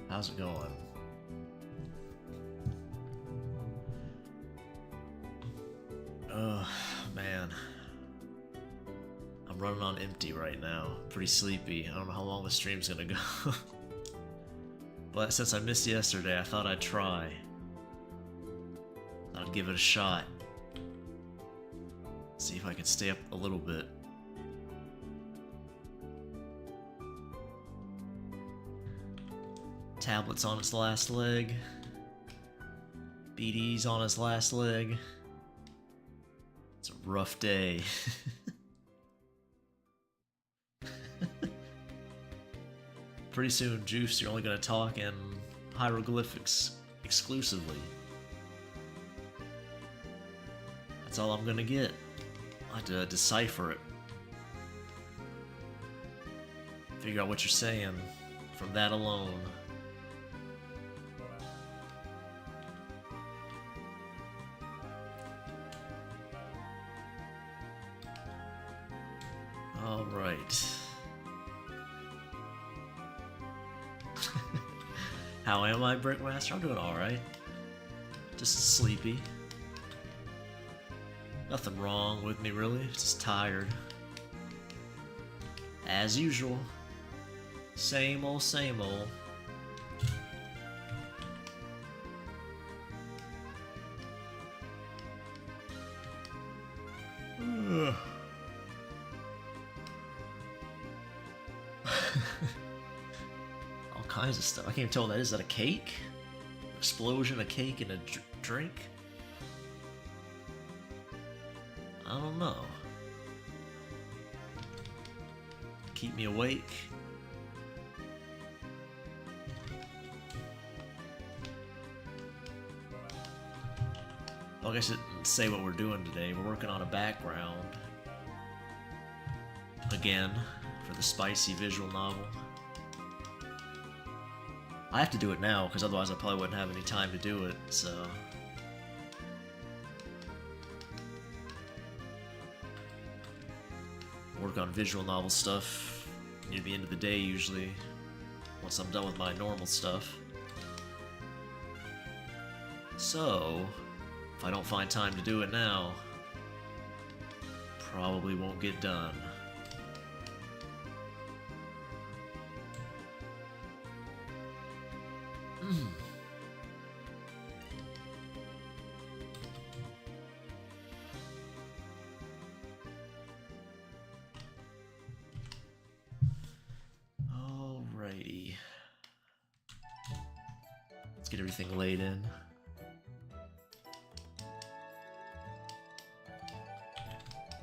How's it going? Man. I'm running on empty right now. Pretty sleepy. I don't know how long the stream's gonna go. But since I missed yesterday, I thought I'd try. I'd give it a shot. See if I can stay up a little bit. Tablet's on its last leg. BD's on his last leg. It's a rough day. Pretty soon, Juice, you're only gonna talk in hieroglyphics exclusively. That's all I'm gonna get. I have to decipher it. Figure out what you're saying from that alone. Alright. How am I, Brickmaster? I'm doing alright. Just sleepy. Nothing wrong with me, really. Just tired. As usual. Same old, same old. All kinds of stuff. I can't even tell what that is. Is that a cake? Explosion, a cake, and a drink? I don't know. Keep me awake. Well, I guess I didn't say what we're doing today. We're working on a background. Again, for the spicy visual novel. I have to do it now, because otherwise I probably wouldn't have any time to do it, so... Work on visual novel stuff near the end of the day, usually, once I'm done with my normal stuff. So, if I don't find time to do it now, probably won't get done. Alrighty. Let's get everything laid in.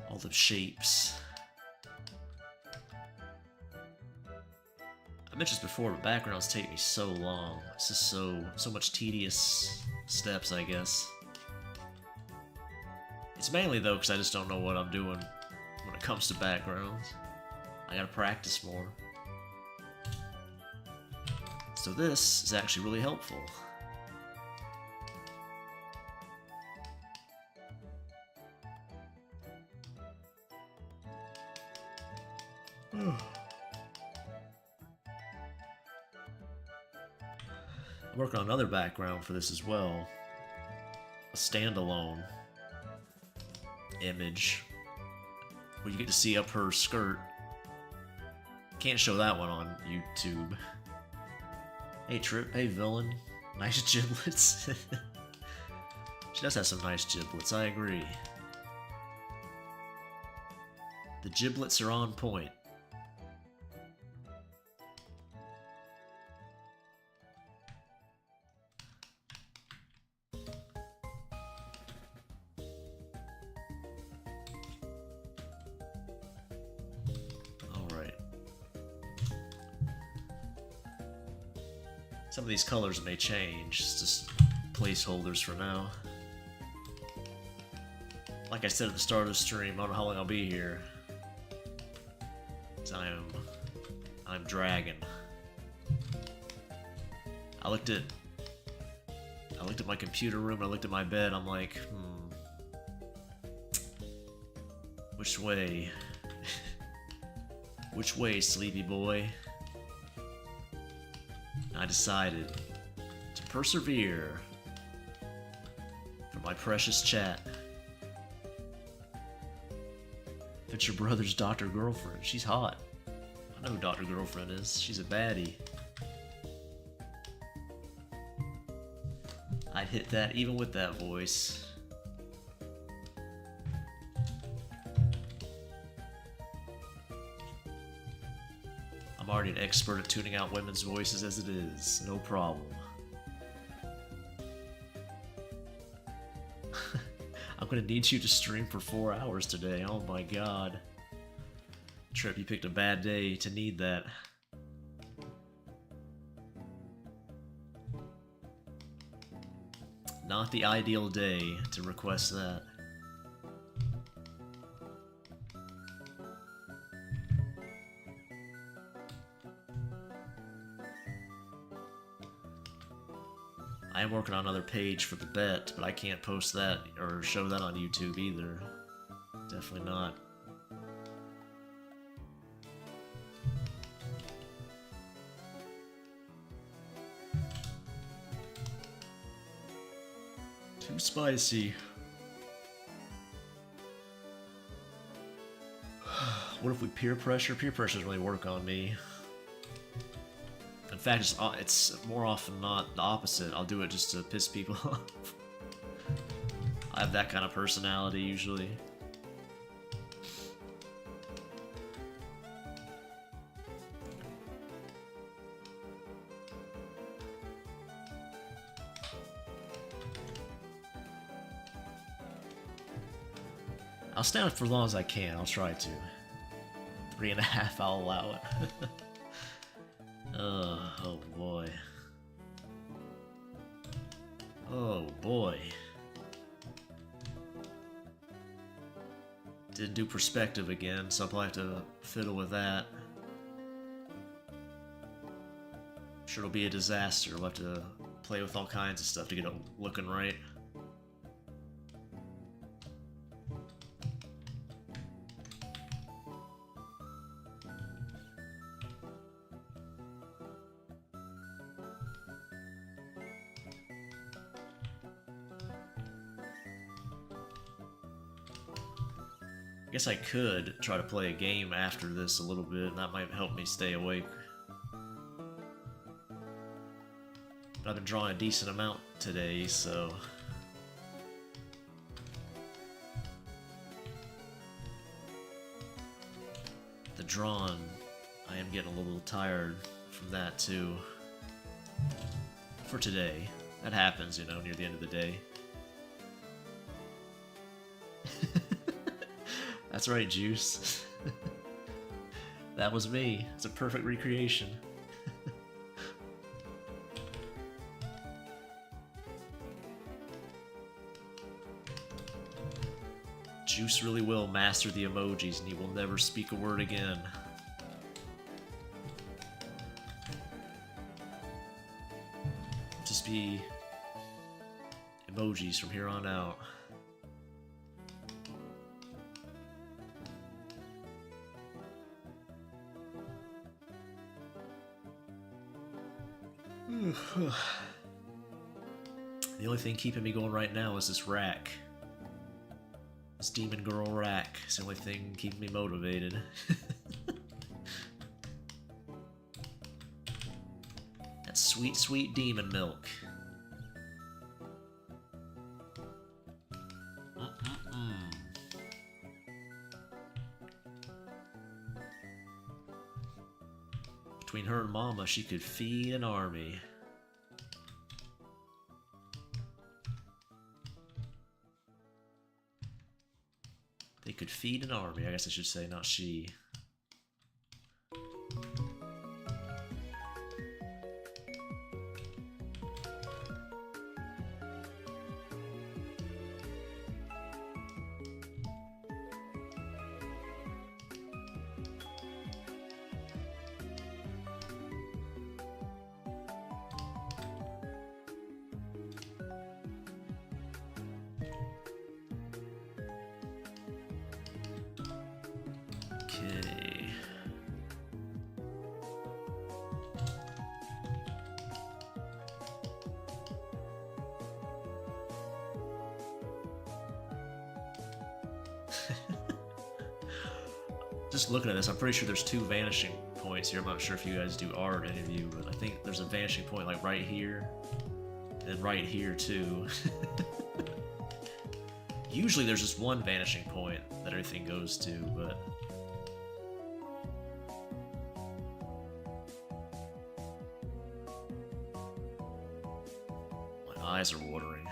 All the shapes. I mentioned this before, but backgrounds take me so long. It's just so much tedious steps, I guess. It's mainly though because I just don't know what I'm doing when it comes to backgrounds. I gotta practice more. So this is actually really helpful. I'm working on another background for this as well. A standalone image where you get to see up her skirt. Can't show that one on YouTube. Hey Trip, hey Villain. Nice giblets. She does have some nice giblets, I agree. The giblets are on point. Some of these colors may change, it's just placeholders for now. Like I said at the start of the stream, I don't know how long I'll be here. 'Cause I'm dragging. I looked at my computer room, I looked at my bed, I'm like, which way? Which way, sleepy boy? I decided to persevere for my precious chat. If it's your brother's Dr. Girlfriend, she's hot. I know who Dr. Girlfriend is. She's a baddie. I'd hit that even with that voice. I'm already an expert at tuning out women's voices as it is. No problem. I'm gonna need you to stream for 4 hours today. Oh my god. Trip, you picked a bad day to need that. Not the ideal day to request that. I am working on another page for the bet, but I can't post that or show that on YouTube either. Definitely not. Too spicy. What if we peer pressure? Peer pressure doesn't really work on me. In fact, it's more often not the opposite. I'll do it just to piss people off. I have that kind of personality usually. I'll stand up for as long as I can. I'll try to. 3.5, I'll allow it. Oh boy. Oh boy. Didn't do perspective again, so I'll probably have to fiddle with that. I'm sure it'll be a disaster. We'll have to play with all kinds of stuff to get it looking right. I guess I could try to play a game after this a little bit, and that might help me stay awake. But I've been drawing a decent amount today, so... The drawn, I am getting a little tired from that too. For today. That happens, you know, near the end of the day. That's right, Juice. That was me. It's a perfect recreation. Juice really will master the emojis and he will never speak a word again. Just be emojis from here on out. The only thing keeping me going right now is this rack. This demon girl rack. It's the only thing keeping me motivated. That sweet, sweet demon milk. Between her and Mama, she could feed an army. They could feed an army, I guess I should say, not she. Just looking at this, I'm pretty sure there's 2 vanishing points here. I'm not sure if you guys do art, any of you, but I think there's a vanishing point like right here, and right here too. Usually there's just 1 vanishing point that everything goes to, but... my eyes are watering.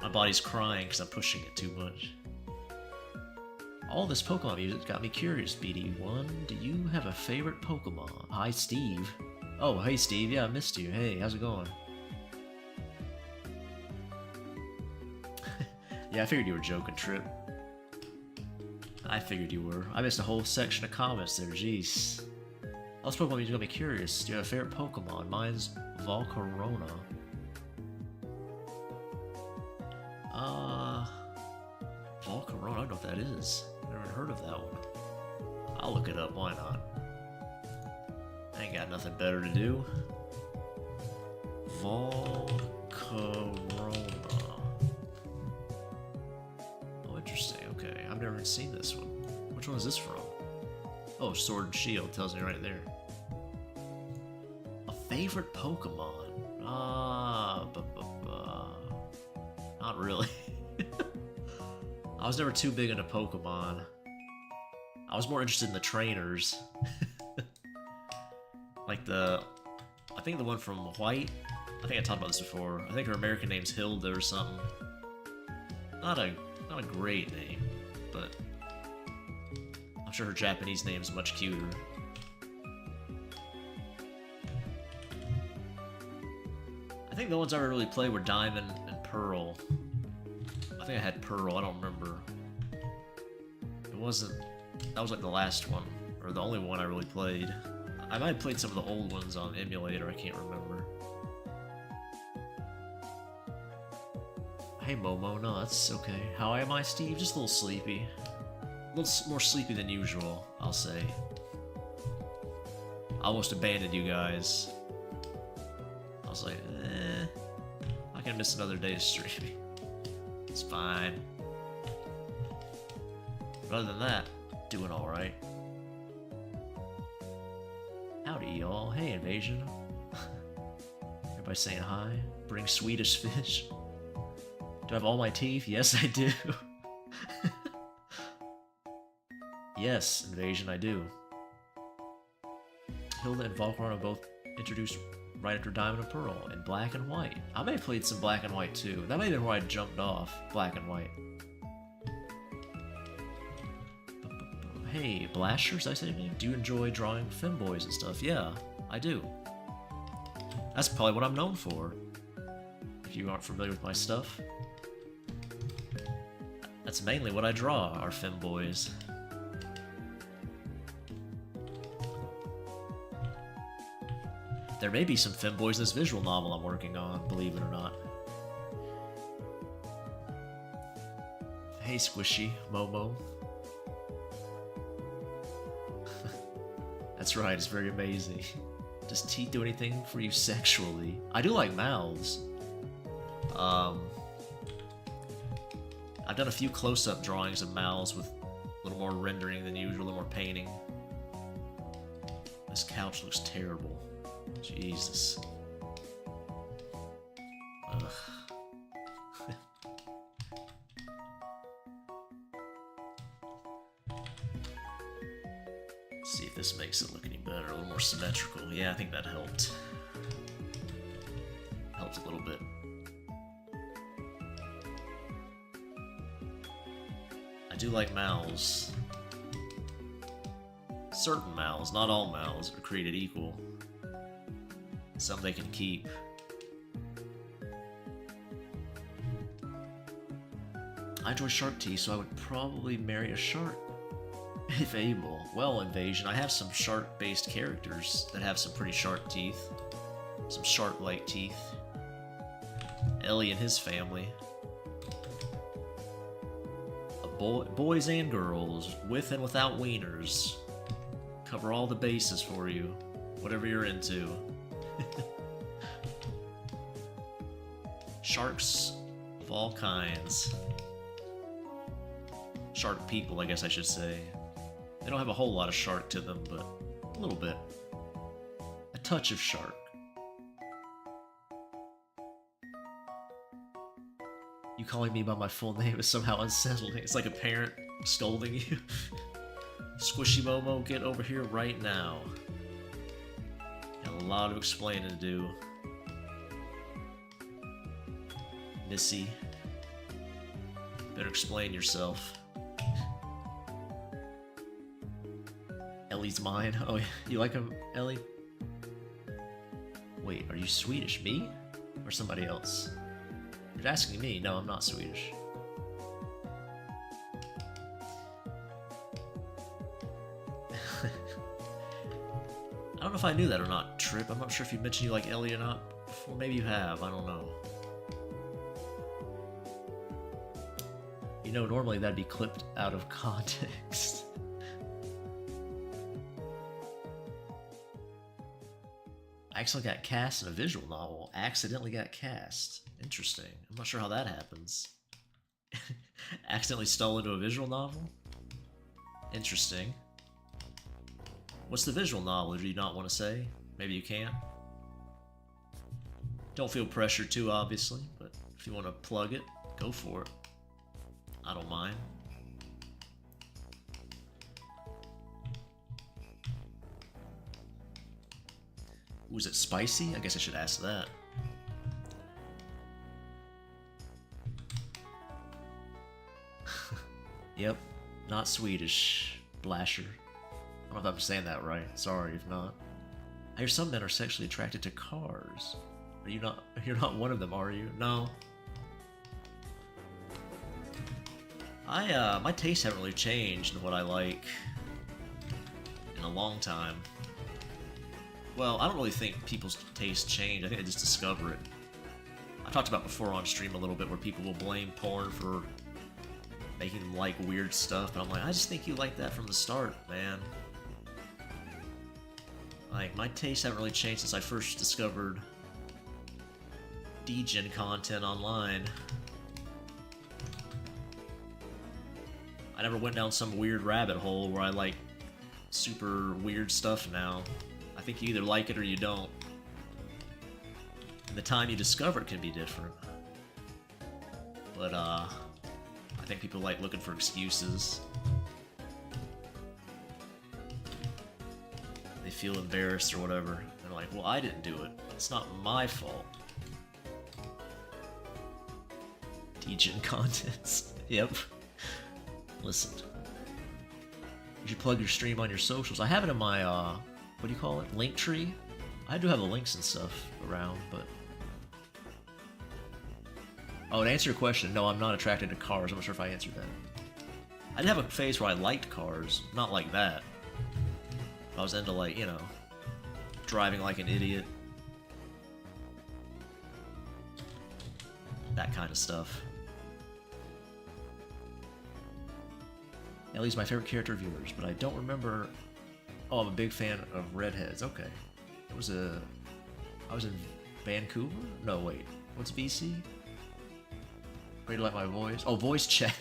My body's crying because I'm pushing it too much. All this Pokemon music got me curious, BD1. Do you have a favorite Pokemon? Hi, Steve. Oh, hey, Steve. Yeah, I missed you. Hey, how's it going? Yeah, I figured you were joking, Trip. I figured you were. I missed a whole section of comments there, jeez. All this Pokemon music got me curious. Do you have a favorite Pokemon? Mine's Volcarona. Volcarona, I don't know what that is. Never heard of that one. I'll look it up, why not? I ain't got nothing better to do. Volcarona. Oh, interesting, okay. I've never seen this one. Which one is this from? Oh, Sword and Shield tells me right there. A favorite Pokemon? Not really. I was never too big into Pokemon. I was more interested in the trainers. Like I think the one from White, I think I talked about this before. I think her American name's Hilda or something. Not a great name, but I'm sure her Japanese name is much cuter. I think the ones I ever really played were Diamond and Pearl. I think I had Pearl, I don't remember. It wasn't... that was like the last one, or the only one I really played. I might have played some of the old ones on emulator, I can't remember. Hey Momo, no, that's okay. How am I, Steve? Just a little sleepy. A little more sleepy than usual, I'll say. I almost abandoned you guys. I was like, I can miss another day of streaming. It's fine. But other than that, doing alright. Howdy, y'all. Hey, Invasion. Everybody saying hi. Bring Swedish fish. Do I have all my teeth? Yes, I do. Yes, Invasion, I do. Hilda and Volcarona both introduced right after Diamond and Pearl, and Black and White. I may have played some Black and White too. That may have been where I jumped off, Black and White. Hey, Blasters, did I say anything? Do you enjoy drawing femboys and stuff? Yeah, I do. That's probably what I'm known for. If you aren't familiar with my stuff. That's mainly what I draw, are femboys. There may be some femboys in this visual novel I'm working on, believe it or not. Hey Squishy, Momo. That's right, it's very amazing. Does teeth do anything for you sexually? I do like mouths. I've done a few close-up drawings of mouths with a little more rendering than usual, a little more painting. This couch looks terrible. Jesus. Ugh. See if this makes it look any better, a little more symmetrical. Yeah, I think that helped. Helped a little bit. I do like mouths. Certain mouths, not all mouths, are created equal. Some they can keep. I enjoy shark teeth, so I would probably marry a shark if able. Well, Invasion, I have some shark-based characters that have some pretty sharp teeth. Some shark-like teeth. Ellie and his family. Boys and girls, with and without wieners. Cover all the bases for you, whatever you're into. Sharks of all kinds. Shark people, I guess I should say. They don't have a whole lot of shark to them, but a little bit. A touch of shark. You calling me by my full name is somehow unsettling. It's like a parent scolding you. Squishy Momo, get over here right now. Got a lot of explaining to do. Missy, better explain yourself. Ellie's mine. Oh, you like him, Ellie? Wait, are you Swedish? Me? Or somebody else? You're asking me? No, I'm not Swedish. I don't know if I knew that or not, Trip. I'm not sure if you mentioned you like Ellie or not before. Maybe you have. I don't know. You know, normally that'd be clipped out of context. I accidentally got cast in a visual novel. Accidentally got cast. Interesting. I'm not sure how that happens. Accidentally stole into a visual novel? Interesting. What's the visual novel? Do you not want to say? Maybe you can. Don't feel pressured to, obviously, but if you want to plug it, go for it. I don't mind. Was it spicy? I guess I should ask that. Yep, not Swedish. Blasher. I don't know if I'm saying that right. Sorry if not. I hear some men are sexually attracted to cars. Are you not? You're not one of them, are you? No. My tastes haven't really changed in what I like in a long time. Well, I don't really think people's tastes change. I think they just discover it. I talked about before on stream a little bit where people will blame porn for making them like weird stuff, and I'm like, I just think you like that from the start, man. Like, my tastes haven't really changed since I first discovered degen content online. I never went down some weird rabbit hole where I like super weird stuff now. I think you either like it or you don't. And the time you discover it can be different. But, I think people like looking for excuses. They feel embarrassed or whatever. They're like, well, I didn't do it. It's not my fault. Degen contents. Yep. Listen. You should plug your stream on your socials. I have it in my, what do you call it? Link tree? I do have the links and stuff around, but... Oh, to answer your question, no, I'm not attracted to cars. I'm not sure if I answered that. I did have a phase where I liked cars. Not like that. I was into, like, you know, driving like an idiot. That kind of stuff. Ellie's my favorite character of yours, but I don't remember... Oh, I'm a big fan of redheads. Okay. I was in Vancouver? No, wait. What's BC? Ready to like my voice? Oh, voice chat.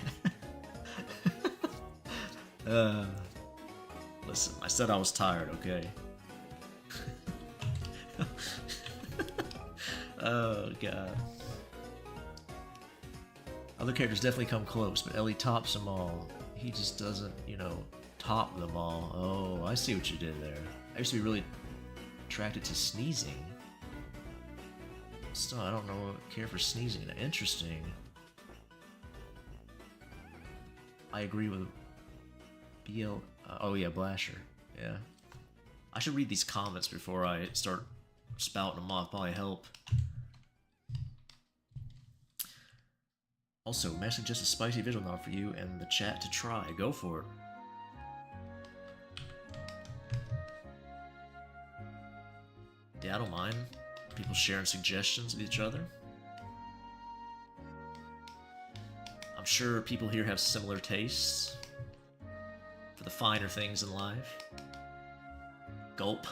Listen, I said I was tired, okay? Oh, God. Other characters definitely come close, but Ellie tops them all. He just doesn't, you know, top them all. Oh, I see what you did there. I used to be really attracted to sneezing. Still, I don't care for sneezing. Interesting. I agree with BL. Oh yeah, Blasher. Yeah. I should read these comments before I start spouting them off. Probably help. Also, may I suggest a spicy visual novel for you and the chat to try? Go for it. Yeah, I don't mind people sharing suggestions with each other. I'm sure people here have similar tastes for the finer things in life. Gulp.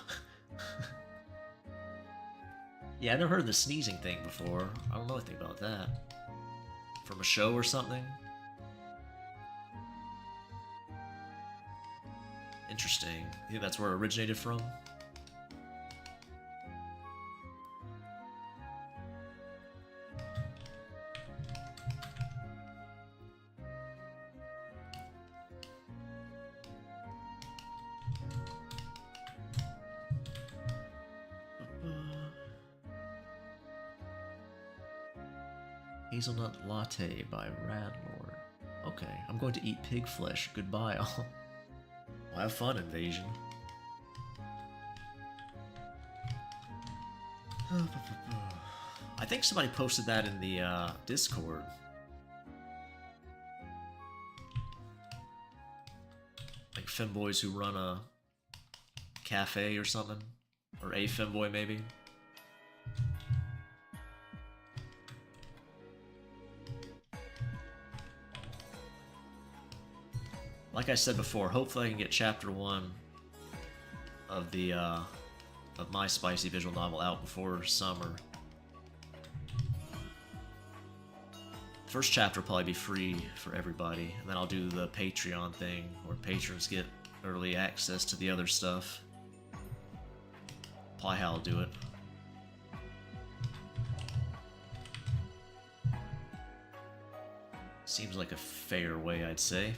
Yeah, I never heard of the sneezing thing before. I don't know anything about that. From a show or something? Interesting. You think that's where it originated from? Hazelnut Latte by Radlord. Okay, I'm going to eat pig flesh. Goodbye, all. Well, have fun, Invasion. I think somebody posted that in the Discord. Like femboys who run a cafe or something. Or a femboy, maybe. Like I said before, hopefully I can get chapter 1 of the of my spicy visual novel out before summer. First chapter will probably be free for everybody, and then I'll do the Patreon thing where patrons get early access to the other stuff. Probably how I'll do it. Seems like a fair way, I'd say.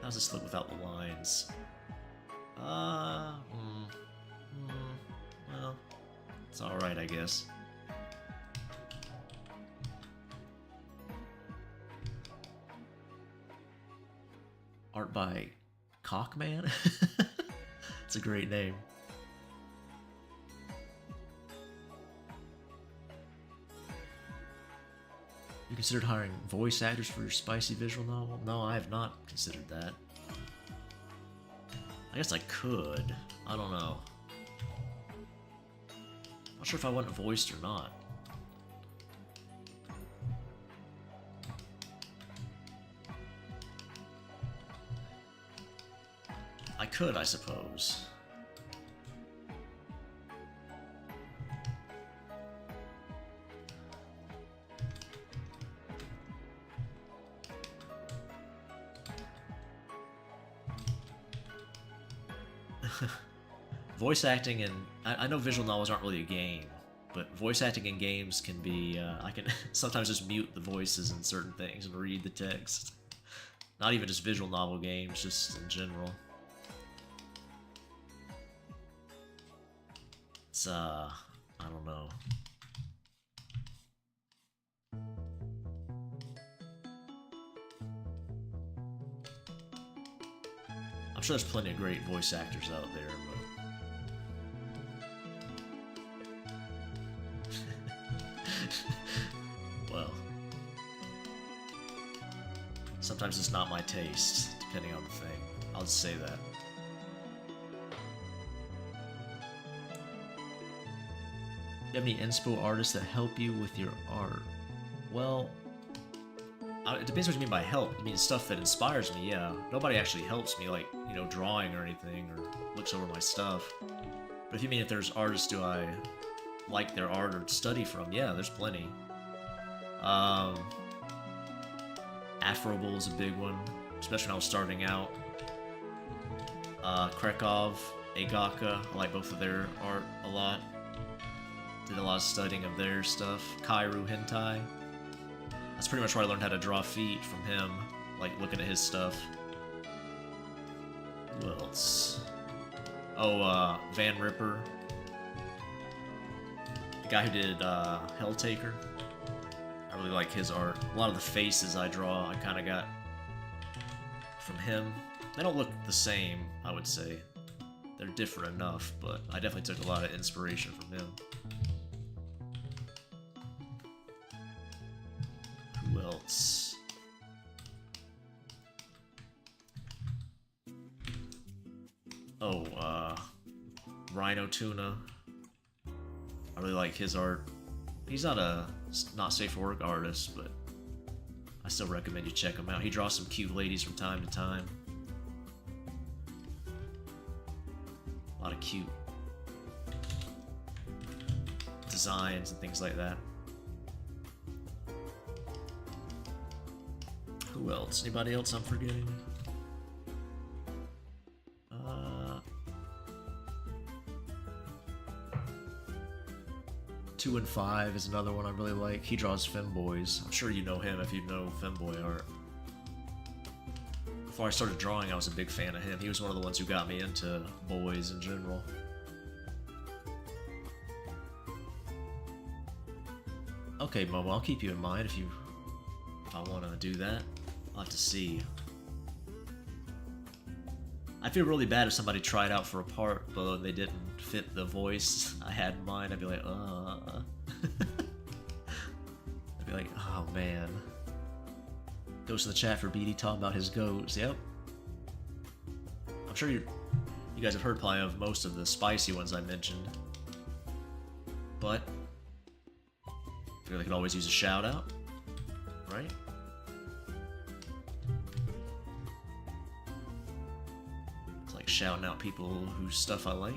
How does this look without the lines? Well, it's alright, I guess. Art by Cockman? It's a great name. You considered hiring voice actors for your spicy visual novel? No, I have not considered that. I guess I could. I don't know. Not sure if I want it voiced or not. I could, I suppose. Voice acting in... I know visual novels aren't really a game, but voice acting in games can be... I can sometimes just mute the voices in certain things and read the text. Not even just visual novel games, just in general. It's, I don't know. I'm sure there's plenty of great voice actors out there, but... well... sometimes it's not my taste, depending on the thing. I'll just say that. Do you have any inspo artists that help you with your art? Well... it depends what you mean by help. You mean stuff that inspires me, yeah. Nobody actually helps me, like, you know, drawing or anything, or looks over my stuff. But if you mean if there's artists do I like their art or study from, yeah, there's plenty. Afroable is a big one, especially when I was starting out. Krekov, Agaka, I like both of their art a lot. Did a lot of studying of their stuff. Kairu Hentai. That's pretty much where I learned how to draw feet from him, like looking at his stuff. Who else? Oh, Van Ripper. The guy who did Helltaker. I really like his art. A lot of the faces I draw, I kind of got from him. They don't look the same, I would say. They're different enough, but I definitely took a lot of inspiration from him. Who else? Oh, Rhino Tuna. I really like his art. He's not a not safe for work artist, but I still recommend you check him out. He draws some cute ladies from time to time. lot of cute designs and things like that. Who else? Anybody else I'm forgetting? 2 and 5 is another one I really like. He draws femboys. I'm sure you know him if you know femboy art. Before I started drawing, I was a big fan of him. He was one of the ones who got me into boys in general. Okay, Momo, I'll keep you in mind if I want to do that. I'll have to see. I feel really bad if somebody tried out for a part, but they didn't fit the voice I had in mind. I'd be like, I'd be like, oh man. Goes to the chat for BD talking about his goats. Yep. I'm sure you guys have heard probably of most of the spicy ones I mentioned. But I feel like I could always use a shout out, right? It's like shouting out people whose stuff I like.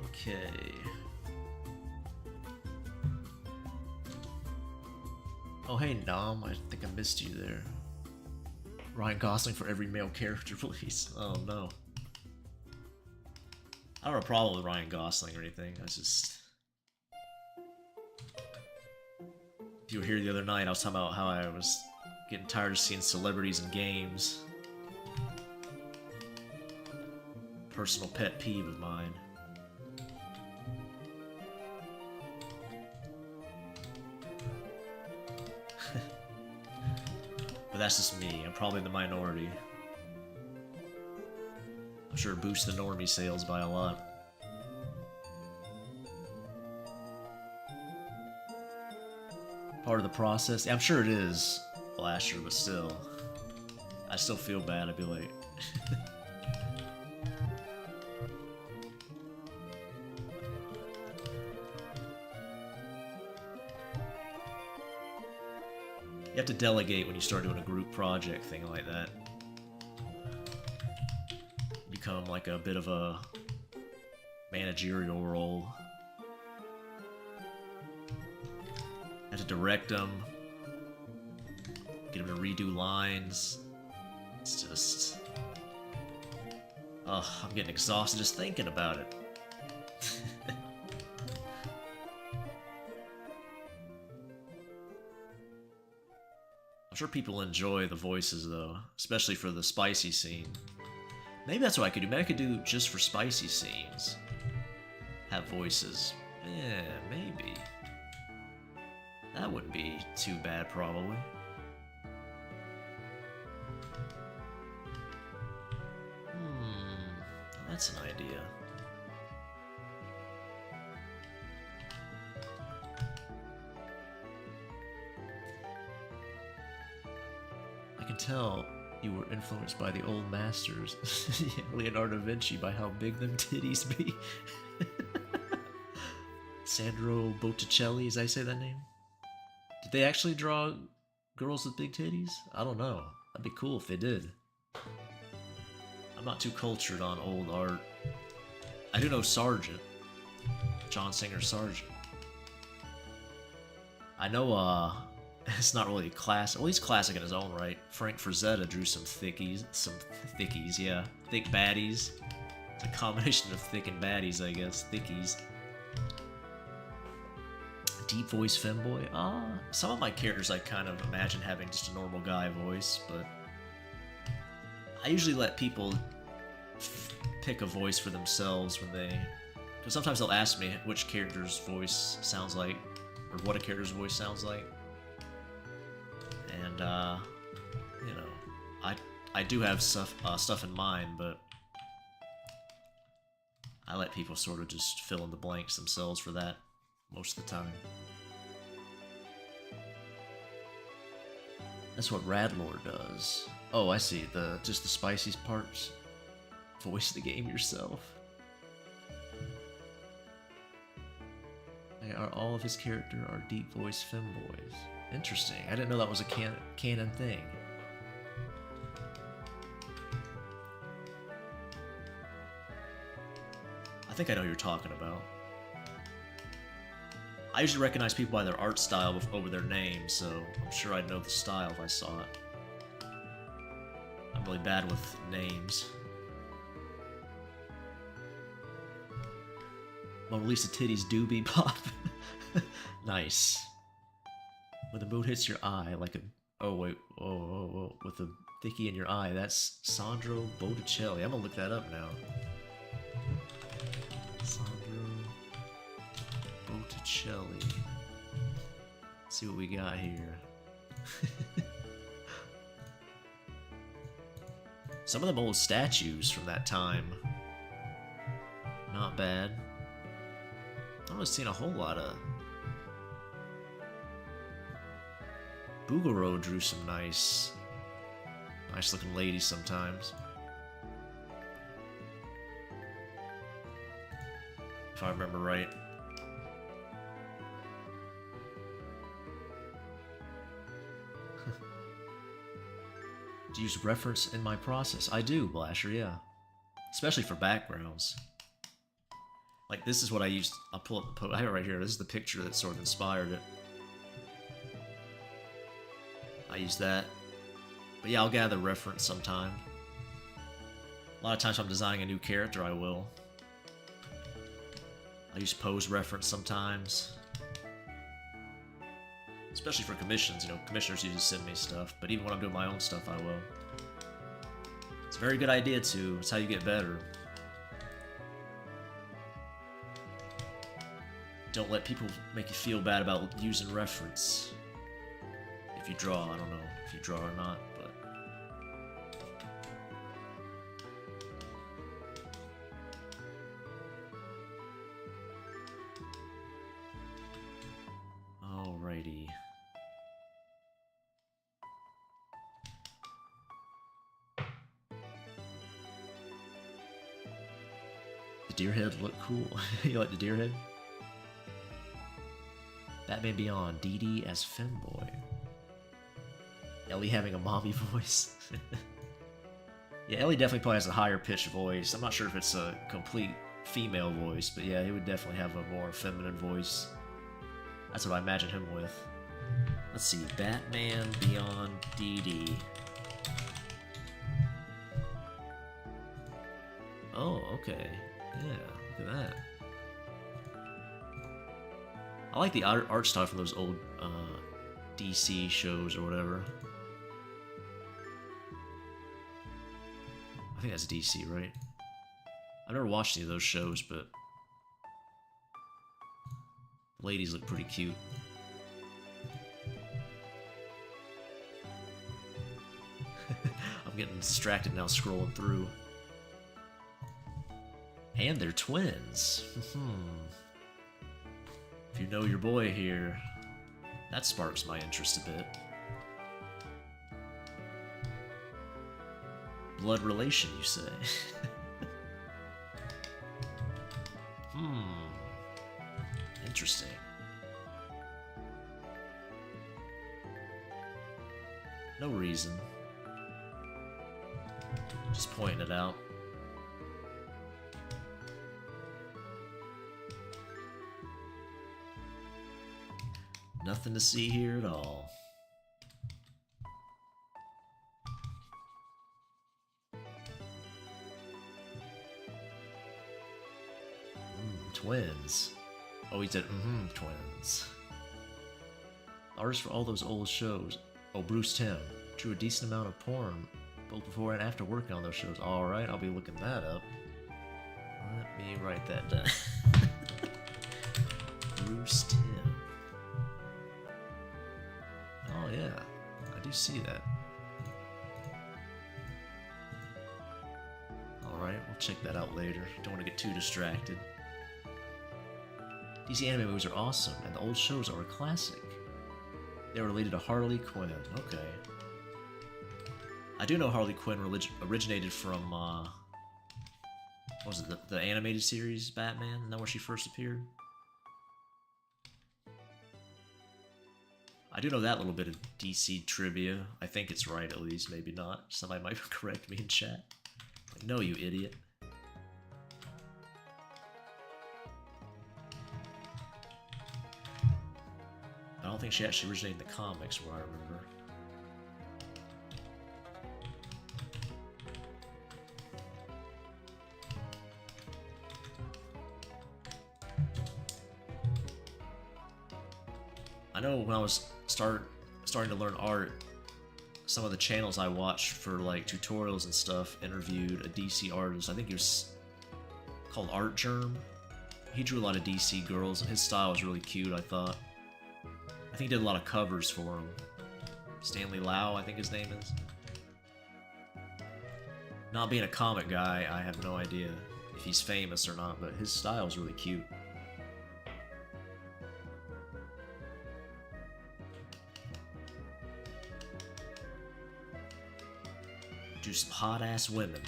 Okay. Oh hey Nom, I think I missed you there. Ryan Gosling for every male character, please. Oh no. I don't have a problem with Ryan Gosling or anything. I just... If you were here the other night, I was talking about how I was getting tired of seeing celebrities in games. Personal pet peeve of mine. But that's just me. I'm probably the minority. I'm sure it boosts the normie sales by a lot. Part of the process. Yeah, I'm sure it is, Blasher, but still. I still feel bad. I'd be like... You have to delegate when you start doing a group project thing like that. Become like a bit of a managerial role. Have to direct them. Get them to redo lines. It's just... Ugh, I'm getting exhausted just thinking about it. I'm sure people enjoy the voices though, especially for the spicy scene. Maybe that's what I could do. Maybe I could do just for spicy scenes. Have voices. Yeah, maybe. That wouldn't be too bad, probably. That's an idea. I can tell you were influenced by the old masters. Yeah, Leonardo da Vinci, by how big them titties be. Sandro Botticelli, as I say that name? Did they actually draw girls with big titties? I don't know. That'd be cool if they did. I'm not too cultured on old art. I do know Sargent. John Singer Sargent. I know, it's not really classic. Well, he's classic in his own right. Frank Frazetta drew some thickies. Yeah. Thick baddies. It's a combination of thick and baddies, I guess. Thickies. Deep voice femboy. Some of my characters I kind of imagine having just a normal guy voice, but I usually let people pick a voice for themselves when they... Because sometimes they'll ask me which character's voice sounds like, or what a character's voice sounds like. And, you know, I do have stuff in mind, but I let people sort of just fill in the blanks themselves for that most of the time. That's what Radlord does. Oh, I see. Just the spiciest parts. Voice the game yourself. All of his character are deep voice femboys. Interesting. I didn't know that was a canon thing. I think I know who you're talking about. I usually recognize people by their art style over their name, so I'm sure I'd know the style if I saw it. I'm really bad with names. Mona Lisa titties do be pop. Nice. When the moon hits your eye like a... Oh, wait. Whoa. With a thickie in your eye. That's Sandro Botticelli. I'm gonna look that up now. Sandro Botticelli. Let's see what we got here. Some of them old statues from that time. Not bad. I'm not seeing a whole lot of... Bouguereau drew some nice looking ladies sometimes. If I remember right. Do you use reference in my process? I do, Blasher, yeah. Especially for backgrounds. Like, this is what I used. I'll pull up the I have it right here. This is the picture that sort of inspired it. I use that. But yeah, I'll gather reference sometime. A lot of times if I'm designing a new character, I will. I use pose reference sometimes. Especially for commissions, you know, commissioners usually send me stuff, but even when I'm doing my own stuff, I will. It's a very good idea too. It's how you get better. Don't let people make you feel bad about using reference. If you draw, I don't know if you draw or not, but... Alrighty. The deer head look cool. You like the deer head? Batman Beyond, Dee Dee as Femboy. Ellie having a mommy voice. Yeah, Ellie definitely probably has a higher pitched voice. I'm not sure if it's a complete female voice, but yeah, he would definitely have a more feminine voice. That's what I imagine him with. Let's see, Batman Beyond Dee Dee. Oh, okay. Yeah, look at that. I like the art style from those old DC shows or whatever. I think that's DC, right? I've never watched any of those shows, but ladies look pretty cute. I'm getting distracted now scrolling through. And they're twins. If you know your boy here, that sparks my interest a bit. Blood relation, you say? Interesting. No reason. Just pointing it out. Nothing to see here at all. Twins. Oh, he said, twins. Artists for all those old shows. Oh, Bruce Timm. Drew a decent amount of porn, both before and after working on those shows. Alright, I'll be looking that up. Let me write that down. Bruce Timm. Oh yeah, I do see that. Alright, we'll check that out later. Don't want to get too distracted. DC anime movies are awesome, and the old shows are a classic. They are related to Harley Quinn. Okay. I do know Harley Quinn originated from, what was it, the animated series Batman? Isn't that where she first appeared? I do know that little bit of DC trivia. I think it's right, at least. Maybe not. Somebody might correct me in chat. Like, no, you idiot. I don't think she actually originated in the comics, what I remember. I know when I was starting to learn art, some of the channels I watched for like tutorials and stuff interviewed a DC artist. I think he was called Art Germ. He drew a lot of DC girls, and his style was really cute, I thought. I think he did a lot of covers for him. Stanley Lau, I think his name is. Not being a comic guy, I have no idea if he's famous or not, but his style is really cute. Do some hot-ass women.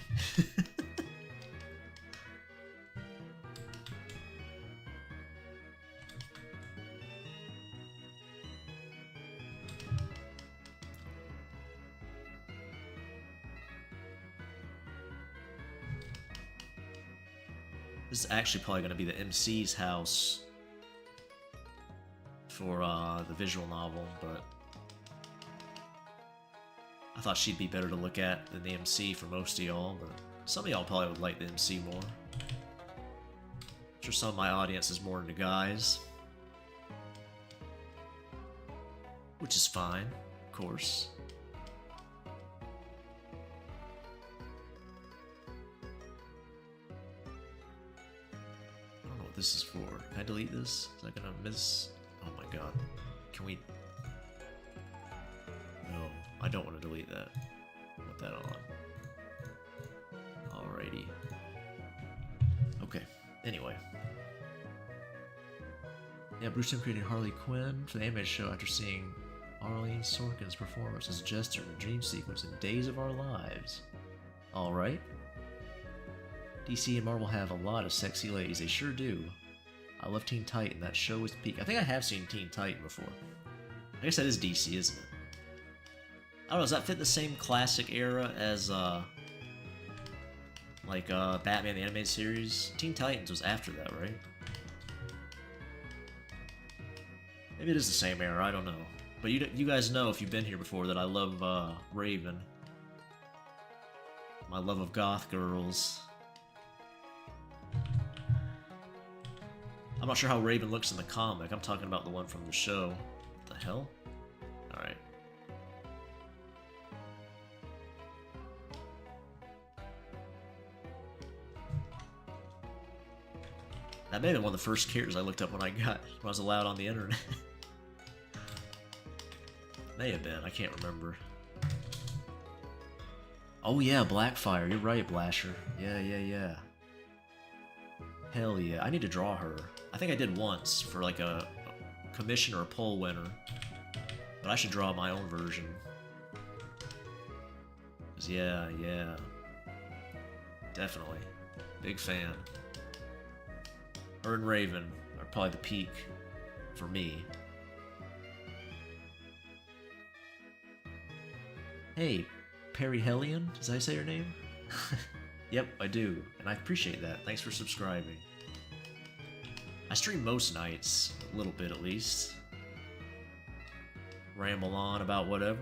This is actually probably going to be the MC's house for the visual novel, but I thought she'd be better to look at than the MC for most of y'all, but some of y'all probably would like the MC more. I'm sure some of my audience is more into guys, which is fine, of course. This is for. Can I delete this? Is that gonna miss? Oh my god. Can we? No, I don't want to delete that. Put that on. Alrighty. Okay. Anyway. Yeah, Bruce Timm created Harley Quinn for the animated show after seeing Arlene Sorkin's performance as Jester in the dream sequence in Days of Our Lives. Alright. DC and Marvel have a lot of sexy ladies, they sure do. I love Teen Titan, that show was peak. I think I have seen Teen Titan before. I guess that is DC, isn't it? I don't know, does that fit the same classic era as, Batman the Animated Series? Teen Titans was after that, right? Maybe it is the same era, I don't know. But you guys know, if you've been here before, that I love, Raven. My love of goth girls. I'm not sure how Raven looks in the comic. I'm talking about the one from the show. What the hell? Alright. That may have been one of the first characters I looked up when I was allowed on the internet. May have been, I can't remember. Oh yeah, Blackfire, you're right, Blasher. Yeah. Hell yeah, I need to draw her. I think I did once for like a commission or a poll winner, but I should draw my own version. 'Cause yeah, definitely, big fan. Her and Raven are probably the peak for me. Hey, Perry Hellion, does I say your name? Yep, I do, and I appreciate that. Thanks for subscribing. I stream most nights, a little bit at least. Ramble on about whatever.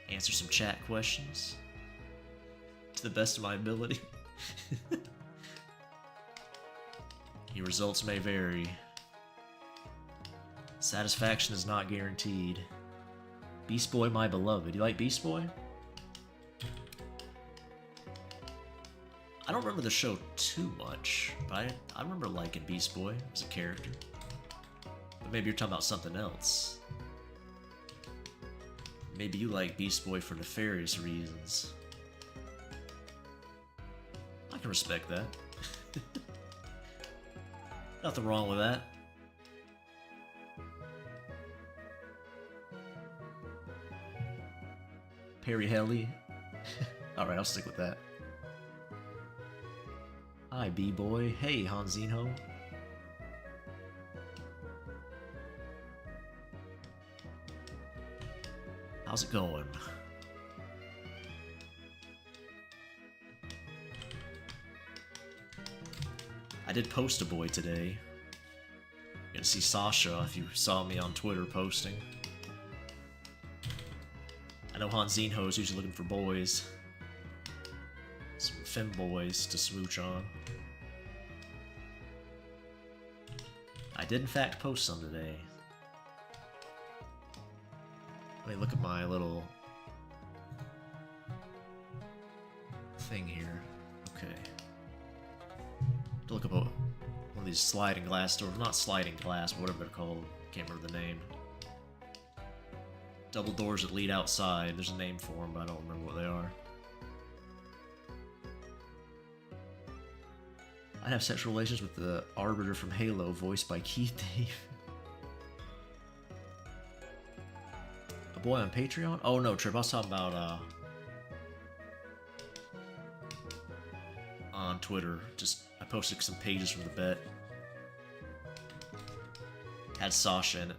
Answer some chat questions. To the best of my ability. Your results may vary. Satisfaction is not guaranteed. Beast Boy, my beloved. You like Beast Boy? I don't remember the show too much, but I remember liking Beast Boy as a character. But maybe you're talking about something else. Maybe you like Beast Boy for nefarious reasons. I can respect that. Nothing wrong with that. Perry Helly. Alright, I'll stick with that. Hi, B-Boy. Hey, Hanzinho. How's it going? I did post a boy today. You can see Sasha if you saw me on Twitter posting. I know Hanzinho's usually looking for boys. Some femboys to smooch on. I did in fact post some today. Let me look at my little thing here. Okay. To look up one of these sliding glass doors. Not sliding glass, but whatever they're called. Can't remember the name. Double doors that lead outside. There's a name for them, but I don't remember what they are. I'd have sexual relations with the Arbiter from Halo, voiced by Keith Dave. A boy on Patreon? Oh no, Trip, I was talking about, on Twitter. Just, I posted some pages from the bet. Had Sasha in it.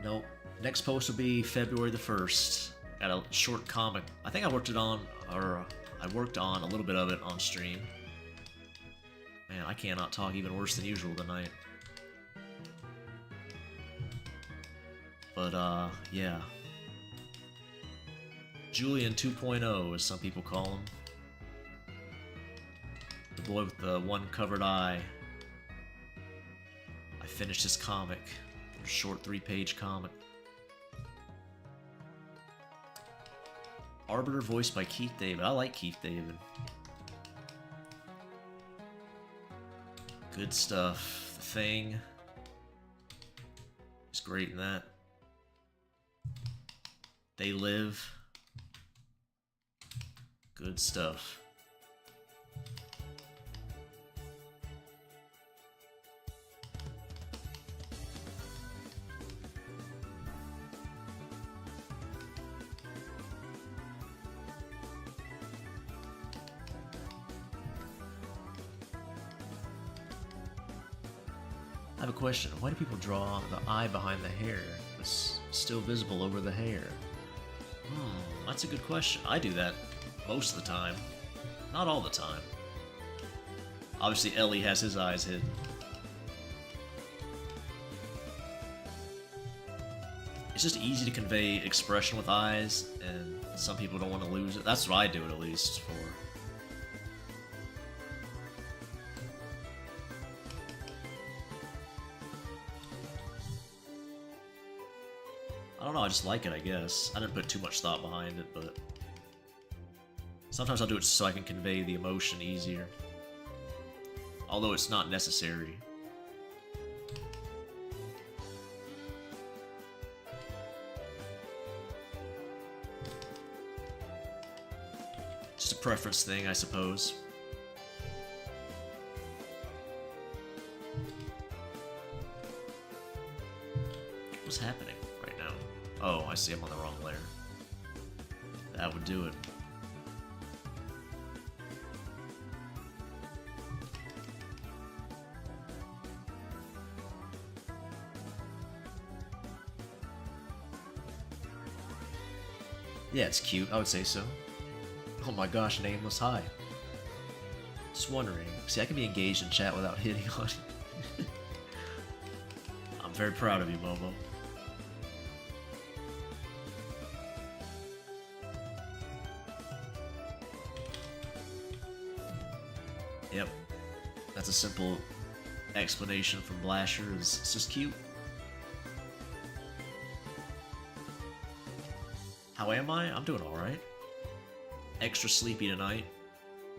Nope. Next post will be February the 1st. Got a short comic. I think I worked it on, or I worked on a little bit of it on stream. Man, I cannot talk even worse than usual tonight. But, yeah. Julian 2.0, as some people call him. The boy with the one covered eye. I finished his comic. A short 3-page comic. Arbiter voiced by Keith David. I like Keith David. Good stuff. The Thing is great in that. They Live. Good stuff. I have a question. Why do people draw the eye behind the hair? It's still visible over the hair. That's a good question. I do that most of the time. Not all the time. Obviously, Ellie has his eyes hidden. It's just easy to convey expression with eyes, and some people don't want to lose it. That's what I do it, at least, for. I don't know, I just like it, I guess. I didn't put too much thought behind it, but sometimes I'll do it so I can convey the emotion easier. Although it's not necessary. Just a preference thing, I suppose. What's happening right now? Oh, I see I'm on the wrong layer. That would do it. Yeah, it's cute, I would say so. Oh my gosh, Nameless, hi. Just wondering. See, I can be engaged in chat without hitting on it. I'm very proud of you, Momo. Yep. That's a simple explanation from Blasher. It's just cute. How am I? I'm doing alright. Extra sleepy tonight.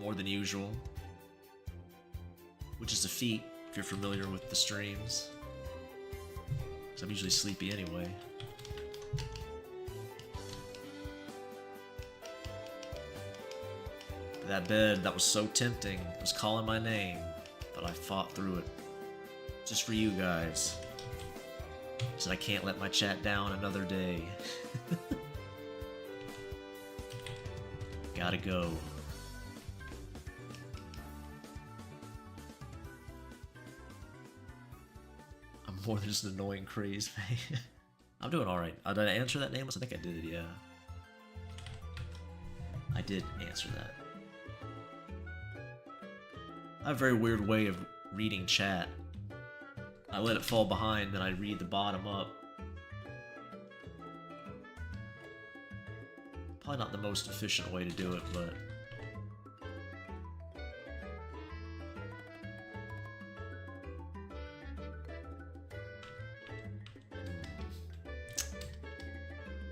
More than usual. Which is a feat, if you're familiar with the streams. Because I'm usually sleepy anyway. That bed, that was so tempting. It was calling my name. But I fought through it. Just for you guys. So I can't let my chat down another day. Gotta go. I'm more than just an annoying craze fan. I'm doing alright. Did I answer that name? I think I did, yeah. I did answer that. I have a very weird way of reading chat. I let it fall behind, then I read the bottom up. Probably not the most efficient way to do it, but...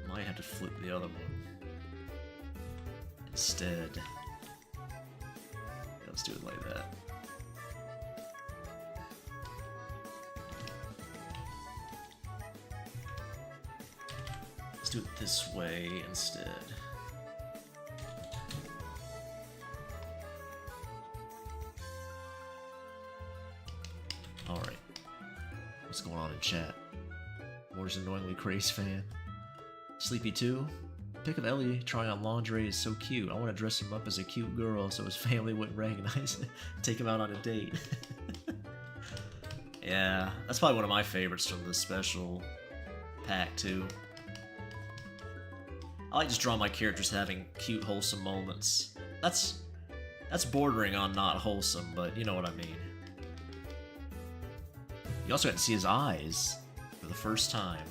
Might have to flip the other one. Instead. Yeah, let's do it like that. Let's do it this way instead. Alright. What's going on in chat? Moore's annoyingly crazed fan. Sleepy 2? Pic of Ellie trying on lingerie is so cute. I want to dress him up as a cute girl so his family wouldn't recognize it. Take him out on a date. Yeah, that's probably one of my favorites from the special pack too. I like just drawing my characters having cute, wholesome moments. That's bordering on not wholesome, but you know what I mean. You also got to see his eyes for the first time.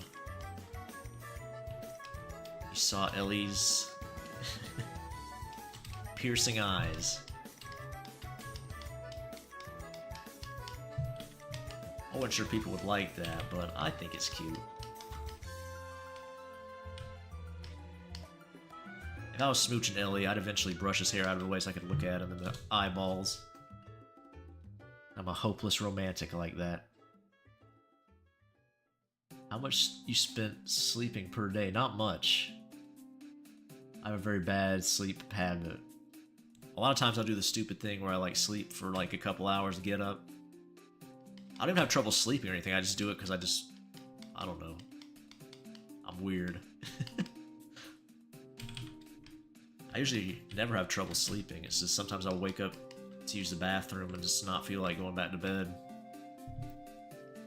You saw Ellie's piercing eyes. I wasn't sure people would like that, but I think it's cute. If I was smooching Ellie, I'd eventually brush his hair out of the way so I could look at him in the eyeballs. I'm a hopeless romantic like that. How much you spent sleeping per day? Not much. I have a very bad sleep habit. A lot of times I'll do the stupid thing where I like sleep for like a couple hours to get up. I don't even have trouble sleeping or anything, I just do it because I don't know. I'm weird. I usually never have trouble sleeping, it's just sometimes I'll wake up to use the bathroom and just not feel like going back to bed.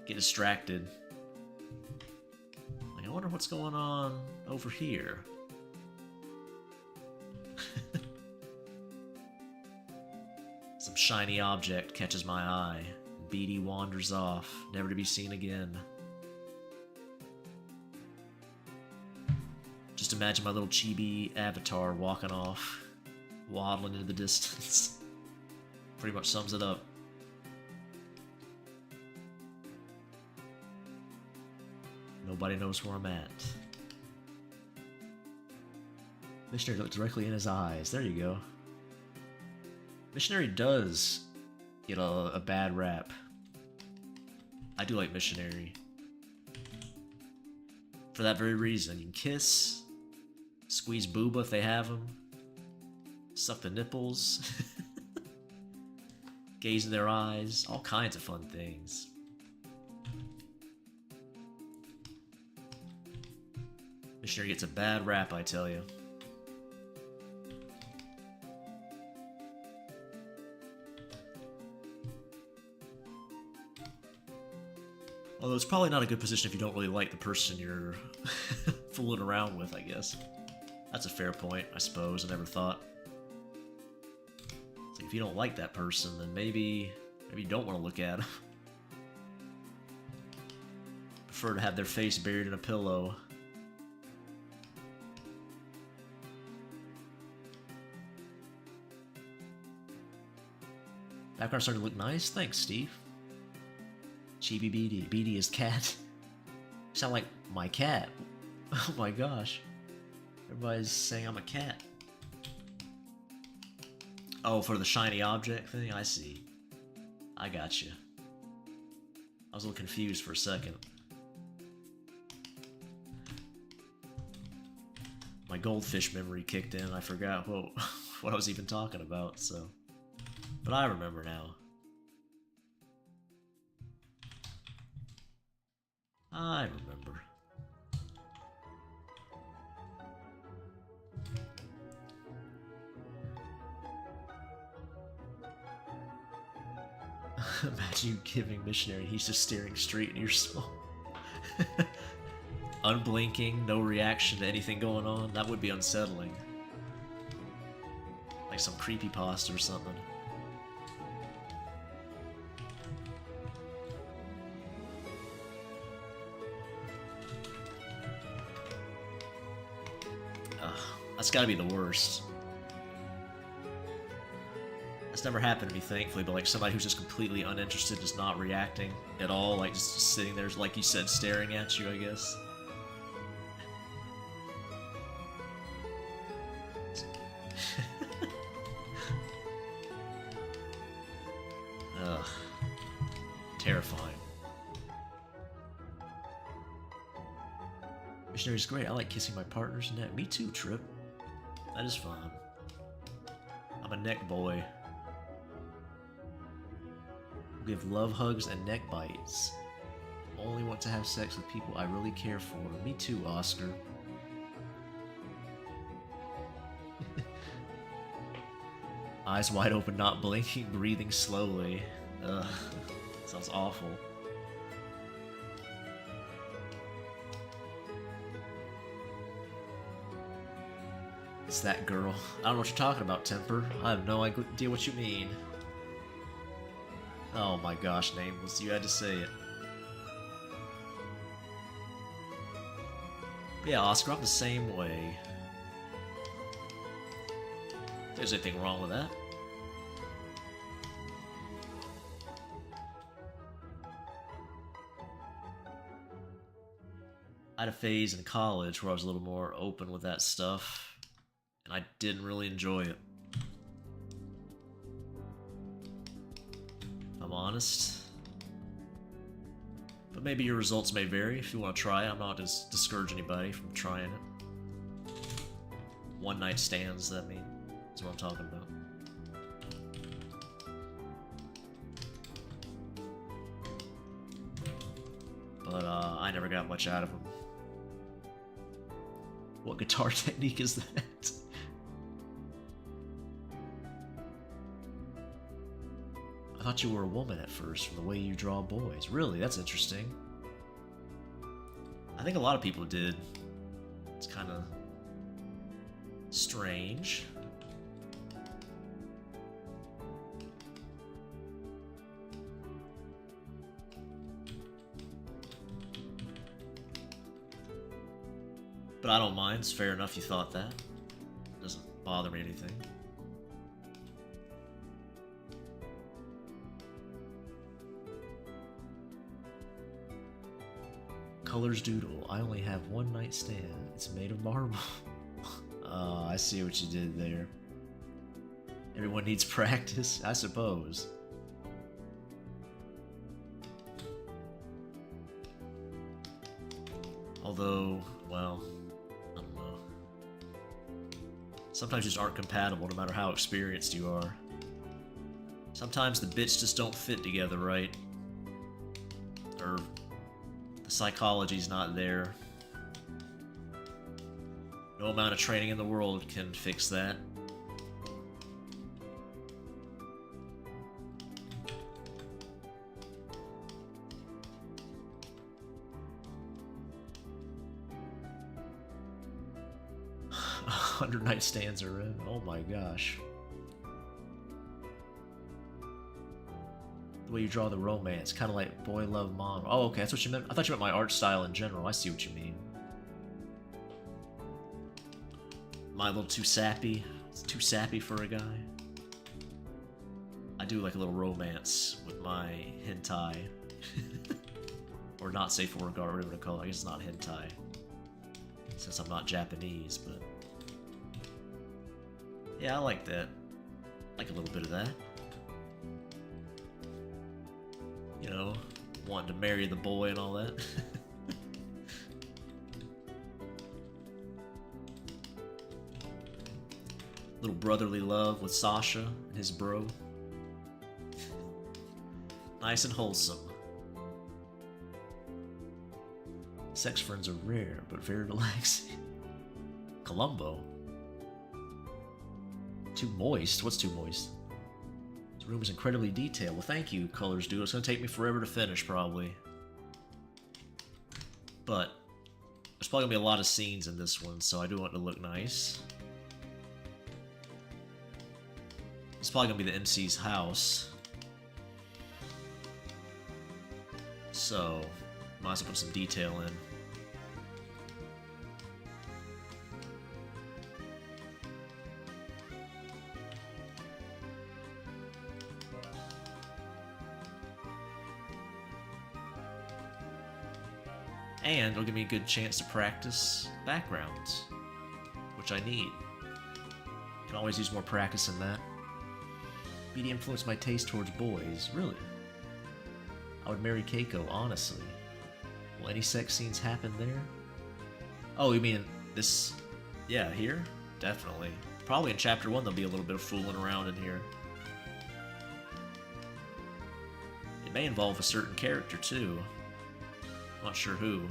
Get distracted. Like, I wonder what's going on over here. Some shiny object catches my eye. Beatty wanders off, never to be seen again. Just imagine my little chibi avatar walking off, waddling into the distance. Pretty much sums it up. Nobody knows where I'm at. Missionary looked directly in his eyes. There you go. Missionary does get a bad rap. I do like Missionary. For that very reason. You can kiss, squeeze booba if they have them, suck the nipples, gaze in their eyes, all kinds of fun things. Missionary gets a bad rap, I tell you. Although it's probably not a good position if you don't really like the person you're fooling around with, I guess. That's a fair point, I suppose. I never thought. It's like if you don't like that person, then maybe you don't want to look at them. Prefer to have their face buried in a pillow. Background starting to look nice. Thanks, Steve. Chibi Beady. Beady is cat. You sound like my cat. Oh my gosh. Everybody's saying I'm a cat. Oh, for the shiny object thing? I see. I got you. I was a little confused for a second. My goldfish memory kicked in. I forgot what I was even talking about, so. But I remember now. I remember. Imagine you giving Missionary, he's just staring straight in your soul. unblinking, no reaction to anything going on. That would be unsettling. Like some creepypasta or something. Ugh, that's gotta be the worst. That's never happened to me, thankfully, but like somebody who's just completely uninterested, just not reacting at all, like just sitting there, like you said, staring at you, I guess. Ugh. Terrifying. Missionary's great. I like kissing my partner's neck. Me too, Trip. That is fun. I'm a neck boy. Give love hugs and neck bites. Only want to have sex with people I really care for. Me too, Oscar. Eyes wide open, not blinking, breathing slowly. Ugh. Sounds awful. It's that girl. I don't know what you're talking about, Temper. I have no idea what you mean. Oh my gosh, Nameless, you had to say it. Yeah, Oscar, I'm the same way. If there's anything wrong with that. I had a phase in college where I was a little more open with that stuff, and I didn't really enjoy it. I'm honest. But maybe your results may vary if you want to try it. I'm not to discourage anybody from trying it. One night stands, that mean, is what I'm talking about. But I never got much out of them. What guitar technique is that? I thought you were a woman at first from the way you draw boys. Really? That's interesting. I think a lot of people did. It's kind of strange. But I don't mind. It's fair enough you thought that. It doesn't bother me anything. Colors Doodle. I only have one night stand. It's made of marble. I see what you did there. Everyone needs practice, I suppose. Although, well, I don't know. Sometimes you just aren't compatible no matter how experienced you are. Sometimes the bits just don't fit together right. Or the psychology's not there. No amount of training in the world can fix that. A 100 nightstands are in. Oh my gosh. The way you draw the romance, kind of like boy love mom. Oh, okay, that's what you meant. I thought you meant my art style in general. I see what you mean. Am I a little too sappy? It's too sappy for a guy. I do like a little romance with my hentai. Or not safe for work, or whatever to call it. I guess it's not hentai. Since I'm not Japanese, but... yeah, I like that. I like a little bit of that. You know, wanting to marry the boy and all that. Little brotherly love with Sasha and his bro. Nice and wholesome. Sex friends are rare, but very relaxing. Columbo. Too moist? What's too moist? This room is incredibly detailed. Well, thank you, Colors Dude. It's gonna take me forever to finish, probably. But There's probably gonna be a lot of scenes in this one, so I do want it to look nice. It's probably gonna be the MC's house. So, might as well put some detail in. And it'll give me a good chance to practice backgrounds, which I need. Can always use more practice in that. BD influenced my taste towards boys, really? I would marry Keiko, honestly. Will any sex scenes happen there? Oh, you mean this... Yeah, here? Definitely. Probably in Chapter 1 there'll be a little bit of fooling around in here. It may involve a certain character, too. Not sure who.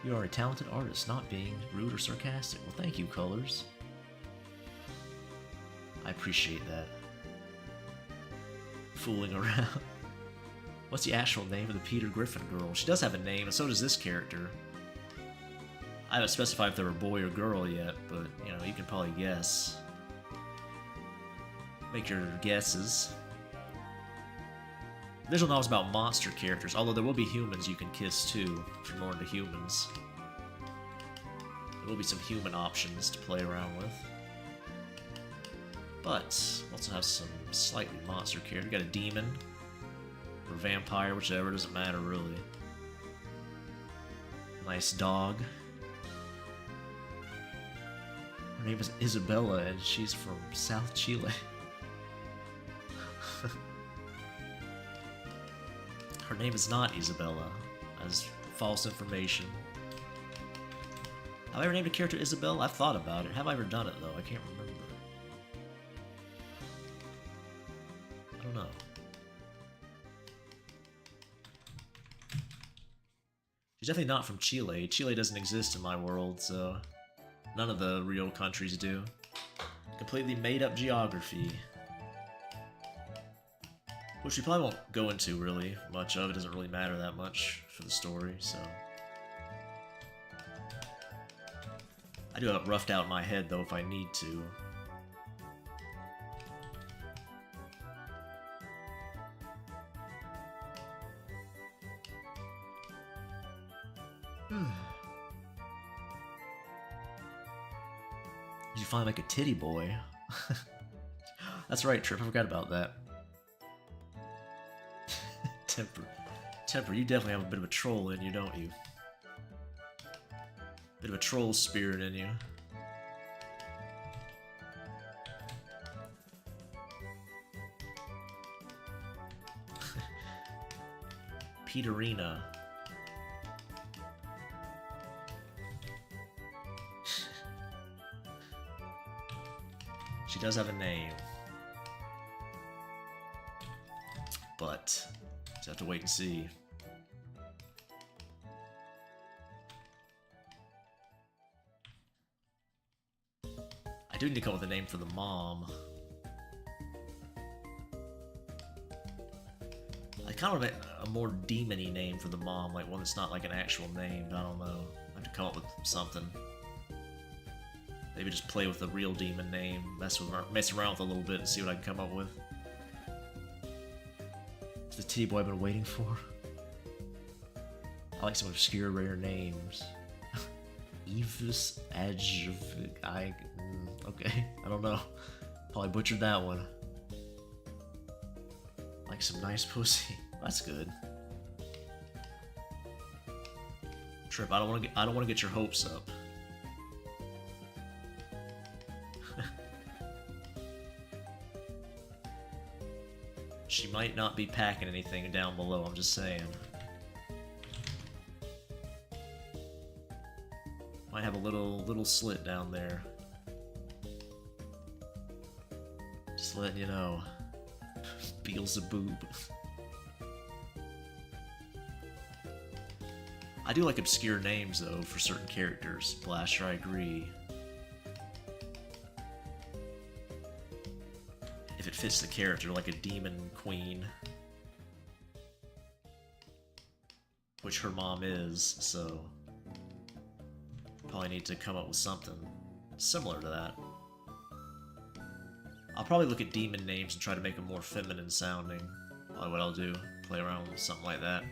You are a talented artist, not being rude or sarcastic. Well, thank you, Colors. I appreciate that. Fooling around. What's the actual name of the Peter Griffin girl? She does have a name, and so does this character. I haven't specified if they're a boy or girl yet, but, you know, you can probably guess. Make your guesses. Visual novel's about monster characters, although there will be humans you can kiss too, if you're more into humans. There will be some human options to play around with. But, we also have some slightly monster characters. We got a demon, or vampire, whichever, doesn't matter really. Nice dog. Her name is Isabella, and she's from South Chile. Her name is not Isabella. That's false information. Have I ever named a character Isabella? I've thought about it. Have I ever done it, though? I can't remember. I don't know. She's definitely not from Chile. Chile doesn't exist in my world, so none of the real countries do. Completely made up geography. Which we probably won't go into really much of. It doesn't really matter that much for the story, so. I do have it roughed out in my head though if I need to. Did you find like a titty boy? That's right, Trip, I forgot about that. Temper, you definitely have a bit of a troll in you, don't you? Bit of a troll spirit in you. Peterina. She does have a name. But just have to wait and see. I do need to come up with a name for the mom. I kind of want a more demon-y name for the mom, like one that's not like an actual name. I don't know. I have to come up with something. Maybe just play with the real demon name, mess around with a little bit and see what I can come up with. It's the titty boy I've been waiting for. I like some obscure rare names. Evis Adjuvig. Okay, I don't know. Probably butchered that one. Like some nice pussy. That's good. Trip, I don't want to get your hopes up. She might not be packing anything down below, I'm just saying. Might have a little slit down there. Just letting you know. Beelzebub. I do like obscure names though for certain characters. Blaster, I agree. If it fits the character, like a demon queen. Which her mom is, so... Probably need to come up with something similar to that. I'll probably look at demon names and try to make them more feminine sounding. Probably what I'll do. Play around with something like that.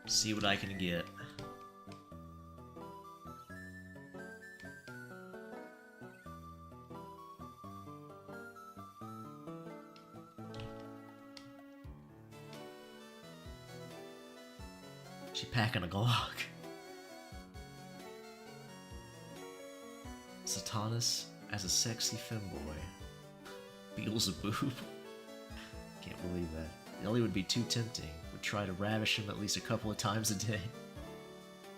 See what I can get. She packing a Glock. Satanas as a sexy femboy. Beelzebub. Can't believe that. Ellie would be too tempting. Would try to ravish him at least a couple of times a day.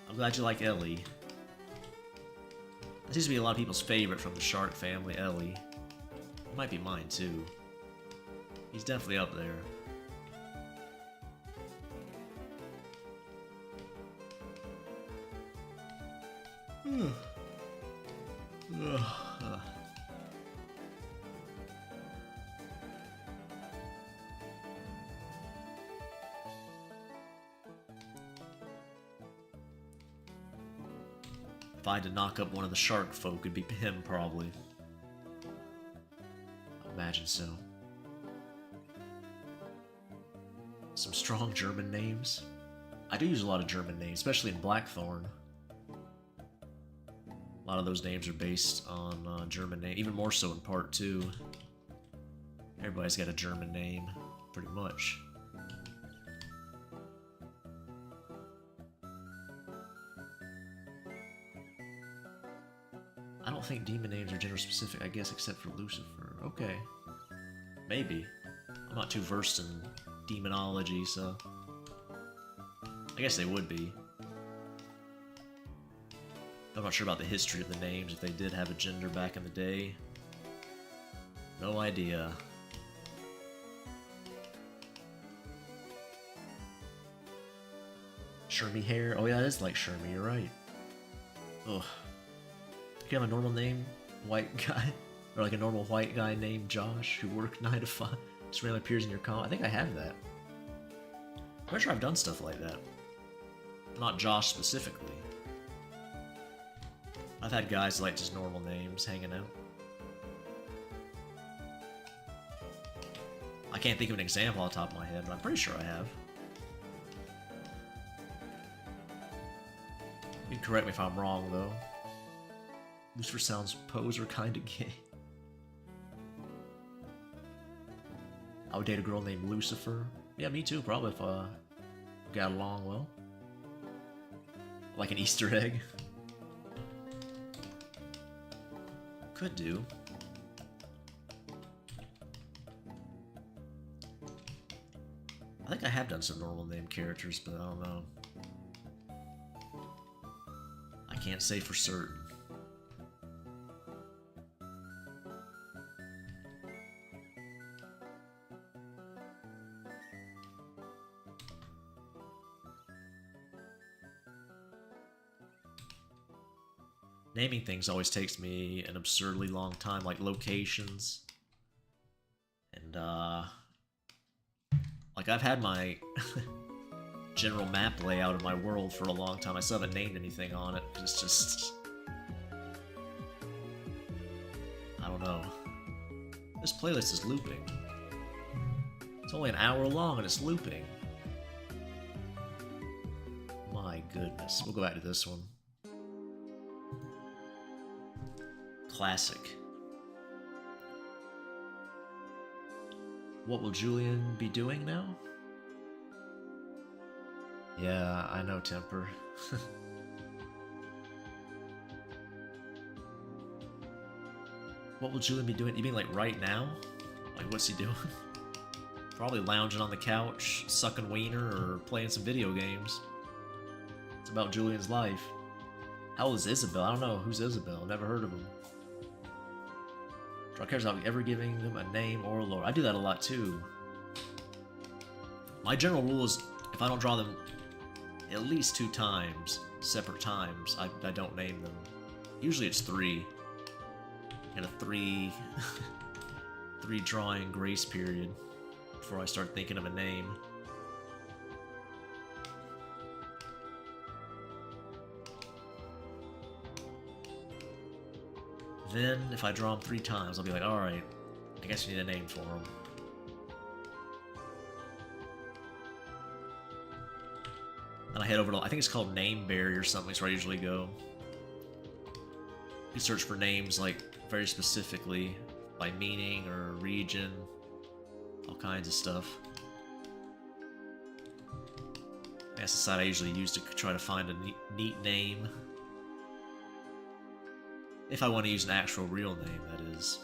I'm glad you like Ellie. That seems to be a lot of people's favorite from the Shark family, Ellie. It might be mine too. He's definitely up there. If I had to knock up one of the shark folk, it'd be him, probably. I imagine so. Some strong German names. I do use a lot of German names, especially in Blackthorn. A lot of those names are based on German name, even more so in Part 2. Everybody's got a German name, pretty much. I don't think demon names are gender specific, I guess, except for Lucifer. Okay. Maybe. I'm not too versed in demonology, so... I guess they would be. I'm not sure about the history of the names, if they did have a gender back in the day. No idea. Shermie hair? Oh yeah, it is like Shermie, you're right. Ugh. You have a normal name, white guy, or like a normal white guy named Josh who worked 9 to 5, just randomly appears in your comment. I think I have that. I'm pretty sure I've done stuff like that. Not Josh specifically. I've had guys like just normal names hanging out. I can't think of an example off the top of my head, but I'm pretty sure I have. You can correct me if I'm wrong, though. Lucifer sounds poser kinda gay. I would date a girl named Lucifer. Yeah, me too, probably if got along well. Like an Easter egg. Could do. I think I have done some normal name characters, but I don't know. I can't say for certain. Naming things always takes me an absurdly long time, like locations. And, like I've had my general map layout of my world for a long time. I still haven't named anything on it. It's just... I don't know. This playlist is looping. It's only an hour long and it's looping. My goodness. We'll go back to this one. Classic. What will Julian be doing now? Yeah, I know, Temper. What will Julian be doing? You mean like right now? Like what's he doing? Probably lounging on the couch, sucking wiener, or playing some video games. It's about Julian's life. How old is Isabel? I don't know. Who's Isabel? Never heard of him. Draw characters without ever giving them a name or a lore. I do that a lot too. My general rule is if I don't draw them at least 2 times, separate times, I don't name them. Usually it's 3. And a 3 3 drawing grace period before I start thinking of a name. Then, if I draw them 3 times, I'll be like, alright, I guess you need a name for them. And I head over to, I think it's called Nameberry or something, it's where I usually go. You search for names, like, very specifically, by meaning or region, all kinds of stuff. That's the site I usually use to try to find a neat name. If I want to use an actual real name, that is.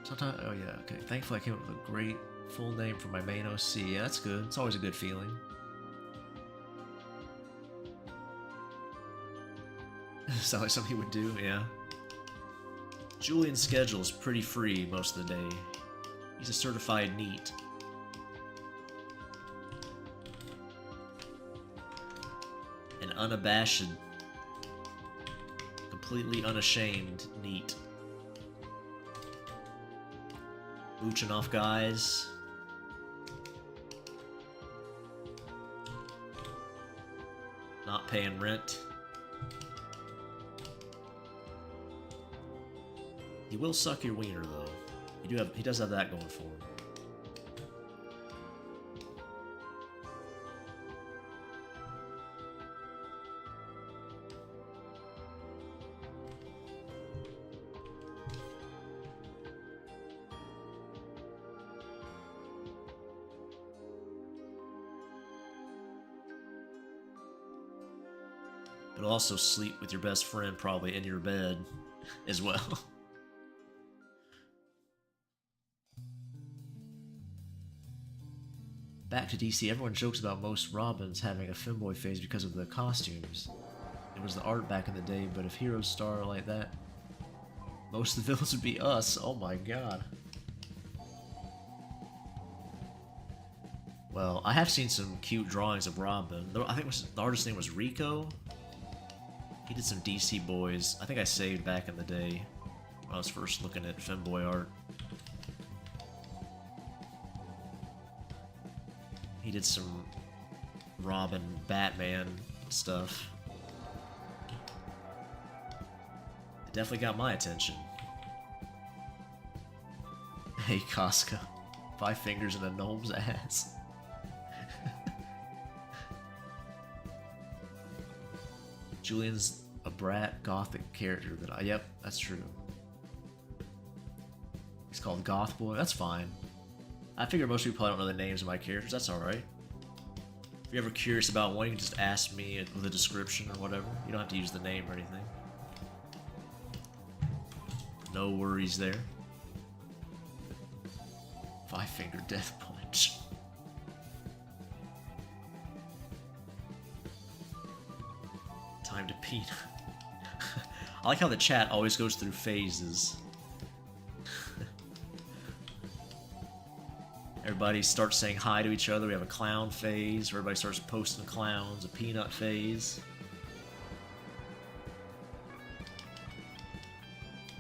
Sometimes, oh yeah, okay. Thankfully I came up with a great full name for my main OC. Yeah, that's good. It's always a good feeling. Sound like something he would do, yeah. Julian's schedule is pretty free most of the day. He's a certified NEET. An unabashed, completely unashamed NEET. Mooching off guys. Not paying rent. He will suck your wiener though. He does have that going for him. But also sleep with your best friend probably in your bed as well. Back to DC, everyone jokes about most Robins having a femboy phase because of the costumes. It was the art back in the day, but if heroes star like that, most of the villains would be us. Oh my god. Well, I have seen some cute drawings of Robin. I think the artist's name was Rico. He did some DC boys. I think I saved back in the day when I was first looking at femboy art. He did some Robin, Batman stuff. It definitely got my attention. Hey, Casca. 5 fingers in a gnome's ass. Julian's a brat gothic character that I... Yep, that's true. He's called Goth Boy. That's fine. I figure most people probably don't know the names of my characters. That's alright. If you're ever curious about one, you can just ask me with a description or whatever. You don't have to use the name or anything. No worries there. 5-finger death punch. Time to pee. I like how the chat always goes through phases. Everybody starts saying hi to each other. We have a clown phase where everybody starts posting clowns, a peanut phase.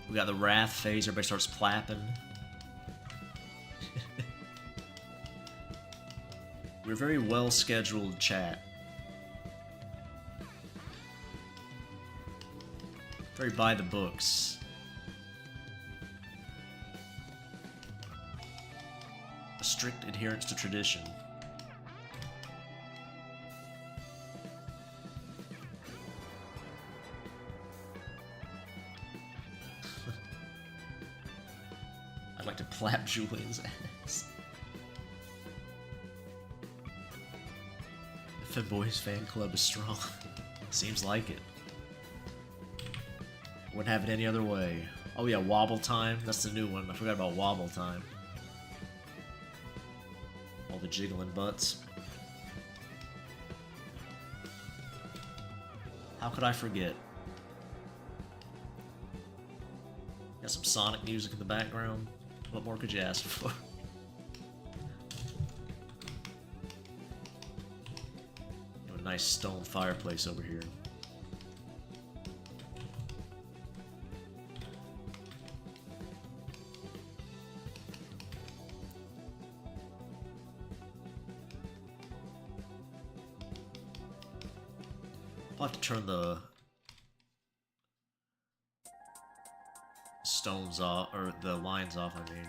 We got the wrath phase, everybody starts clapping. We're a very well scheduled chat. Very by the books. A strict adherence to tradition. I'd like to clap Julian's ass. The Femboys fan club is strong. Seems like it. Wouldn't have it any other way. Oh yeah, Wobble Time. That's the new one. I forgot about Wobble Time. All the jiggling butts. How could I forget? Got some Sonic music in the background. What more could you ask for? Have a nice stone fireplace over here. I'll have to turn the stones off, or the lines off, I mean,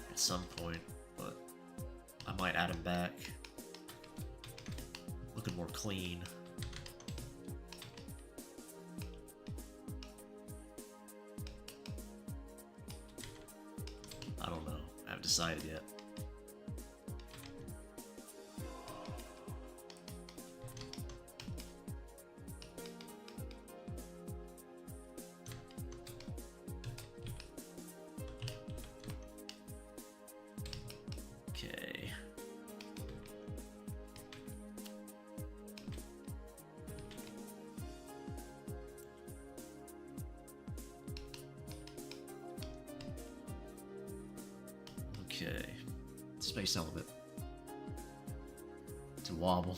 at some point, but I might add them back. Looking more clean. I don't know. I haven't decided yet. Okay. Okay. Space element. To wobble.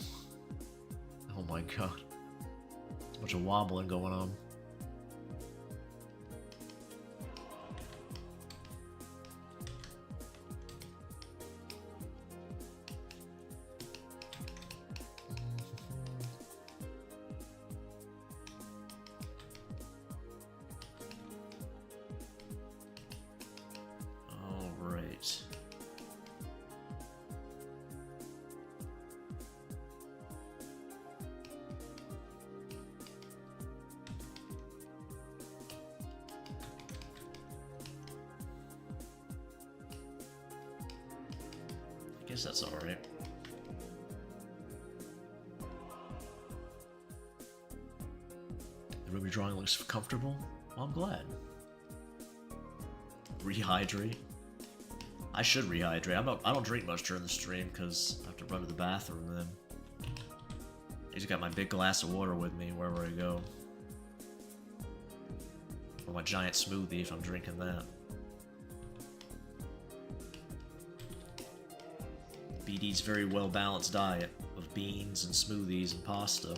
Oh my god. There's a bunch of wobbling going on. Alright. I guess that's alright. The Ruby drawing looks comfortable. Well, I'm glad. Rehydrate. I should rehydrate. I don't drink much during the stream because I have to run to the bathroom then. I just got my big glass of water with me wherever I go. Or my giant smoothie if I'm drinking that. BD's very well balanced diet of beans and smoothies and pasta.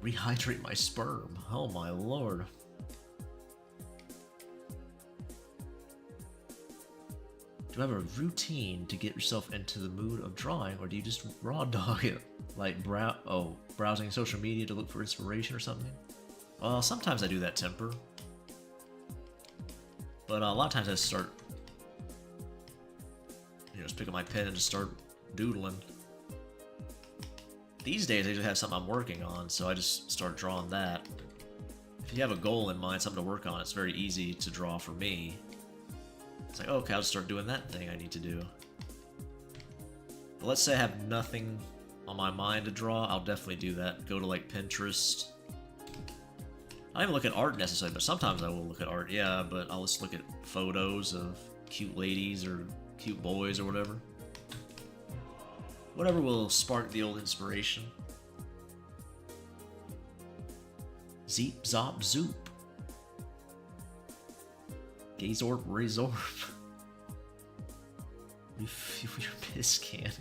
Rehydrate my sperm. Oh my lord. Do you have a routine to get yourself into the mood of drawing, or do you just raw dog it? Like browsing social media to look for inspiration or something? Well, sometimes I do that, Temper. But a lot of times I start, just pick up my pen and just start doodling. These days I just have something I'm working on, so I just start drawing that. If you have a goal in mind, something to work on, it's very easy to draw for me. It's like, okay, I'll just start doing that thing I need to do. But let's say I have nothing on my mind to draw, I'll definitely do that. Go to like Pinterest. I don't even look at art necessarily, but sometimes I will look at art, yeah, but I'll just look at photos of cute ladies or cute boys or whatever. Whatever will spark the old inspiration. Zeep, zop, zoop. Gazorp, Razorp. Refuel your piss cannon.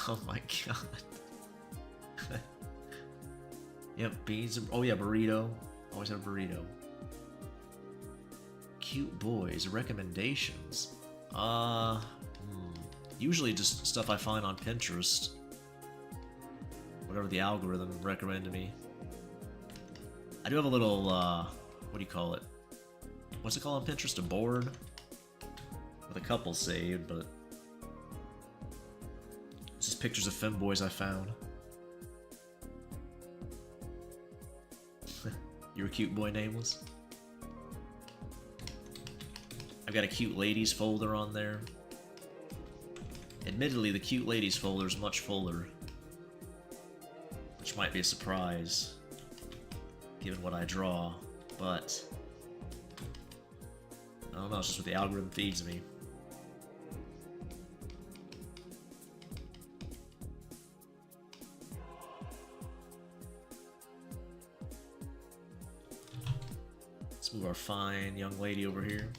Oh my god. Yep, beans. Oh yeah, burrito. Always have a burrito. Cute boys. Recommendations. Usually just stuff I find on Pinterest. Whatever the algorithm recommended to me. I do have a little, what do you call it? What's it called on Pinterest? A board? With a couple saved, but... It's just pictures of femboys I found. You're a cute boy, Nameless? I've got a cute ladies folder on there. Admittedly, the cute ladies folder is much fuller. Which might be a surprise, given what I draw, but... I don't know, it's just what the algorithm feeds me. Let's move our fine young lady over here.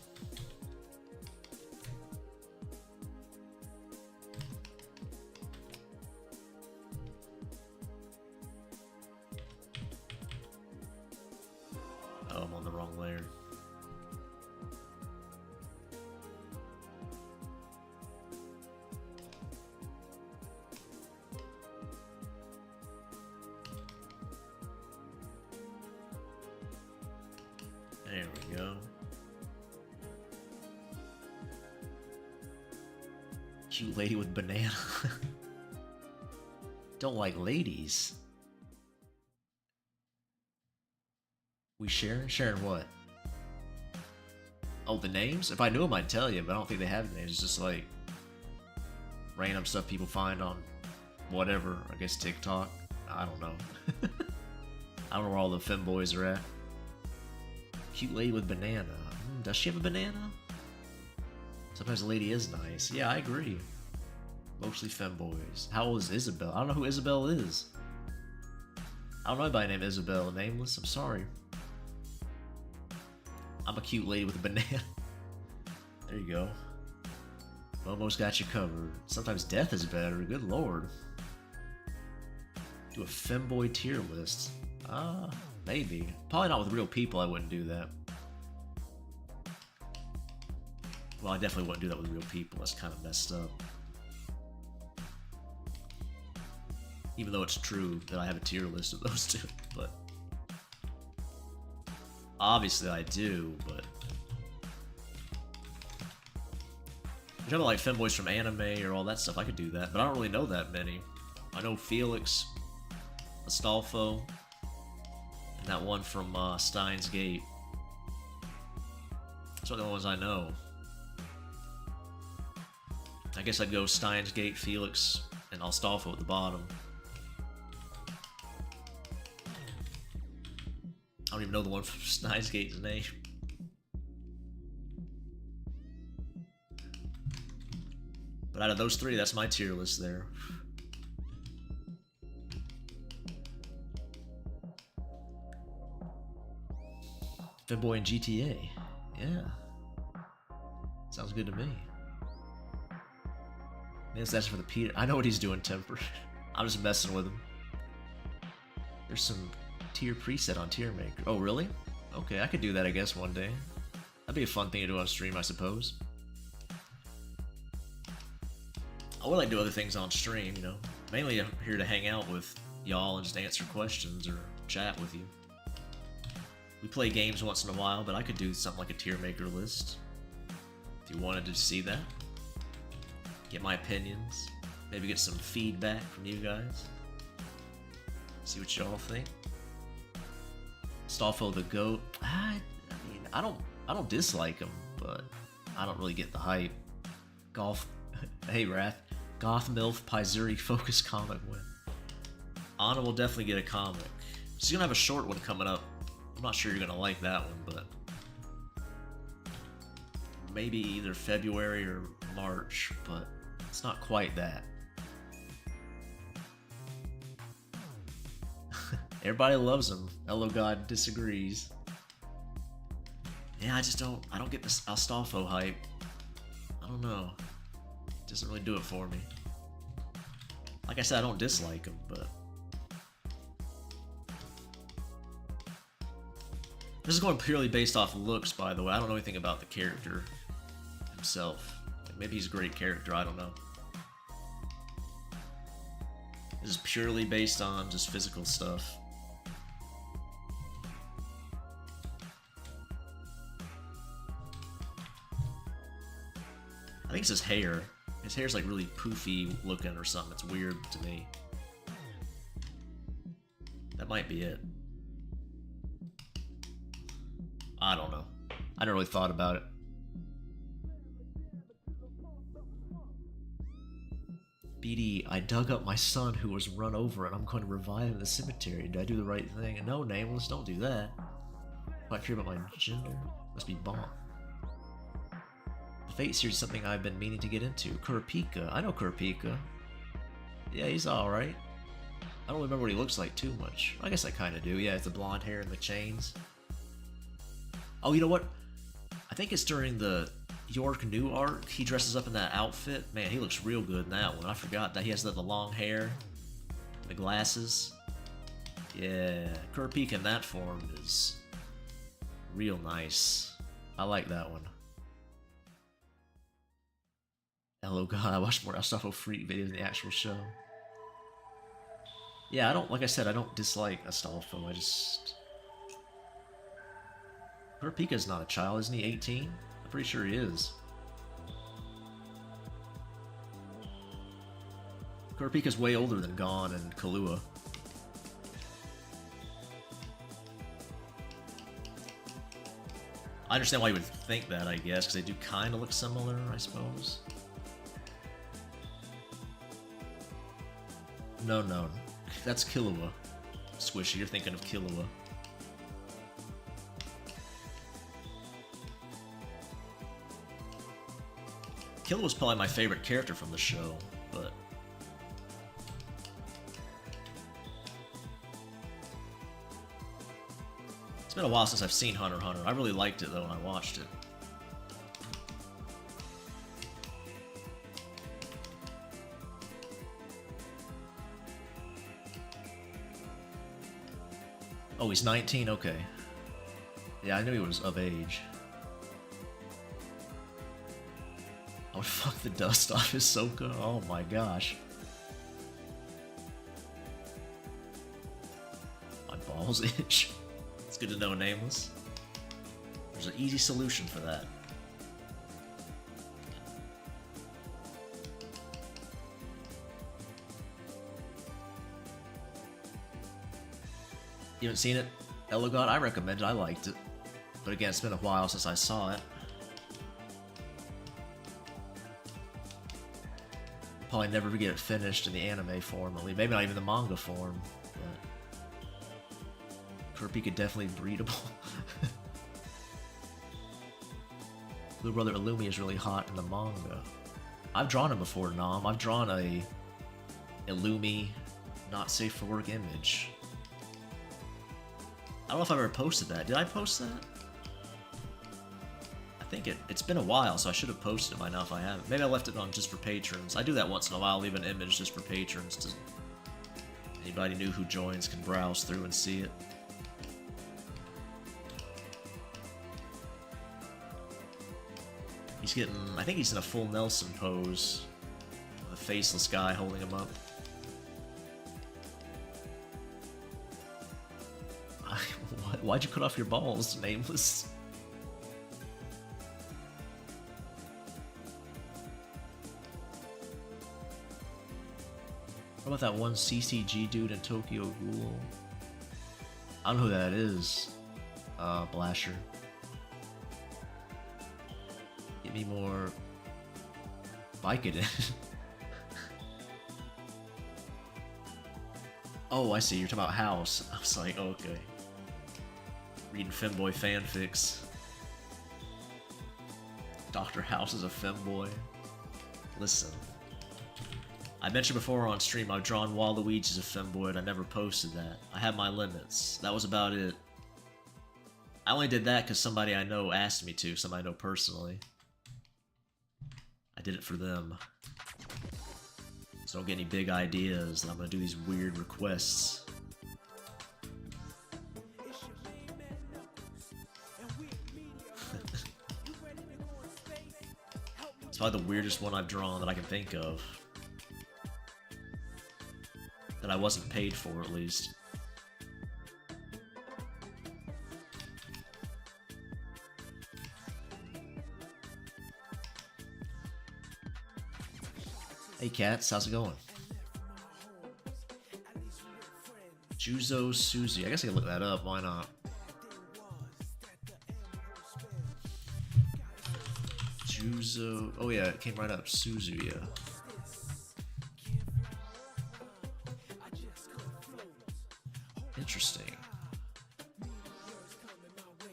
Oh, I'm on the wrong layer. There we go. Cute lady with banana. Don't like ladies. We sharing? Sharing what? Oh, the names? If I knew them, I'd tell you, but I don't think they have names. It's just like random stuff people find on whatever. I guess TikTok. I don't know. I don't know where all the femboys are at. Cute lady with banana. Does she have a banana? Sometimes a lady is nice. Yeah, I agree. Mostly femboys. How old is Isabel? I don't know who Isabel is. I don't know anybody named Isabel. Nameless? I'm sorry. I'm a cute lady with a banana. There you go. Momo's got you covered. Sometimes death is better. Good lord. Do a femboy tier list. Maybe. Probably not with real people, I wouldn't do that. Well, I definitely wouldn't do that with real people. That's kind of messed up. Even though it's true that I have a tier list of those two, but... Obviously I do, but... If you're talking about like femboys from anime or all that stuff, I could do that, but I don't really know that many. I know Felix, Astolfo, and that one from Steins Gate. Those are the only ones I know. I guess I'd go Steins Gate, Felix, and Astolfo at the bottom. I don't even know the one from Steins Gate's name. But out of those three, that's my tier list there. Femboy in GTA. Yeah. Sounds good to me. That's for the Peter. I know what he's doing, Temper. I'm just messing with him. There's some tier preset on Tier Maker. Oh, really? Okay, I could do that, I guess, one day. That'd be a fun thing to do on stream, I suppose. I would like to do other things on stream, you know. Mainly I'm here to hang out with y'all and just answer questions or chat with you. We play games once in a while, but I could do something like a Tier Maker list. If you wanted to see that. Get my opinions. Maybe get some feedback from you guys. See what y'all think. Astolfo the GOAT. I mean, I don't dislike him, but I don't really get the hype. Golf. Hey, Wrath. Goth MILF Paizuri Focus comic win. Anna will definitely get a comic. She's gonna have a short one coming up. I'm not sure you're gonna like that one, but maybe either February or March, but it's not quite that. Everybody loves him. Hello God disagrees. Yeah, I don't get this Astolfo hype. I don't know. It doesn't really do it for me. Like I said, I don't dislike him, but this is going purely based off looks, by the way. I don't know anything about the character himself. Like, maybe he's a great character, I don't know. This is purely based on just physical stuff. I think it's his hair. His hair's like really poofy looking or something. It's weird to me. That might be it. I don't know. I never really thought about it. BD, I dug up my son who was run over and I'm going to revive him in the cemetery. Did I do the right thing? No, Nameless, don't do that. Quite clear about my gender. Must be bomb. The Fate series is something I've been meaning to get into. Kurapika. I know Kurapika. Yeah, he's alright. I don't remember what he looks like too much. I guess I kind of do. Yeah, it's the blonde hair and the chains. Oh, you know what? I think it's during the York New arc. He dresses up in that outfit. Man, he looks real good in that one. I forgot that he has the long hair, the glasses. Yeah, Kurapika in that form is Real nice. I like that one. Hello God, I watch more Astolfo Freak videos than the actual show. Yeah, I don't, like I said, I don't dislike Astolfo, I just... Kurapika's not a child, isn't he 18? I'm pretty sure he is. Kurapika's way older than Gon and Kahlua. I understand why you would think that, I guess, because they do kind of look similar, I suppose. No, no. That's Killua. Squishy, you're thinking of Killua. Killua's probably my favorite character from the show, but... It's been a while since I've seen Hunter x Hunter. I really liked it, though, when I watched it. Oh, he's 19? Okay. Yeah, I knew he was of age. I would fuck the dust off Hisoka. Oh my gosh. My balls itch. It's good to know, Nameless. There's an easy solution for that. You haven't seen it? Elogod? I recommend it. I liked it. But again, it's been a while since I saw it. Probably never get it finished in the anime form, at least. Maybe not even the manga form. But Kurapika definitely breedable. Little brother Illumi is really hot in the manga. I've drawn him before, Nom. I've drawn a Illumi not safe for work image. I don't know if I've ever posted that. Did I post that? I think it's been a while, so I should have posted it by now if I haven't. Maybe I left it on just for patrons. I do that once in a while, leave an image just for patrons. To anybody new who joins can browse through and see it. He's getting, I think he's in a full Nelson pose. With a faceless guy holding him up. Why'd you cut off your balls, Nameless? What about that one CCG dude in Tokyo Ghoul? I don't know who that is. Blasher. Get me more Vicodin. Oh, I see. You're talking about House. I was like, oh, okay. Reading femboy fanfics. Dr. House is a femboy. Listen. I mentioned before on stream I've drawn Waluigi as a femboy and I never posted that. I have my limits. That was about it. I only did that because somebody I know asked me to, somebody I know personally. I did it for them. So don't get any big ideas that I'm gonna do these weird requests. It's probably the weirdest one I've drawn that I can think of. That I wasn't paid for, at least. Hey cats, how's it going? Juzo Suzy. I guess I can look that up, why not? Juzo. Oh yeah, it came right up. Suzuya. Interesting.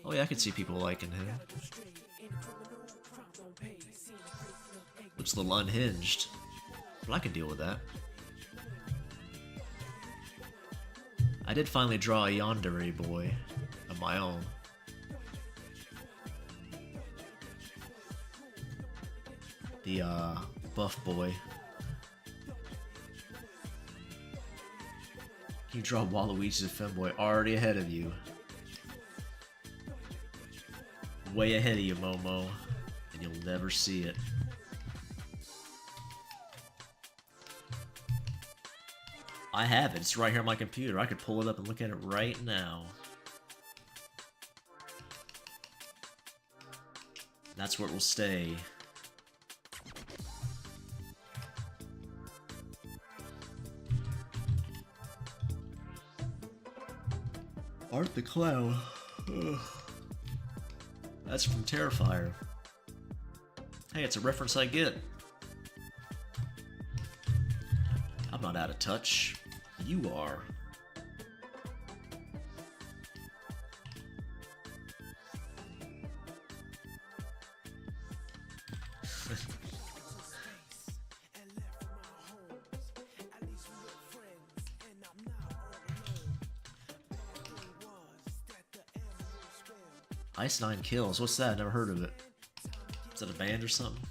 Oh yeah, I could see people liking him. Looks a little unhinged. But I can deal with that. I did finally draw a yandere boy of my own. The buff boy. Can you draw Waluigi as a femboy? Already ahead of you. way ahead of you, Momo, and you'll never see it. I have it. It's right here on my computer. I could pull it up and look at it right now. That's where it will stay. Art the Clown. Ugh. That's from Terrifier. Hey, it's a reference I get. I'm not out of touch. You are. Ice 9 Kills. What's that? Never heard of it. Is that a band or something?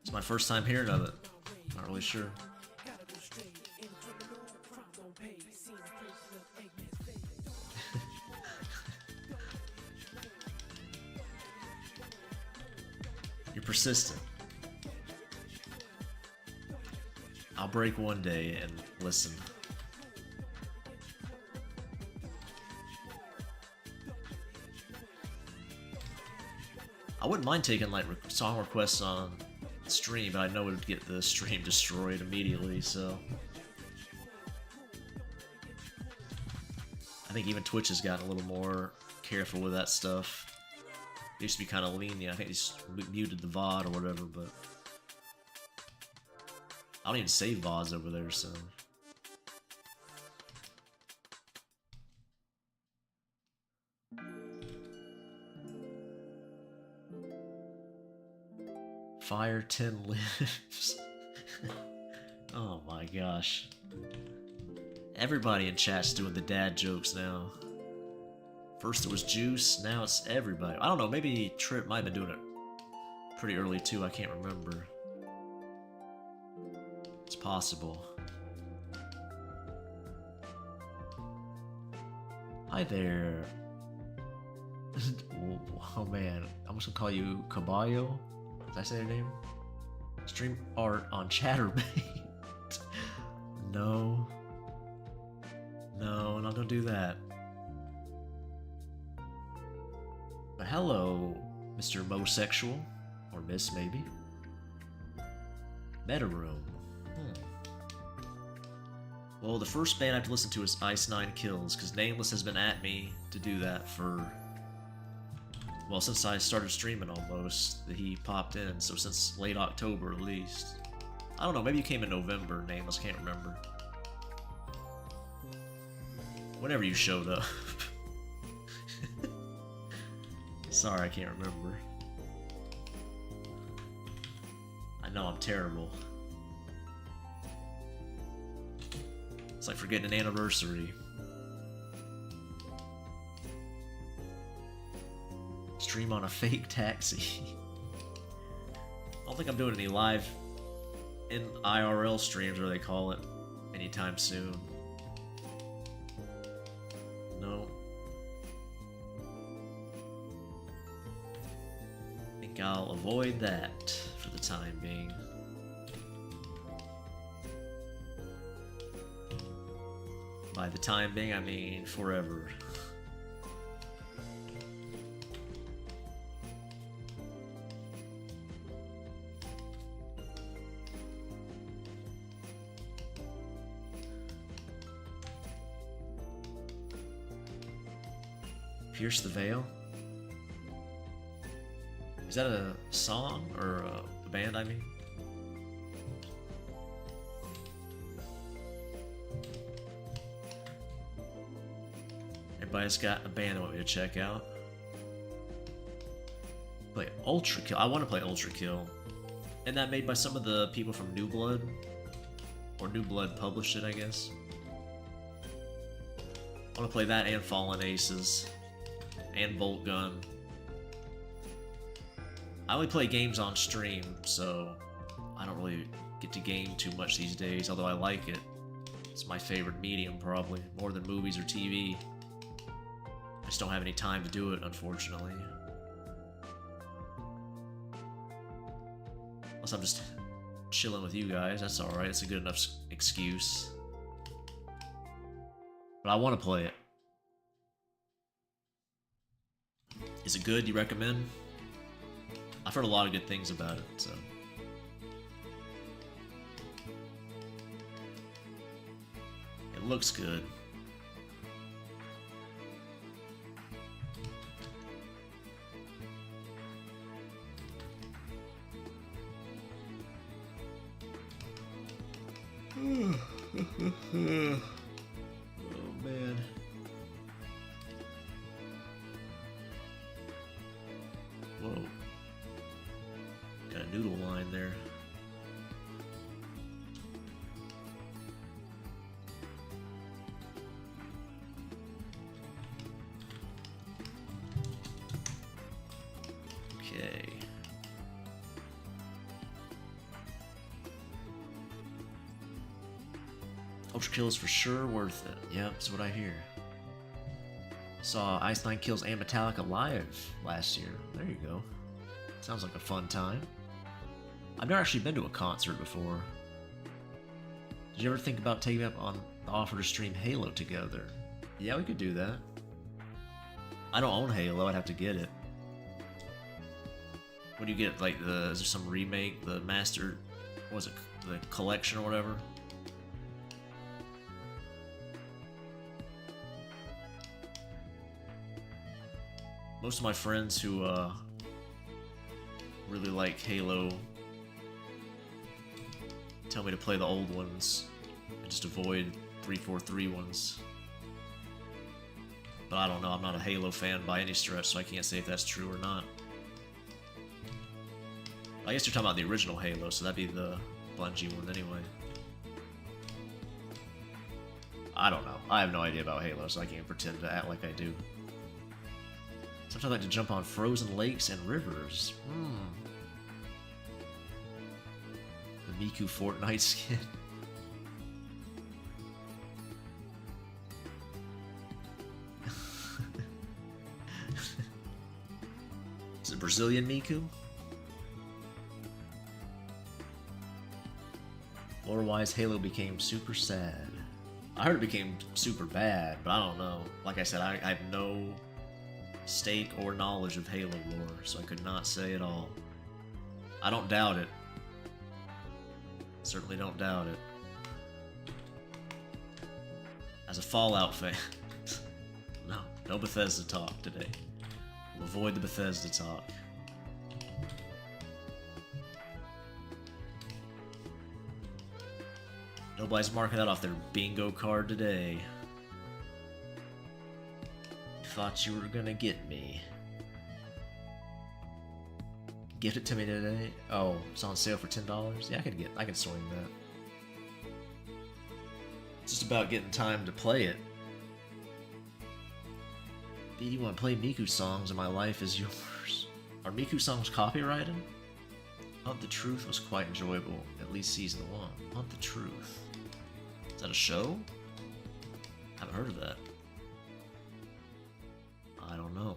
It's my first time hearing of it. Not really sure. You're persistent. I'll break one day and listen. I wouldn't mind taking like song requests on stream, but I know it would get the stream destroyed immediately, so I think even Twitch has gotten a little more careful with that stuff. It used to be kind of lenient. I think they just muted the VOD or whatever, but I don't even save VODs over there, so. Fire 10 lives. Oh my gosh. Everybody in chat's doing the dad jokes now. First it was Juice, now it's everybody. I don't know, maybe Trip might have been doing it pretty early too, I can't remember. It's possible. Hi there. Oh man, I'm just gonna call you Caballo. Did I say your name? Stream art on Chatterbait. No. No, I'm not gonna do that. But hello, Mr. Mosexual. Or Miss, maybe. Meta Room. Well, the first band I have to listen to is Ice 9 Kills, because Nameless has been at me to do that for, well, since I started streaming almost, that he popped in, so since late October at least. I don't know, maybe you came in November, Nameless, can't remember. Whenever you showed up. Sorry, I can't remember. I know I'm terrible. It's like forgetting an anniversary. Stream on a fake taxi. I don't think I'm doing any live in IRL streams, or they call it, anytime soon. No. I think I'll avoid that for the time being. By the time being, I mean forever. Pierce the Veil? Is that a song or a band, I mean? Everybody's got a band I want me to check out. Play Ultra Kill. I want to play Ultra Kill. Isn't that made by some of the people from New Blood? Or New Blood published it, I guess. I want to play that and Fallen Aces. And Bolt Gun. I only play games on stream, so I don't really get to game too much these days, although I like it. It's my favorite medium, probably, more than movies or TV. I just don't have any time to do it, unfortunately. Unless I'm just chilling with you guys, that's alright. It's a good enough excuse. But I want to play it. Is it good? You recommend? I've heard a lot of good things about it, so. It looks good. Oh man. Whoa. Got a noodle line there. Okay. Ultra kill is for sure worth it. Yep, that's what I hear. Saw Ice Nine Kills and Metallica live last year. There you go. Sounds like a fun time. I've never actually been to a concert before. Did you ever think about taking up on the offer to stream Halo together? Yeah, we could do that. I don't own Halo, I'd have to get it. What do you get? Like is there some remake? The master, what was it? The collection or whatever? Most of my friends who really like Halo tell me to play the old ones and just avoid 343 ones. But I don't know, I'm not a Halo fan by any stretch, so I can't say if that's true or not. I guess you're talking about the original Halo, so that'd be the Bungie one anyway. I don't know. I have no idea about Halo, so I can't pretend to act like I do. Sometimes I like to jump on frozen lakes and rivers. The Miku Fortnite skin. Is it Brazilian Miku? Lore-wise, Halo became super sad. I heard it became super bad, but I don't know. Like I said, I have no stake or knowledge of Halo lore, so I could not say at all. I don't doubt it. Certainly don't doubt it. As a Fallout fan, no Bethesda talk today. We'll avoid the Bethesda talk. Nobody's marking that off their bingo card today. Thought you were gonna get me. Gift it to me today? Oh, it's on sale for $10? Yeah, I can swing that. It's just about getting time to play it. Do you want to play Miku songs and my life is yours? Are Miku songs copyrighted? Hunt the Truth was quite enjoyable, at least season 1. Hunt the Truth. Is that a show? I haven't heard of that. I don't know.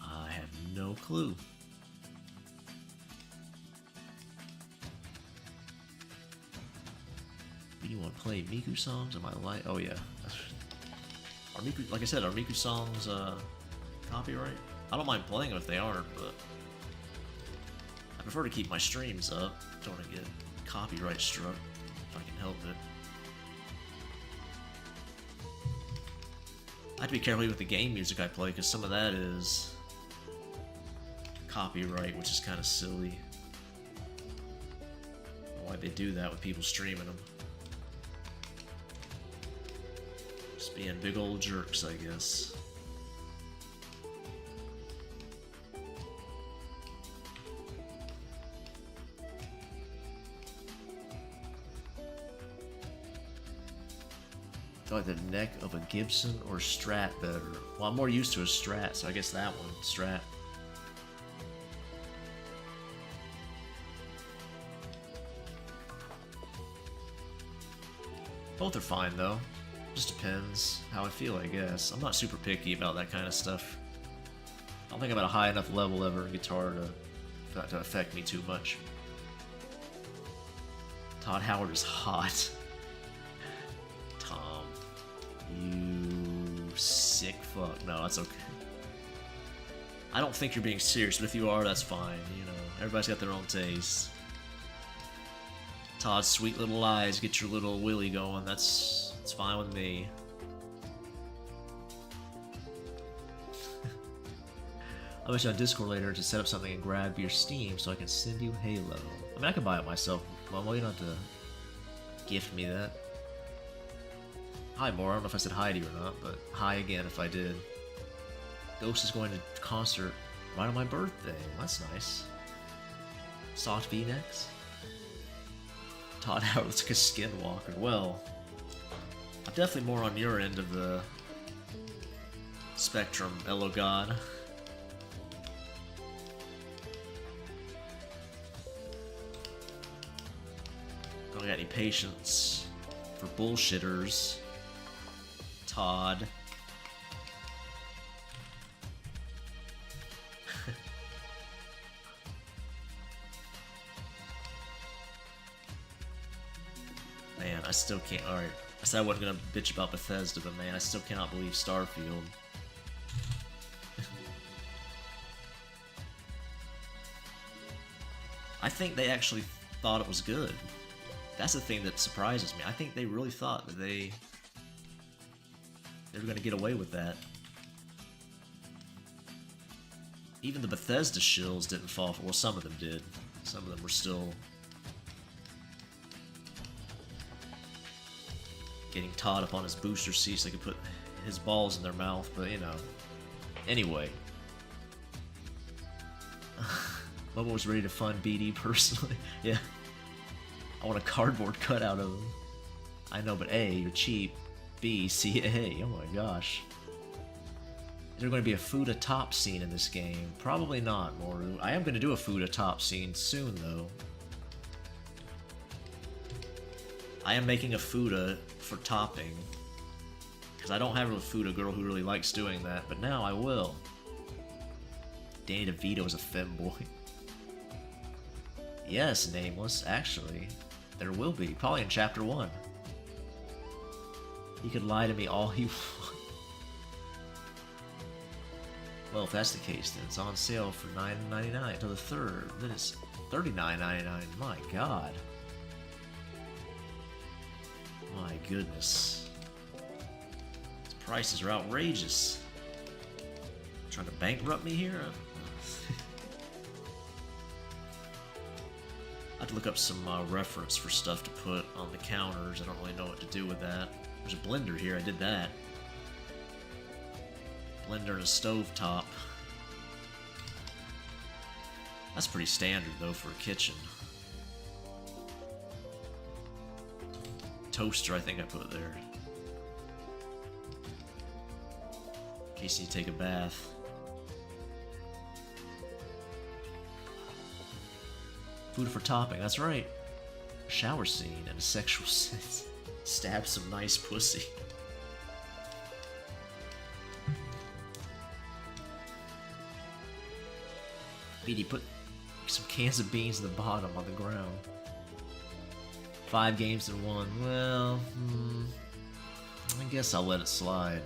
I have no clue. Do you want to play Miku songs in my life? Oh yeah. Are Miku, like I said, are Miku songs copyright? I don't mind playing them if they aren't, but I prefer to keep my streams up. Don't want to get copyright struck if I can help it. I have to be careful with the game music I play, because some of that is copyright, which is kind of silly. Why they do that with people streaming them. Just being big old jerks, I guess. I like the neck of a Gibson or Strat better. Well, I'm more used to a Strat, so I guess that one, Strat. Both are fine though. Just depends how I feel, I guess. I'm not super picky about that kind of stuff. I don't think I'm at a high enough level ever in guitar for that to affect me too much. Todd Howard is hot. Tom, you sick fuck. No, that's okay. I don't think you're being serious, but if you are, that's fine. You know, everybody's got their own taste. Todd's sweet little eyes get your little willy going. That's fine with me. I'll bet you on Discord later to set up something and grab your Steam so I can send you Halo. I mean, I can buy it myself. Well, you don't have to gift me that. Hi, Maura. I don't know if I said hi to you or not, but hi again if I did. Ghost is going to concert right on my birthday. That's nice. Soft V-necks. Todd Howard looks like a skinwalker. Well, I'm definitely more on your end of the spectrum, Elo God. Don't got any patience for bullshitters. Todd. Man, I still can't. Alright, I said I wasn't gonna bitch about Bethesda, but man, I still cannot believe Starfield. I think they actually thought it was good. That's the thing that surprises me. I think they really thought that they were gonna get away with that. Even the Bethesda shills didn't fall for. Well, some of them did. Some of them were still getting Todd up on his booster seat so they could put his balls in their mouth, but you know. Anyway. Bubba was ready to fund BD personally. Yeah. I want a cardboard cutout of him. I know, but A, you're cheap. B, CA. Oh my gosh. Is there going to be a Fuda top scene in this game? Probably not, Moru. I am going to do a Fuda top scene soon, though. I am making a Fuda for topping. Because I don't have a Fuda girl who really likes doing that, but now I will. Danny DeVito is a femboy. Yes, Nameless, actually. There will be, probably in Chapter 1. He could lie to me all he wants. Well, if that's the case, then it's on sale for $9.99 until the 3rd. Then it's $39.99. My god. My goodness. These prices are outrageous. Trying to bankrupt me here? I have to look up some reference for stuff to put on the counters. I don't really know what to do with that. There's a blender here, I did that. Blender and a stove top. That's pretty standard though for a kitchen. Toaster I think I put there. In case you take a bath. Food for topping, that's right. A shower scene and a sexual sense. Stab some nice pussy. BD, put some cans of beans in the bottom on the ground. 5 games in 1. Well, I guess I'll let it slide.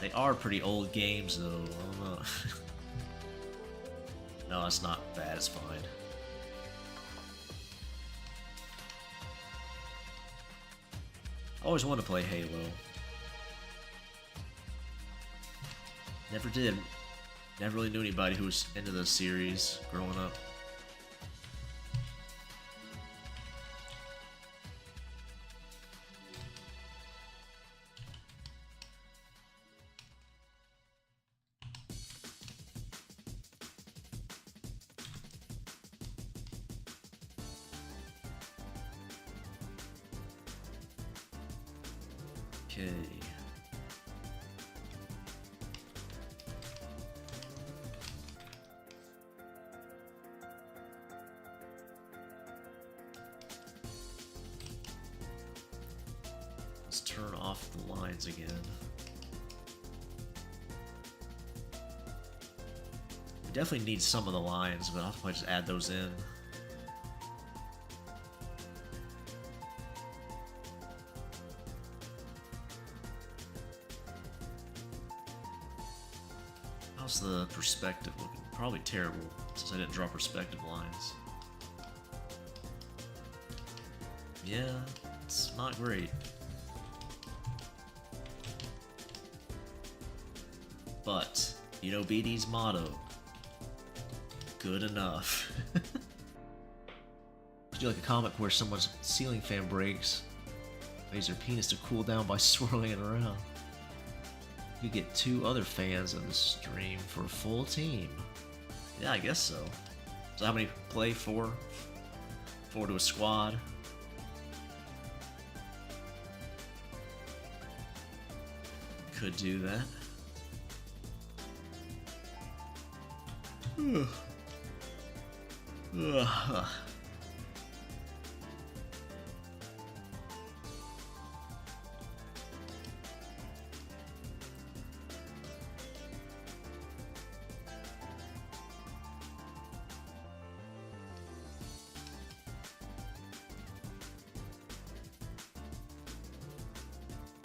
They are pretty old games, though. I don't know. No, it's not bad. It's fine. I always wanted to play Halo. Never did. Never really knew anybody who was into the series growing up. Okay. off the lines again. We definitely need some of the lines, but I'll probably just add those in. How's the perspective looking? Probably terrible, since I didn't draw perspective lines. Yeah, it's not great. But, you know BD's motto, good enough. Could you like a comic where someone's ceiling fan breaks, makes their penis to cool down by swirling it around? You get 2 other fans of the stream for a full team. Yeah, I guess so. So how many play? 4? 4 to a squad. Could do that.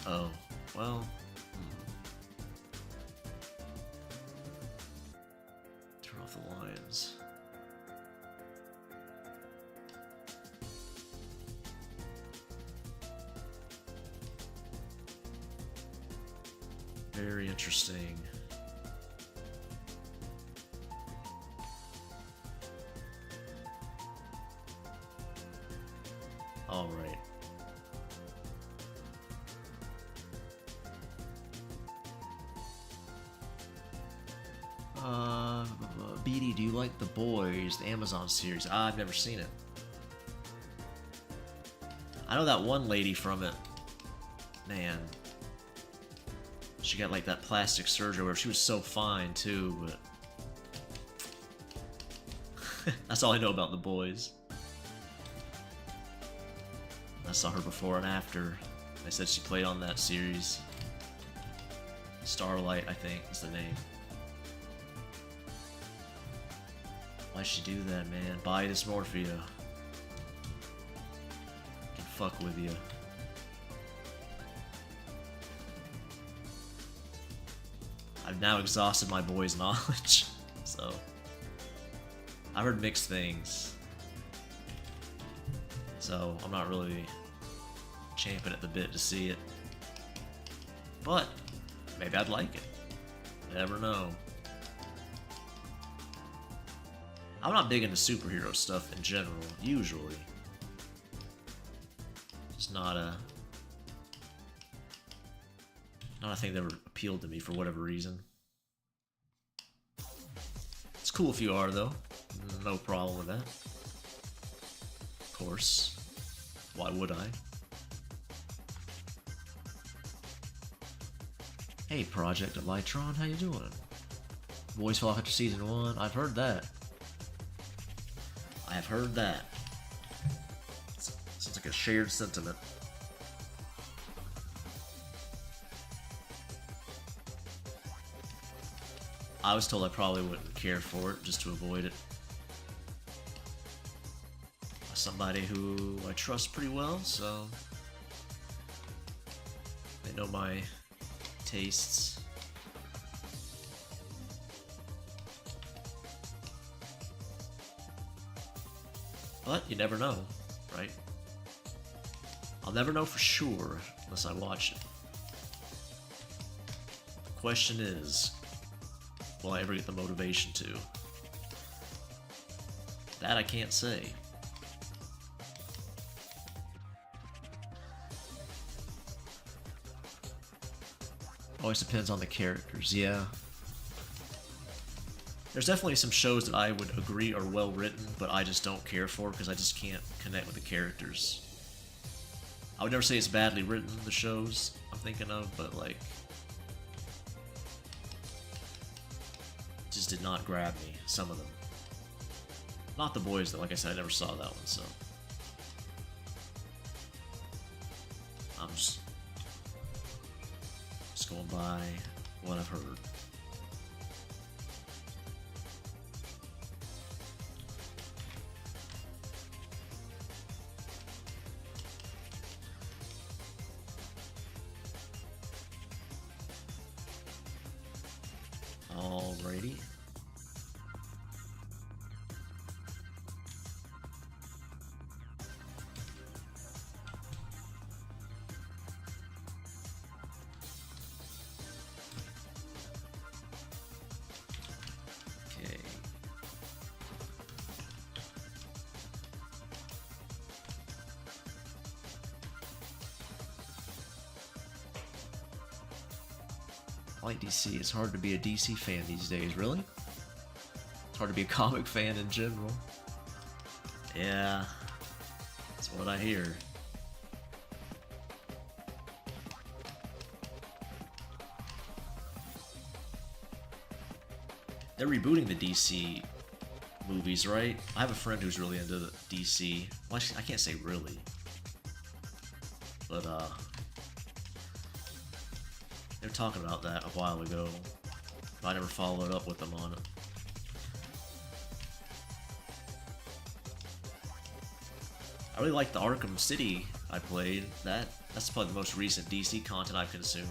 Oh, well. Turn off the lines. Very interesting. All right. BD, do you like The Boys, the Amazon series? I've never seen it. I know that one lady from it. Man. She got like that plastic surgery where she was so fine too, but... That's all I know about The Boys. I saw her before and after. They said she played on that series. Starlight, I think, is the name. Why'd she do that, man? Body dysmorphia. Can fuck with you. I've now exhausted my boy's knowledge, so... I heard mixed things. So, I'm not really champing at the bit to see it. But, maybe I'd like it. Never know. I'm not big into superhero stuff in general, usually. It's not a thing that ever appealed to me for whatever reason. It's cool if you are, though. No problem with that. Of course. Why would I? Hey, Project Elytron, how you doing? Boys fell off after season 1. I've heard that. I have heard that. Sounds like a shared sentiment. I was told I probably wouldn't care for it, just to avoid it. Somebody who I trust pretty well, so they know my tastes. But you never know, right? I'll never know for sure unless I watch it. The question is, will I ever get the motivation to? That I can't say. Always depends on the characters, yeah. There's definitely some shows that I would agree are well written, but I just don't care for because I just can't connect with the characters. I would never say it's badly written, the shows I'm thinking of, but like... just did not grab me, some of them. Not The Boys though, like I said, I never saw that one, so... I'm just what I've heard. Alrighty. Okay. I like DC. It's hard to be a DC fan these days, really? It's hard to be a comic fan in general. Yeah, that's what I hear. They're rebooting the DC movies, right? I have a friend who's really into the DC. Well, I can't say really. But, they were talking about that a while ago. But I never followed up with them on it. I really liked the Arkham City I played. That's probably the most recent DC content I've consumed.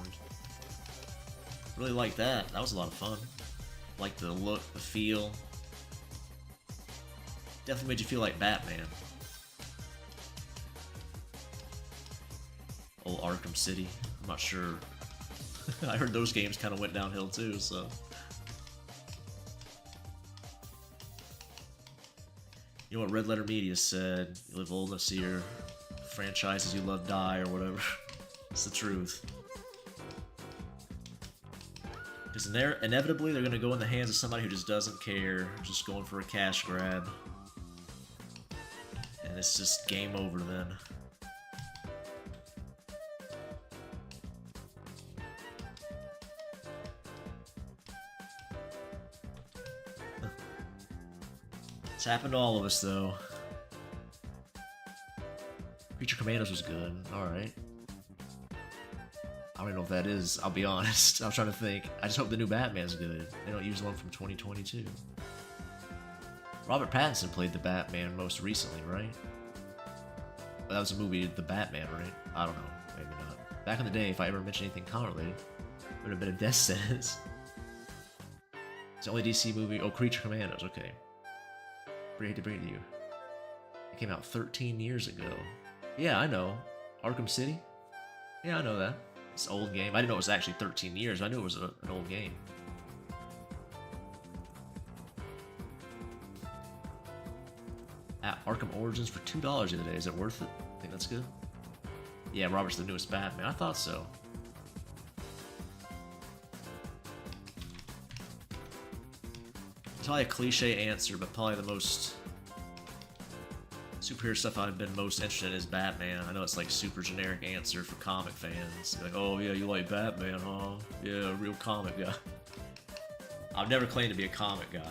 Really liked that. That was a lot of fun. Liked the look, the feel. Definitely made you feel like Batman. Old Arkham City. I'm not sure. I heard those games kind of went downhill too, so. You know what Red Letter Media said? You live old enough to see your franchises you love die or whatever. It's the truth. Because inevitably they're going to go in the hands of somebody who just doesn't care, just going for a cash grab. And it's just game over then. It's happened to all of us, though. Creature Commandos was good. Alright. I don't even know if that is, I'll be honest. I was trying to think. I just hope the new Batman's good. They don't use one from 2022. Robert Pattinson played the Batman most recently, right? That was a movie, The Batman, right? I don't know. Maybe not. Back in the day, if I ever mentioned anything comic related, it would have been a death sentence. It's the only DC movie. Oh, Creature Commandos, okay. Pretty hate to bring it to you. It came out 13 years ago. Yeah, I know. Arkham City? Yeah, I know that. It's an old game. I didn't know it was actually 13 years. I knew it was an old game. Arkham Origins for $2 the other day. Is it worth it? Think that's good? Yeah, Robert's the newest Batman. I thought so. It's probably a cliche answer, but probably the most superhero stuff I've been most interested in is Batman. I know it's like super generic answer for comic fans. Like, oh yeah, you like Batman, huh? Yeah, a real comic guy. I've never claimed to be a comic guy.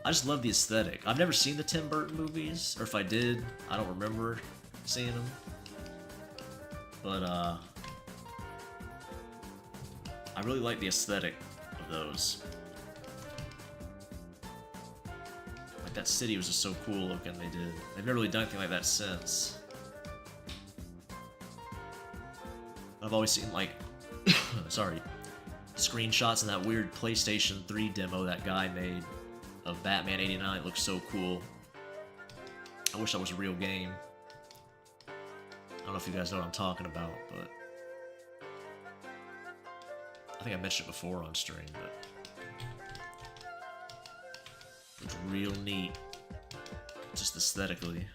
I just love the aesthetic. I've never seen the Tim Burton movies, or if I did, I don't remember seeing them. But I really like the aesthetic of those. Like that city was just so cool looking. They've never really done anything like that since. I've always seen like, sorry, screenshots in that weird PlayStation 3 demo that guy made of Batman '89. It looks so cool. I wish that was a real game. I don't know if you guys know what I'm talking about, but I think I mentioned it before on stream, but it's real neat, just aesthetically.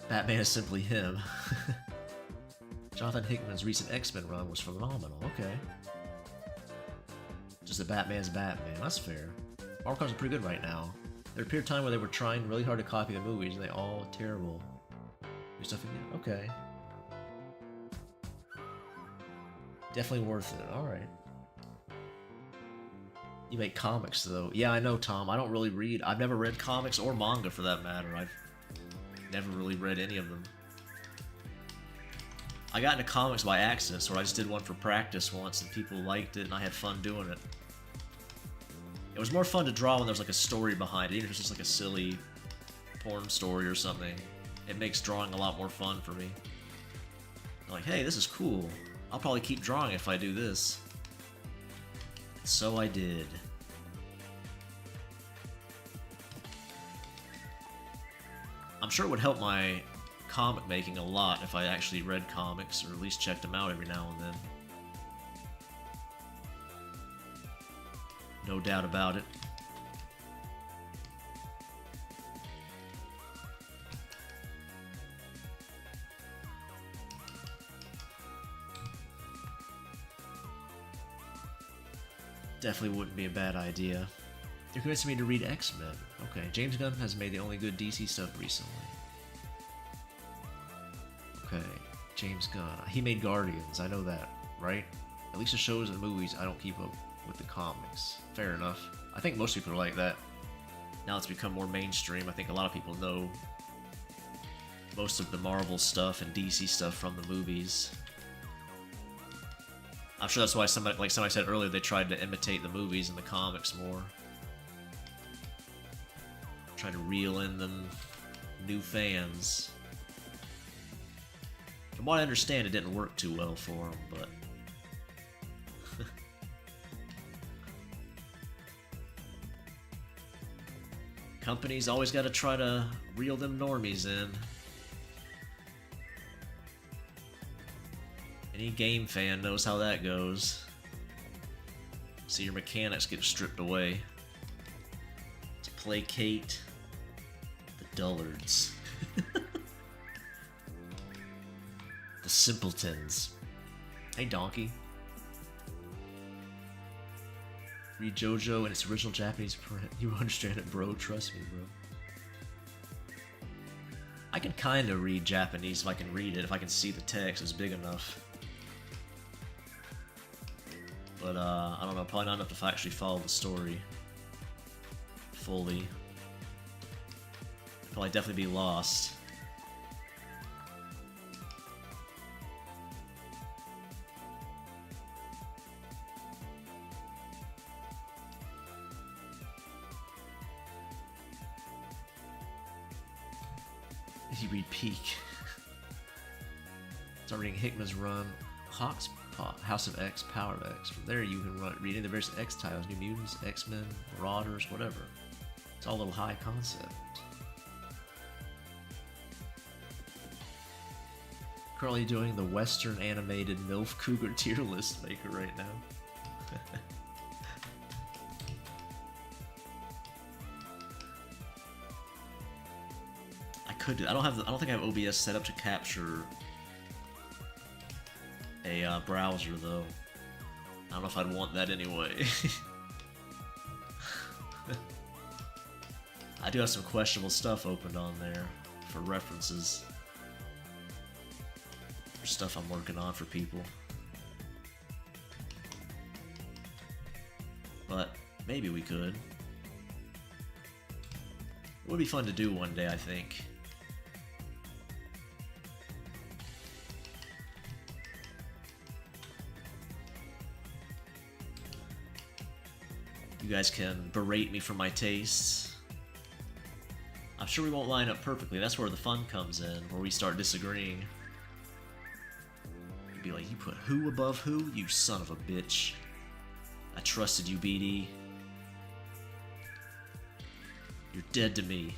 Batman is simply him. Jonathan Hickman's recent X-Men run was phenomenal. Okay. Just that Batman's Batman. That's fair. Marvel comics are pretty good right now. There appeared a time where they were trying really hard to copy the movies, and they all terrible. Do stuff again. Okay. Definitely worth it. All right. You make comics, though. Yeah, I know, Tom. I don't really read. I've never read comics or manga, for that matter. I've never really read any of them. I got into comics by accident, so I just did one for practice once, and people liked it, and I had fun doing it. It was more fun to draw when there was like a story behind it, even if it's just like a silly porn story or something. It makes drawing a lot more fun for me. I'm like, hey, this is cool. I'll probably keep drawing if I do this. So I did. I'm sure it would help my comic making a lot if I actually read comics, or at least checked them out every now and then. No doubt about it. Definitely wouldn't be a bad idea. You're convincing me to read X-Men. Okay, James Gunn has made the only good DC stuff recently. Okay, James Gunn. He made Guardians, I know that, right? At least the shows and the movies, I don't keep up with the comics. Fair enough. I think most people are like that. Now it's become more mainstream. I think a lot of people know most of the Marvel stuff and DC stuff from the movies. I'm sure that's why somebody said earlier, they tried to imitate the movies and the comics more. Trying to reel in them new fans. From what I understand, it didn't work too well for them, but... Companies always gotta try to reel them normies in. Any game fan knows how that goes. See your mechanics get stripped away to placate the dullards. The simpletons. Hey, Donkey. Read JoJo in its original Japanese print. You understand it, bro. Trust me, bro. I can kind of read Japanese if I can read it, if I can see the text. It's big enough. But, I don't know, probably not enough to actually follow the story fully. I'd probably definitely be lost. You read Peak. Start reading Hickman's run. Hawk's House of X, Power of X. From there you can read any of the various X titles, New Mutants, X-Men, Marauders, whatever. It's all a little high concept. Currently doing the Western animated MILF Cougar tier list maker right now. I could do. I don't think I have OBS set up to capture a browser though. I don't know if I'd want that anyway. I do have some questionable stuff opened on there for references. For stuff I'm working on for people. But maybe we could. It would be fun to do one day, I think. You guys can berate me for my tastes. I'm sure we won't line up perfectly. That's where the fun comes in, where we start disagreeing. You'd be like, you put who above who? You son of a bitch. I trusted you, BD. You're dead to me.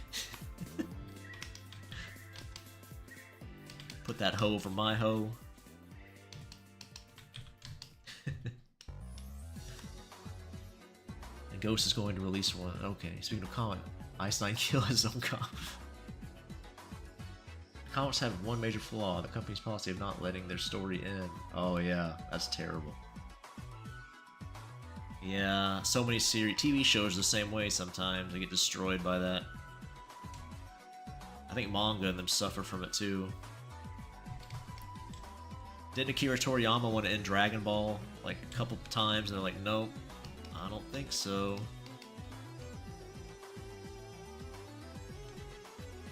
Put that hoe over my hoe. Ghost is going to release one. Okay, speaking of comic, Ice Nine Kill has his own comic. Comics have one major flaw: the company's policy of not letting their story end. Oh yeah, that's terrible. Yeah, so many TV shows the same way sometimes. They get destroyed by that. I think manga and them suffer from it too. Didn't Akira Toriyama want to end Dragon Ball like a couple times and they're like, nope. I don't think so.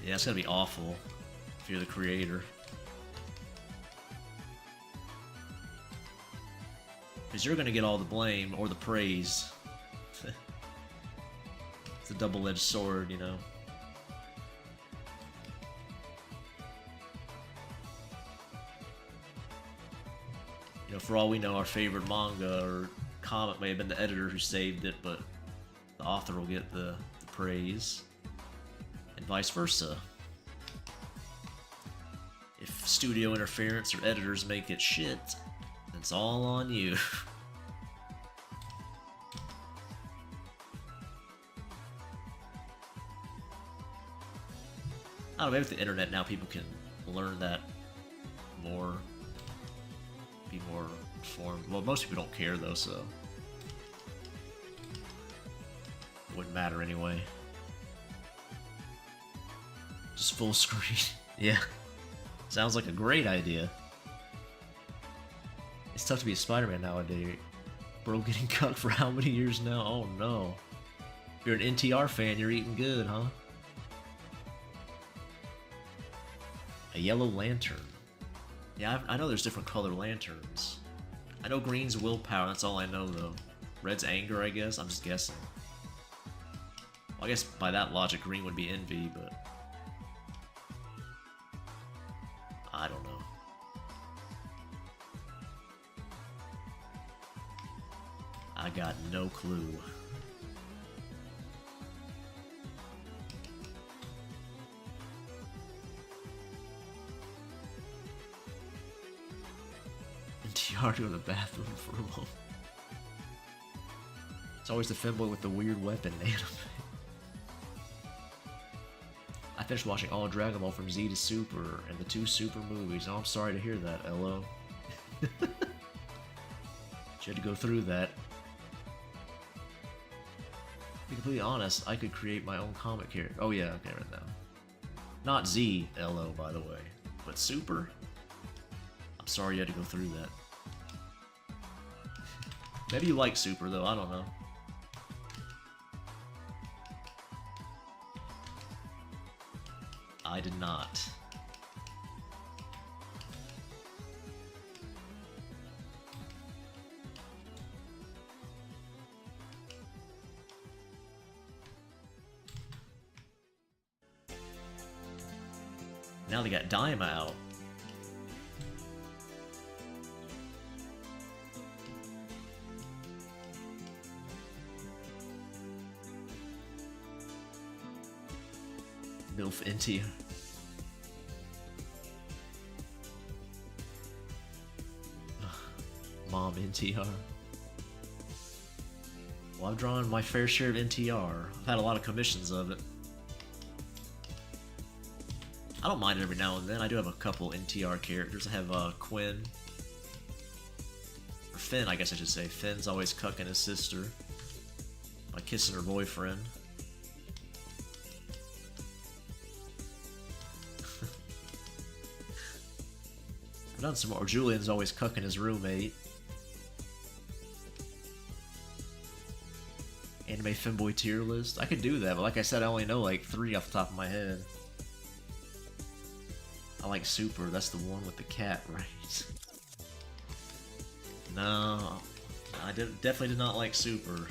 Yeah, it's gonna be awful if you're the creator. Because you're gonna get all the blame or the praise. It's a double-edged sword, you know. You know, for all we know, our favorite manga or comic may have been the editor who saved it, but the author will get the praise. And vice versa. If studio interference or editors make it shit, then it's all on you. I don't know, maybe with the internet now people can learn that more, be more informed. Well, most people don't care though, so it wouldn't matter anyway. Just full screen. Yeah. Sounds like a great idea. It's tough to be a Spider-Man nowadays. Bro getting cucked for how many years now? Oh no. If you're an NTR fan, you're eating good, huh? A yellow lantern. Yeah, I know there's different color lanterns. I know green's willpower, that's all I know though. Red's anger, I guess? I'm just guessing. Well, I guess by that logic, green would be envy, but I don't know. I got no clue. NTR to the bathroom for a moment. It's always the femboy with the weird weapon in anime. I finished watching all Dragon Ball from Z to Super and the 2 Super movies. Oh, I'm sorry to hear that, LO. You had to go through that. To be completely honest, I could create my own comic character. Oh yeah, okay, right now. Not Z, LO, by the way. But Super? I'm sorry you had to go through that. Maybe you like Super, though, I don't know. I did not. Now they got Daima out. MILF NTR. Mom NTR. Well, I've drawn my fair share of NTR. I've had a lot of commissions of it. I don't mind it every now and then. I do have a couple NTR characters. I have Quinn. Or Finn, I guess I should say. Finn's always cucking his sister by kissing her boyfriend. I've done some more. Julian's always cucking his roommate. Anime Femboy tier list. I could do that, but like I said, I only know like 3 off the top of my head. I like Super. That's the one with the cat, right? No, I definitely did not like Super.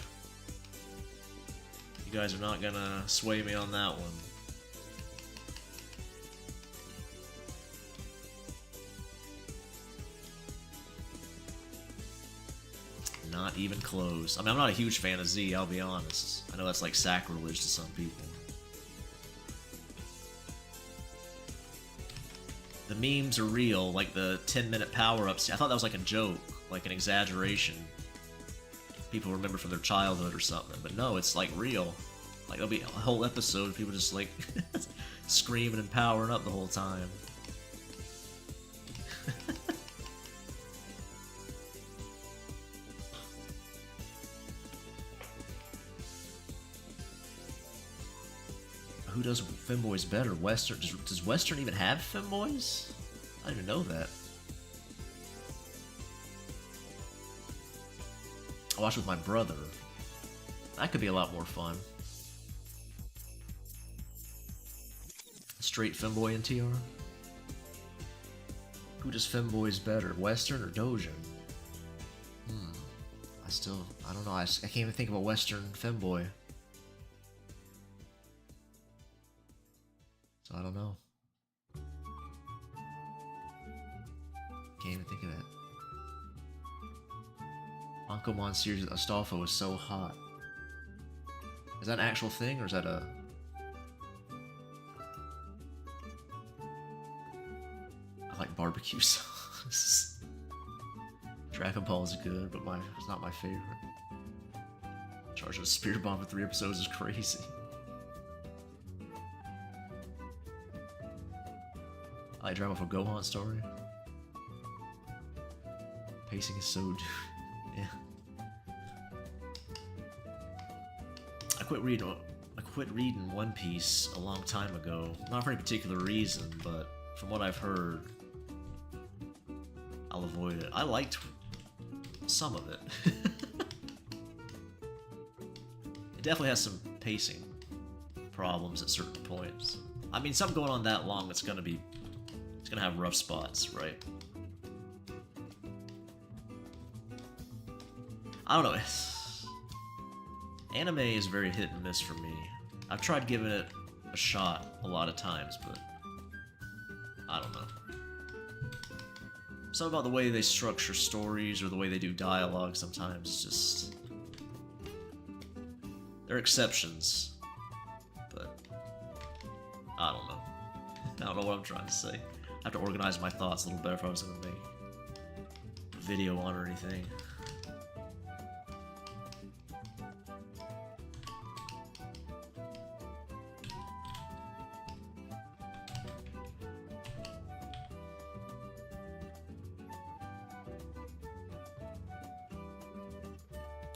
You guys are not gonna sway me on that one. Not even close. I mean, I'm not a huge fan of Z, I'll be honest. I know that's like sacrilege to some people. The memes are real, like the 10-minute power-ups. I thought that was like a joke, like an exaggeration. People remember from their childhood or something, but no, it's like real. Like there'll be a whole episode of people just like screaming and powering up the whole time. Who does femboys better? Western? Does Western even have femboys? I didn't even know that. I watched with my brother. That could be a lot more fun. Straight femboy in TR? Who does femboys better, Western or Dojin? I don't know, I can't even think of a Western femboy. So I don't know. Can't even think of that. Ankomon series Astolfo is so hot. Is that an actual thing, or is that a... I like barbecue sauce. Dragon Ball is good, but it's not my favorite. Charging a spear bomb for 3 episodes is crazy. I like Dragon Ball for Gohan story. Pacing is so... yeah. I quit reading One Piece a long time ago. Not for any particular reason, but from what I've heard, I'll avoid it. I liked some of it. It definitely has some pacing problems at certain points. I mean, something going on that long, it's gonna have rough spots, right? I don't know. Anime is very hit and miss for me. I've tried giving it a shot a lot of times, but I don't know. Something about the way they structure stories or the way they do dialogue sometimes is just... They're exceptions, but I don't know. I don't know what I'm trying to say. I have to organize my thoughts a little better if I was going to make a video on or anything.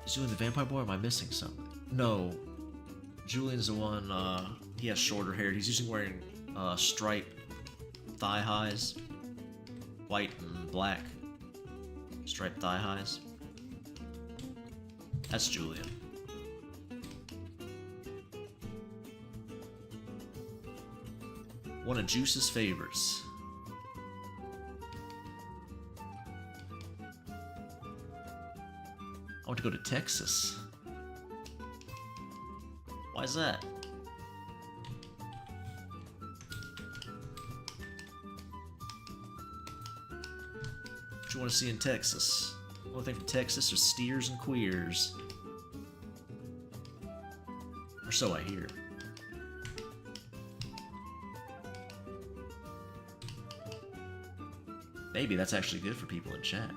Is Julian the vampire boy, or am I missing something? No. Julian's the one, he has shorter hair. He's usually wearing striped thigh highs. White and black striped thigh highs. That's Julian. One of Juice's favorites. I want to go to Texas. Why is that? What you want to see in Texas? One thing from Texas are steers and queers. Or so I hear. Maybe that's actually good for people in chat.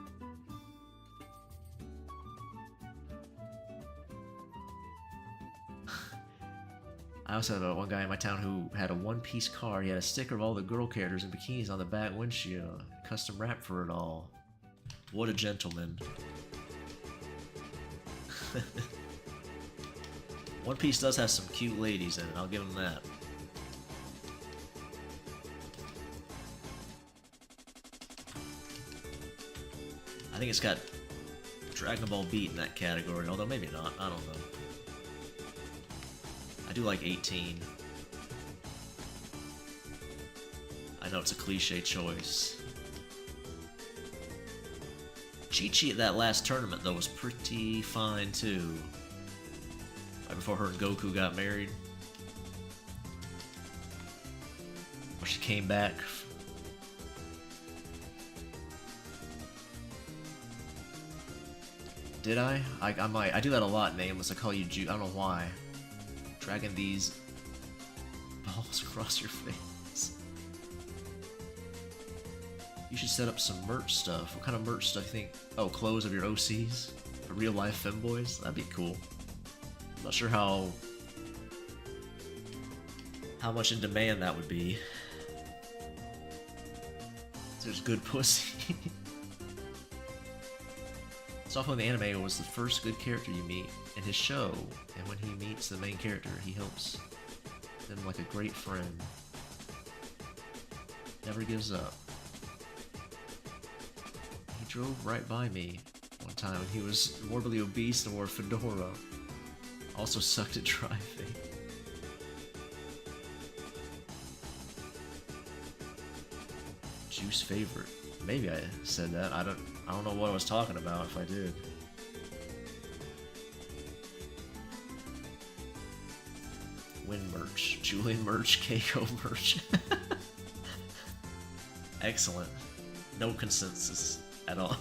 I also had one guy in my town who had a one-piece car. He had a sticker of all the girl characters in bikinis on the back windshield. Custom wrap for it all. What a gentleman. One Piece does have some cute ladies in it, I'll give him that. I think it's got Dragon Ball Beat in that category, although maybe not, I don't know. I do like 18. I know it's a cliche choice. Chi-Chi at that last tournament, though, was pretty fine, too. Right before her and Goku got married. Or she came back. Did I? I might. I do that a lot, Nameless. I call you Ju. I don't know why. Dragging these balls across your face. You should set up some merch stuff. What kind of merch stuff do you think? Oh, clothes of your OCs? For real life femboys? That'd be cool. I'm not sure how much in demand that would be. There's good pussy. Software in the anime was the first good character you meet in his show, and when he meets the main character, he helps them like a great friend. Never gives up. He drove right by me one time, and he was morbidly obese and wore a fedora. Also sucked at driving. Juice favorite. Maybe I said that. I don't know what I was talking about if I did. Win merch. Julian merch. Keiko merch. Excellent. No consensus at all.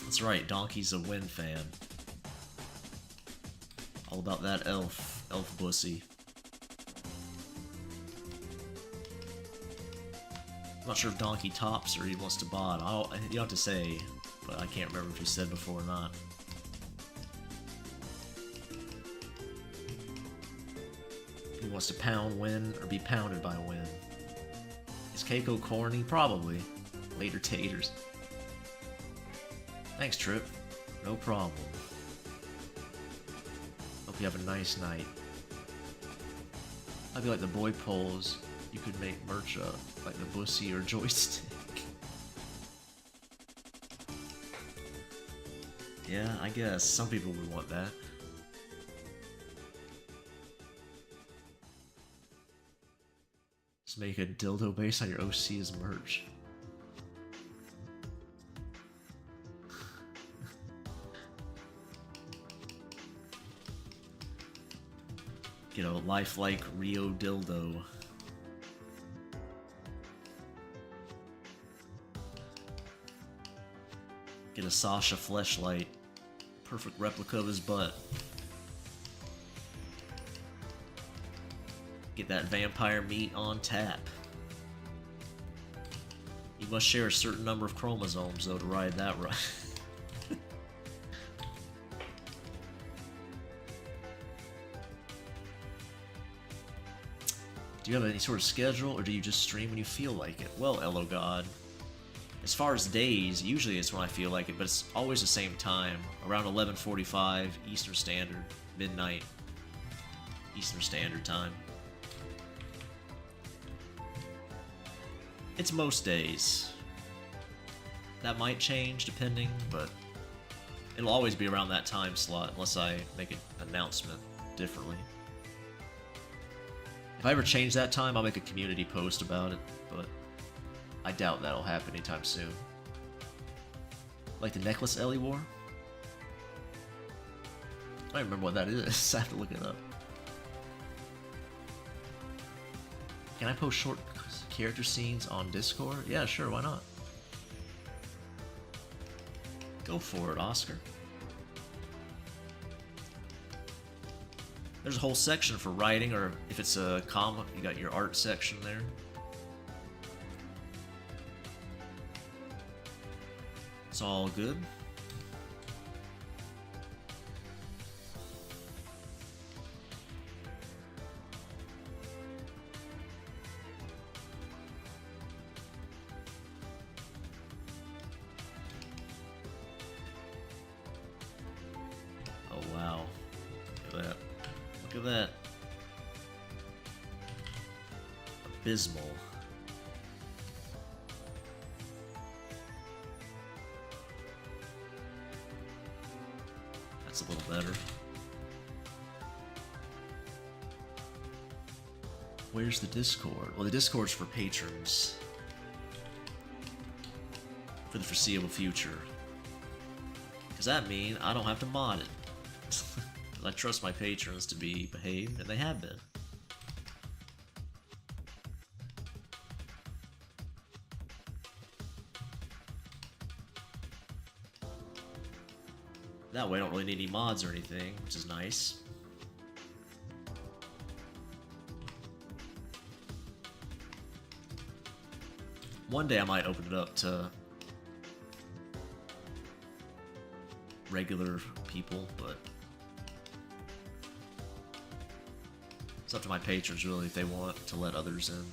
That's right, Donkey's a Win fan. All about that elf bussy. I'm not sure if Donkey tops or he wants to bot. You don't have to say, but I can't remember if you said before or not. He wants to pound Win or be pounded by Win. Is Keiko corny? Probably. Later taters. Thanks, Trip. No problem. Hope you have a nice night. I feel like the boy polls. You could make merch up, like the bussy or joystick. Yeah, I guess. Some people would want that. Just make a dildo based on your OC as merch. Get a lifelike Rio dildo. Get a Sasha fleshlight. Perfect replica of his butt. Get that vampire meat on tap. You must share a certain number of chromosomes, though, to ride that ride. Do you have any sort of schedule, or do you just stream when you feel like it? Well, Elo God. As far as days, usually it's when I feel like it, but it's always the same time. Around 11:45 Eastern Standard, midnight Eastern Standard Time. It's most days. That might change depending, but it'll always be around that time slot unless I make an announcement differently. If I ever change that time, I'll make a community post about it, but I doubt that'll happen anytime soon. Like the necklace Ellie wore? I don't remember what that is. I have to look it up. Can I post short character scenes on Discord? Yeah, sure, why not? Go for it, Oscar. There's a whole section for writing, or if it's a comic, you got your art section there. It's all good. Oh wow. Look at that. Look at that. Abysmal. That's a little better. Where's the Discord? Well, the Discord's for patrons. For the foreseeable future. Does that mean I don't have to mod it? I trust my patrons to be behaved, and they have been. That way I don't really need any mods or anything, which is nice. One day I might open it up to regular people, but it's up to my patrons really if they want to let others in.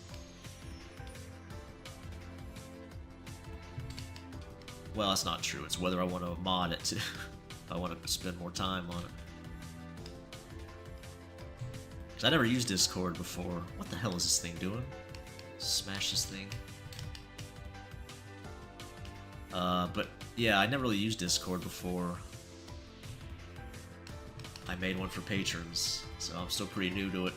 Well, that's not true. It's whether I want to mod it to if I want to spend more time on it. 'Cause I never used Discord before. What the hell is this thing doing? Smash this thing. But yeah, I never really used Discord before. I made one for patrons, so I'm still pretty new to it.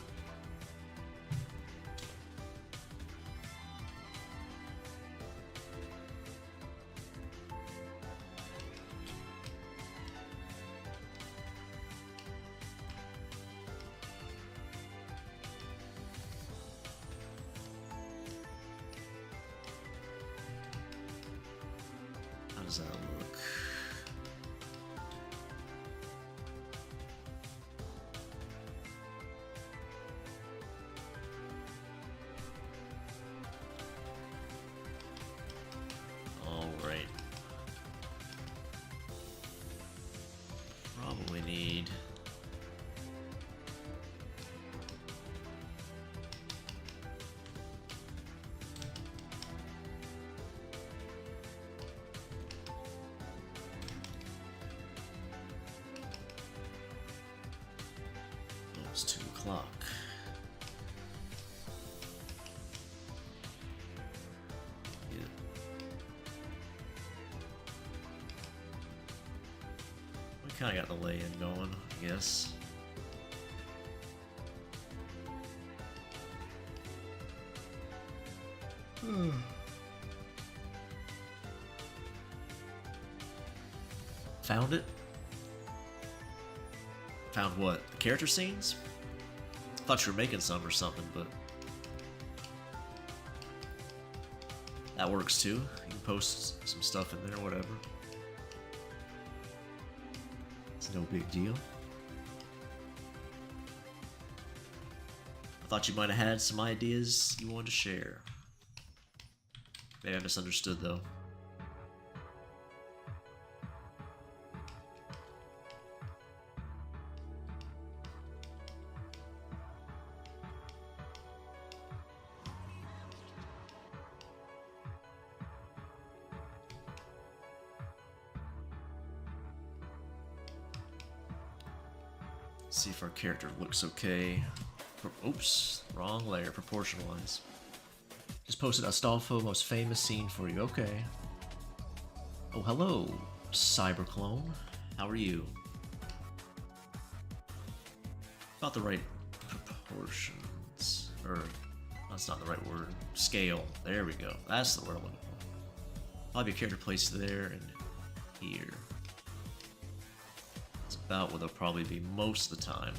How does that look? Alright. Probably need... It's 2 o'clock. Yeah. We kind of got the lay-in going, I guess. Found it? Found what? The character scenes? Thought you were making some or something, but that works too. You can post some stuff in there, whatever. It's no big deal. I thought you might have had some ideas you wanted to share. Maybe I misunderstood though. See if our character looks okay. Oops, wrong layer, proportion-wise. Just posted Astolfo most famous scene for you. Okay. Oh, hello, Cyberclone. How are you? About the right proportions. Or, that's not the right word. Scale. There we go. That's the word I'm looking for. Probably a character placed there and here. It's about what they'll probably be most of the time.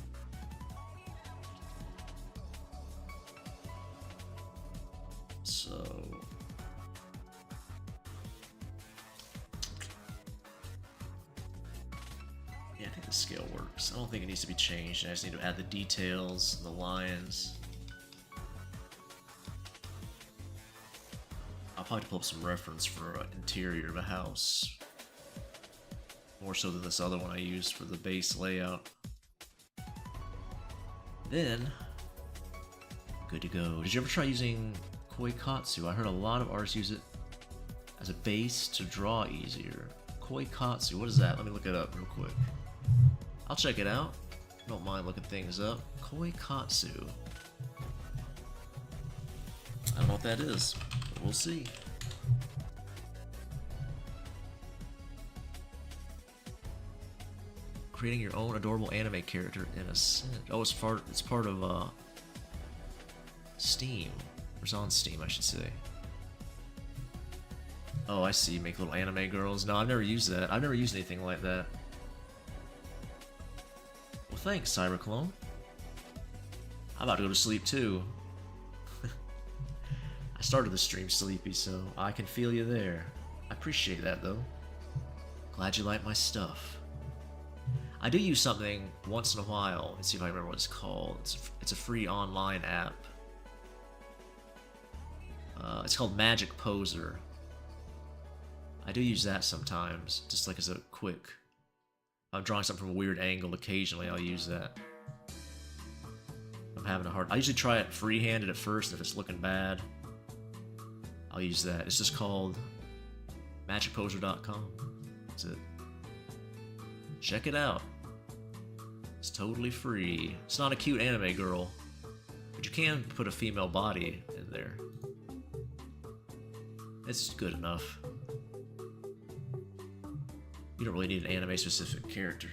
So yeah, I think the scale works. I don't think it needs to be changed. I just need to add the details, the lines. I'll probably pull up some reference for an interior of a house. More so than this other one I used for the base layout. Then, good to go. Did you ever try using Koikatsu? I heard a lot of artists use it as a base to draw easier. Koikatsu, what is that? Let me look it up real quick. I'll check it out. Don't mind looking things up. Koikatsu. I don't know what that is, but we'll see. Creating your own adorable anime character in a sense. Oh, it's part of Steam. It's on Steam, I should say. Oh, I see. Make little anime girls. No, I've never used that. I've never used anything like that. Well, thanks, Cyberclone. I'm about to go to sleep too. I started the stream sleepy, so I can feel you there. I appreciate that though. Glad you like my stuff. I do use something once in a while. Let's see if I remember what it's called. It's a free online app. It's called Magic Poser. I do use that sometimes, just like as a quick... If I'm drawing something from a weird angle occasionally, I'll use that. I'm having a hard... I usually try it free-handed at first. If it's looking bad, I'll use that. It's just called magicposer.com. That's it. Check it out. It's totally free. It's not a cute anime girl, but you can put a female body in there. It's good enough. You don't really need an anime-specific character.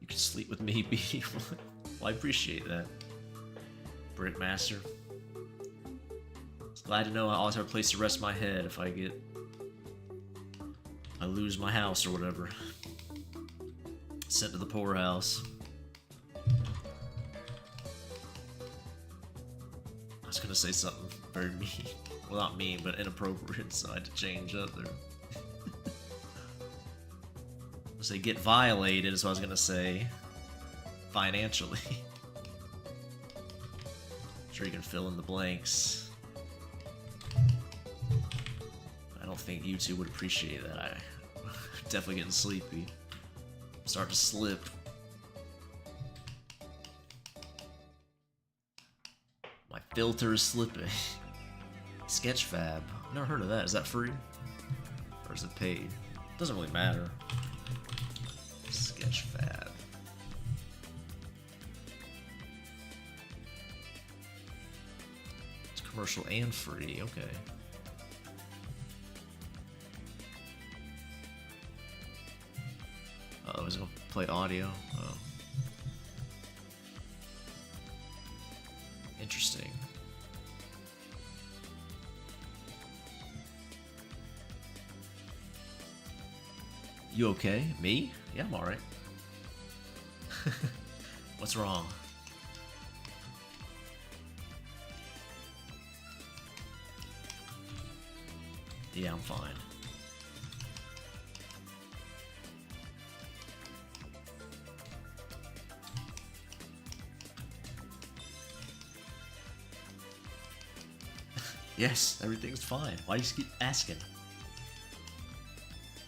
You can sleep with me, B. Well, I appreciate that. Brickmaster. Glad to know I always have a place to rest my head if I lose my house or whatever. Sent to the poorhouse. I was gonna say something very mean. Well, not mean, but inappropriate, so I had to change up there. I say get violated is what I was gonna say. Financially. Sure you can fill in the blanks. I don't think you two would appreciate that. I'm definitely getting sleepy. Start to slip. My filter is slipping. Sketchfab. Never heard of that. Is that free? Or is it paid? Doesn't really matter. Sketchfab. It's commercial and free. Okay. Oh, is it gonna play audio? Oh. Interesting. You okay? Me? Yeah, I'm alright. What's wrong? Yeah, I'm fine. Yes, everything's fine. Why do you keep asking?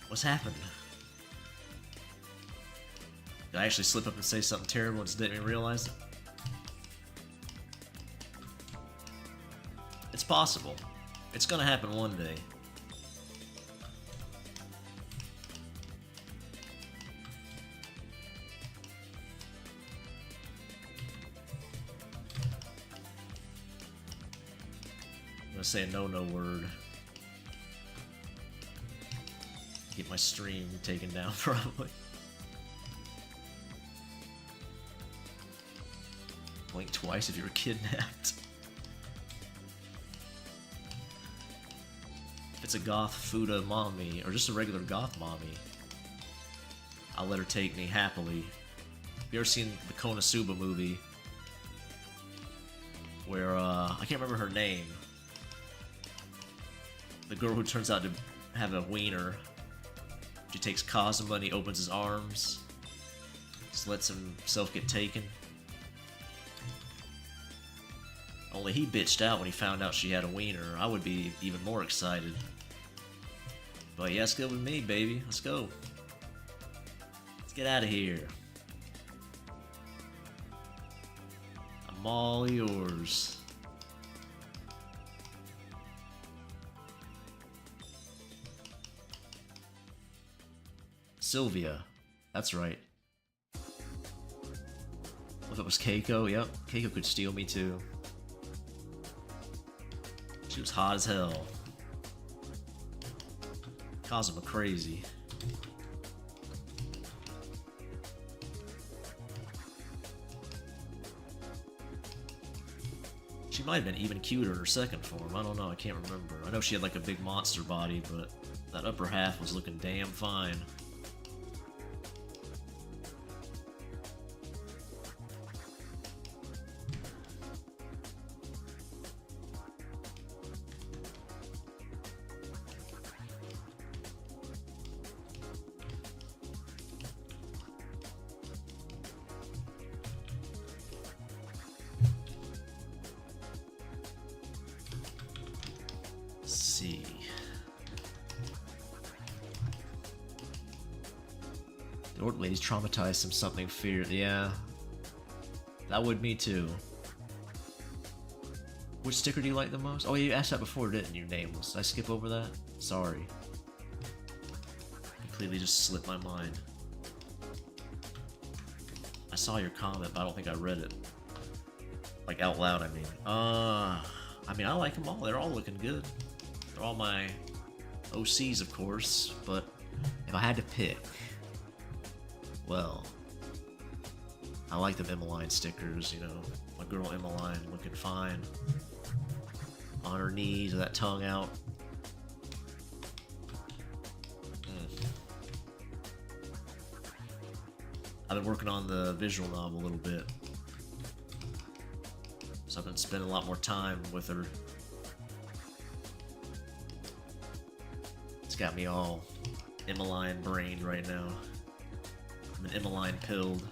What's happened? Did I actually slip up and say something terrible and just didn't even realize it? It's possible. It's gonna happen one day. I'm gonna say a no word. Get my stream taken down, probably. Blink twice if you were kidnapped. If it's a goth Fuda mommy, or just a regular goth mommy, I'll let her take me happily. Have you ever seen the Konosuba movie? Where, I can't remember her name. The girl who turns out to have a wiener. She takes Kazuma and he opens his arms. Just lets himself get taken. Only he bitched out when he found out she had a wiener. I would be even more excited. But yeah, let's go with me, baby. Let's go. Let's get out of here. I'm all yours. Sylvia. That's right. If it was Keiko, yep. Keiko could steal me too. She was hot as hell. Kazuma crazy. She might have been even cuter in her second form. I don't know, I can't remember. I know she had like a big monster body, but that upper half was looking damn fine. The old lady's traumatized from something feared. Yeah. That would me too. Which sticker do you like the most? Oh, you asked that before, didn't you? Nameless. Did I skip over that? Sorry. Completely just slipped my mind. I saw your comment, but I don't think I read it. Like, out loud, I mean. I mean, I like them all. They're all looking good. They're all my OCs, of course, but if I had to pick, well, I like them Emmeline stickers, you know. My girl Emmeline looking fine. On her knees with that tongue out. I've been working on the visual novel a little bit. So I've been spending a lot more time with her. It's got me all Emmeline brained right now. I'm an Emmeline pilled.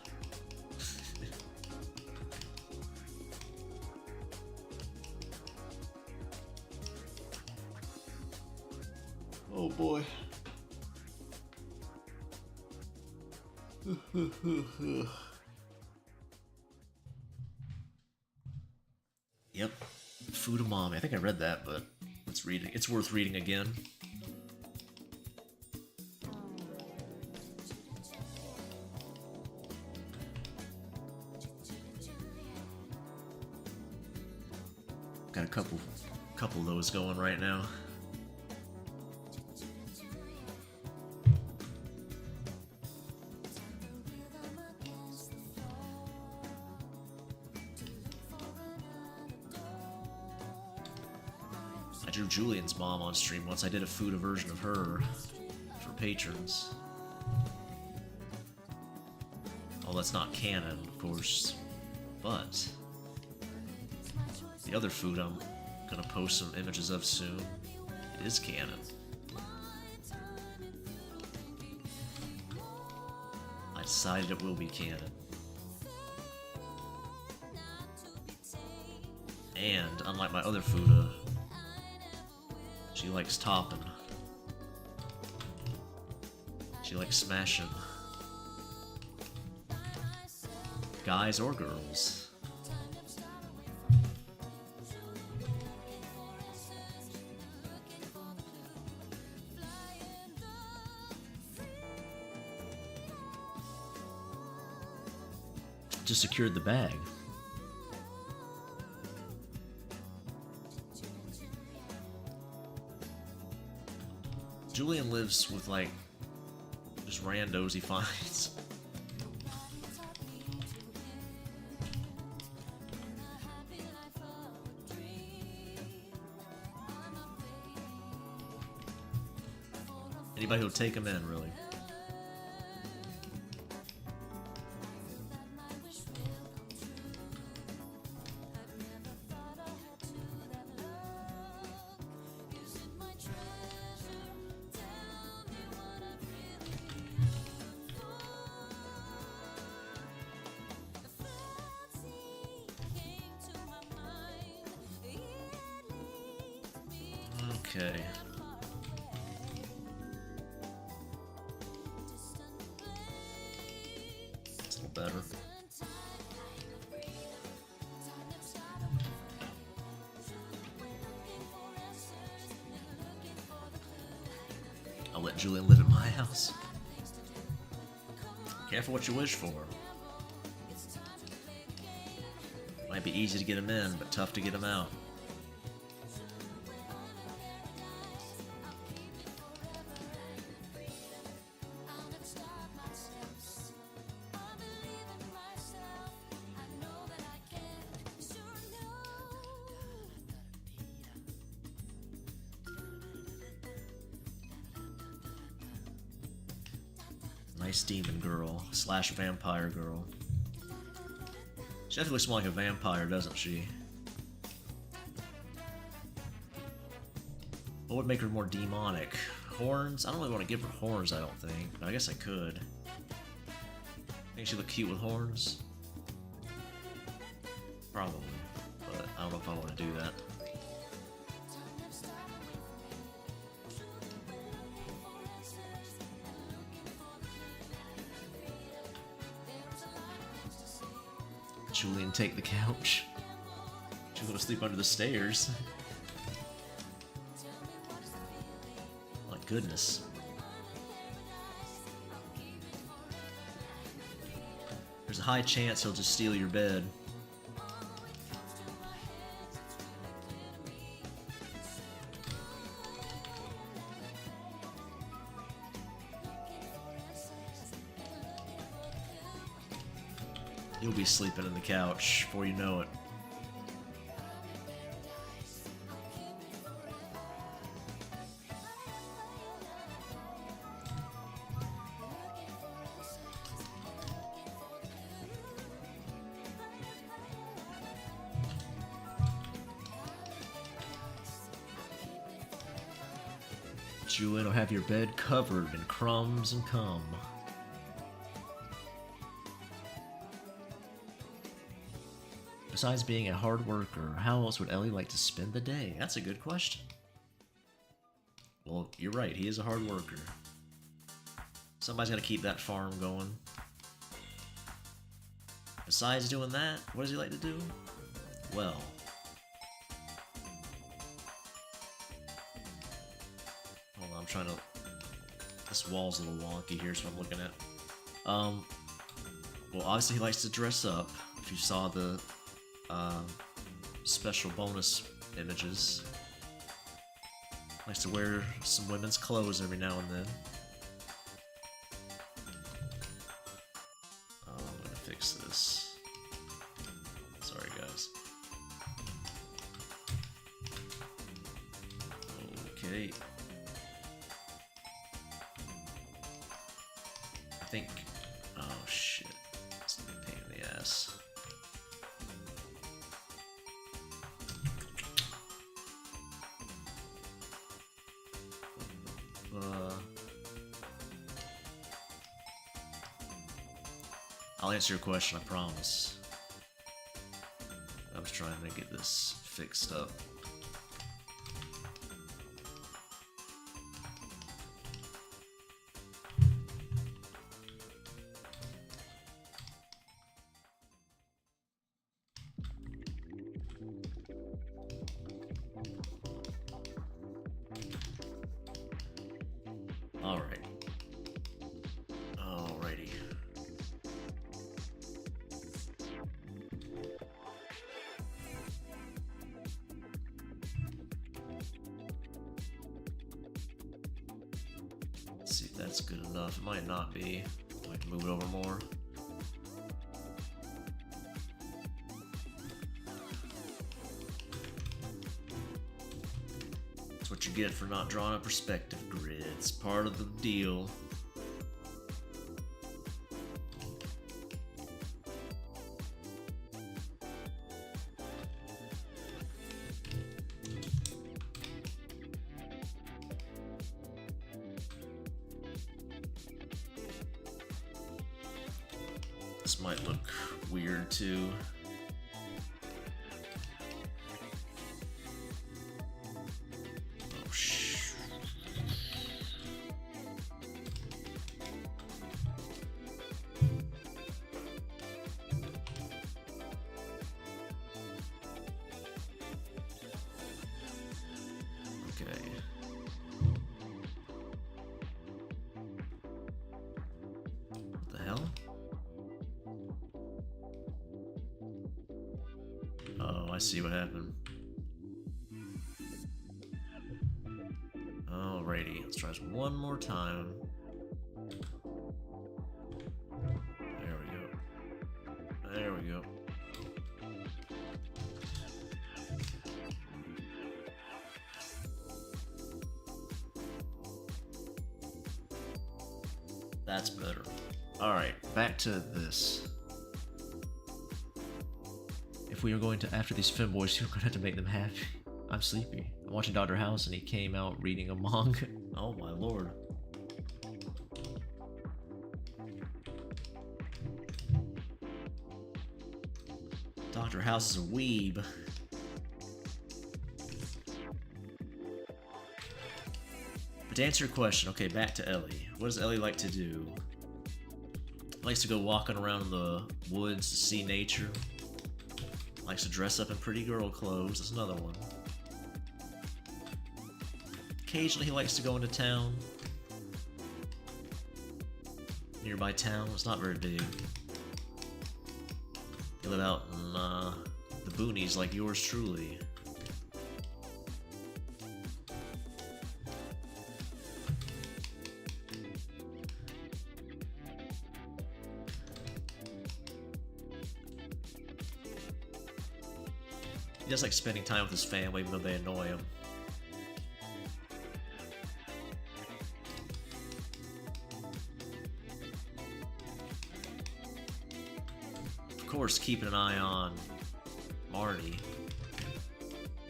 Oh boy. Yep. Food of Mommy. I think I read that, but let's read it. It's worth reading again. Got a couple of those going right now. I drew Julian's mom on stream once. I did a food version of her for patrons. Oh, that's not canon, of course, but the other food I'm gonna post some images of soon, it is canon. I decided it will be canon. And unlike my other food, she likes topping. She likes smashing. Guys or girls. Just secured the bag. Julian lives with, like, just randos he finds. Anybody who'll take him in, really. Okay. It's a little better. I'll let Julian live at my house. Careful what you wish for. Might be easy to get him in, but tough to get him out. Nice demon girl / vampire girl. She definitely looks more like a vampire, doesn't she? What would make her more demonic? Horns? I don't really want to give her horns, I don't think. But I guess I could. Think she look cute with horns? Probably. But I don't know if I want to do that. Julian, take the couch. She's gonna sleep under the stairs. My goodness. There's a high chance he'll just steal your bed. You'll be sleeping in the couch before you know it. Julian will have your bed covered in crumbs and cum. Besides being a hard worker, how else would Ellie like to spend the day? That's a good question. Well, you're right, he is a hard worker. Somebody's got to keep that farm going. Besides doing that, what does he like to do? Well, hold on, I'm trying to... This wall's a little wonky here, so I'm looking at... Well, obviously he likes to dress up. If you saw the special bonus images. Likes to wear some women's clothes every now and then. Oh, I'm gonna fix this. Sorry, guys. Okay. I think... Oh, shit. It's a pain in the ass. I'll answer your question, I promise. I'm just trying to get this fixed up. Alright. Alrighty. Let's see if that's good enough. It might not be. I can move it over more. That's what you get for not drawing a perspective grid. It's part of the deal. This might look weird too. Oh shh. Okay. What the hell? Oh, I see what happened. Alrighty, let's try this one more time. There we go. There we go. That's better. Alright, back to this. If we are going to, after these femboys, we're going to have to make them happy. I'm sleepy. I'm watching Dr. House and he came out reading a manga. Oh my lord. Dr. House is a weeb. But to answer your question, okay, back to Ellie. What does Ellie like to do? Likes to go walking around in the woods to see nature. Likes to dress up in pretty girl clothes. That's another one. Occasionally he likes to go into town. Nearby town. It's not very big. You live out in the boonies like yours truly. He does like spending time with his family even though they annoy him. Of course, keeping an eye on Marnie.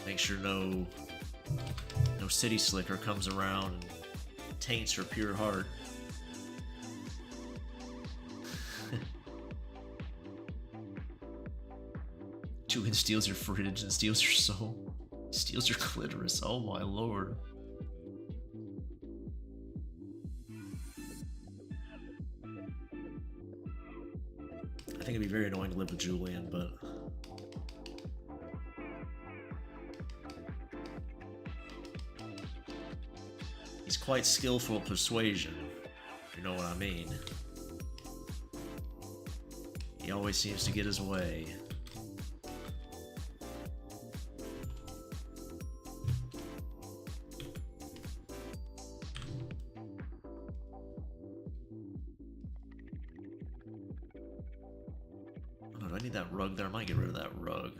Make sure no city slicker comes around and taints her pure heart. Julian steals your fridge and steals your soul. Steals your clitoris. Oh my lord. I think it'd be very annoying to live with Julian, but he's quite skillful at persuasion, if you know what I mean. He always seems to get his way. I need that rug there. I might get rid of that rug.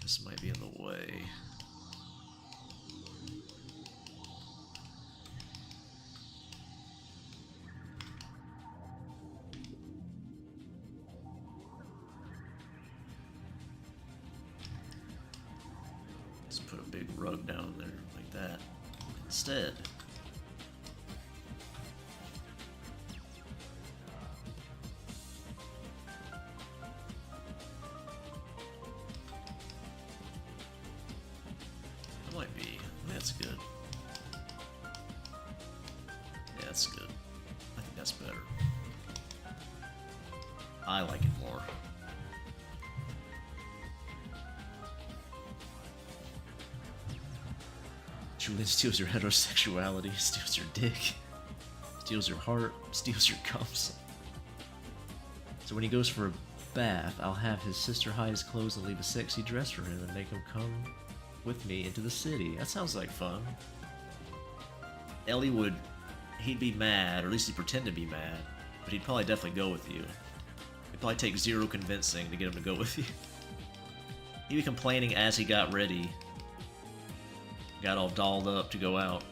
This might be in the way. Let's put a big rug down there like that instead. Might be. That's good. Yeah, that's good. I think that's better. I like it more. Julian steals your heterosexuality, steals your dick, steals your heart, steals your cups. So when he goes for a bath, I'll have his sister hide his clothes and leave a sexy dress for him and make him come with me into the city. That sounds like fun. Ellie he'd be mad, or at least he'd pretend to be mad, but he'd probably definitely go with you. It'd probably take zero convincing to get him to go with you. He'd be complaining as he got ready. Got all dolled up to go out.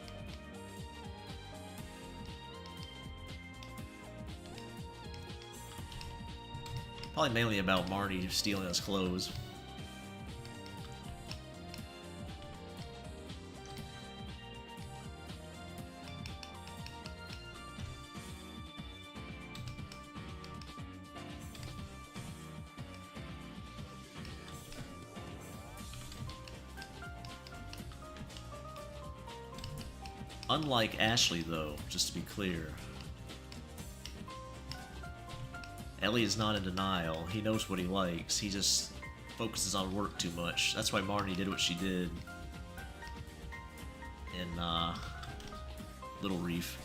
Probably mainly about Marty stealing his clothes. Unlike Ashley, though, just to be clear, Ellie is not in denial. He knows what he likes. He just focuses on work too much. That's why Marnie did what she did in Little Reef.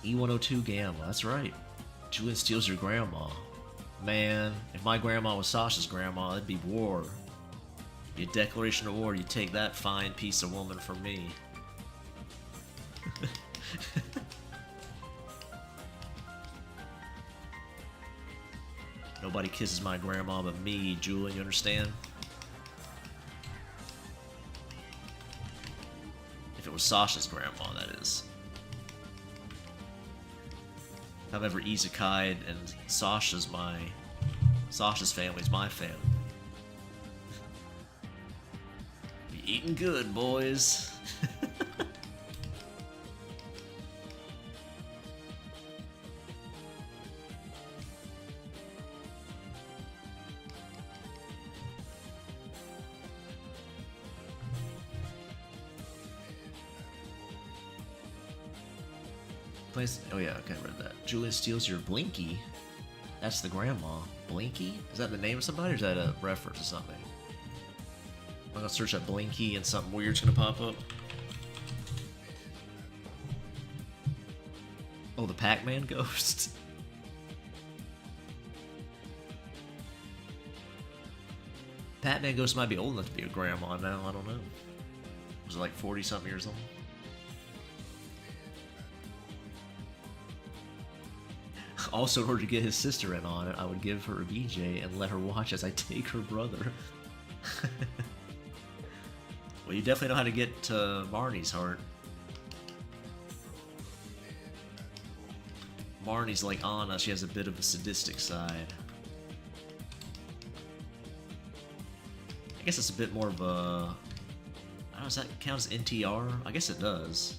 E102 Gamma, that's right. Julian steals your grandma. Man, if my grandma was Sasha's grandma, it'd be war. Your declaration of war, you take that fine piece of woman from me. Nobody kisses my grandma but me, Julian, you understand? If it was Sasha's grandma, that is. If I'm ever isekai'd and Sasha's family's my family. Eating good, boys. Oh yeah, okay, I read that. Julian steals your Blinky. That's the grandma. Blinky? Is that the name of somebody, or is that a reference to something? I'm gonna search up Blinky and something weird's gonna pop up. Oh, the Pac-Man ghost. Pac-Man ghost might be old enough to be a grandma now. I don't know. Was it like 40-something years old? Also, in order to get his sister in on it, I would give her a BJ and let her watch as I take her brother. Well, you definitely know how to get to Marnie's heart. Marnie's like Anna, she has a bit of a sadistic side. I guess it's a bit more of a... I don't know, does that count as NTR? I guess it does.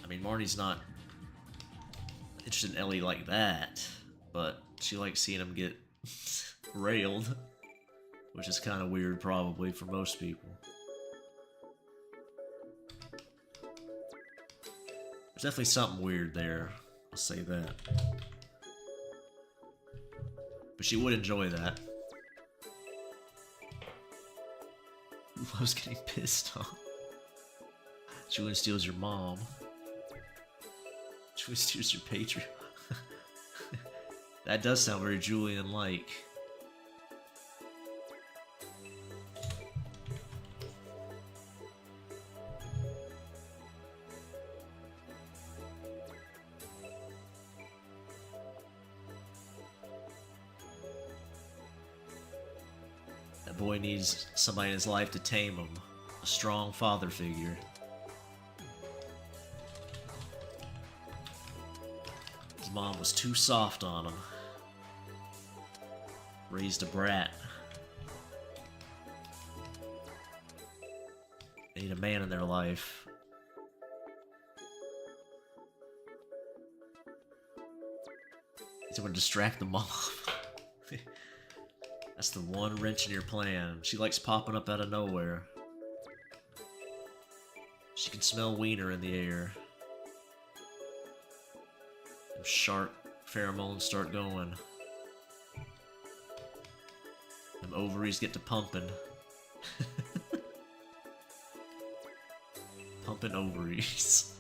I mean, Marnie's not interested in Ellie like that, but she likes seeing him get railed, which is kind of weird probably for most people. There's definitely something weird there, I'll say that. But she would enjoy that. Who loves getting pissed off? Julian steals your mom. Julian steals your Patreon. That does sound very Julian-like. That boy needs somebody in his life to tame him. A strong father figure. His mom was too soft on him. Raised a brat. They need a man in their life. He's going to distract the mom. That's the one wrench in your plan. She likes popping up out of nowhere. She can smell wiener in the air. Them sharp pheromones start going. Them ovaries get to pumping. Pumping ovaries.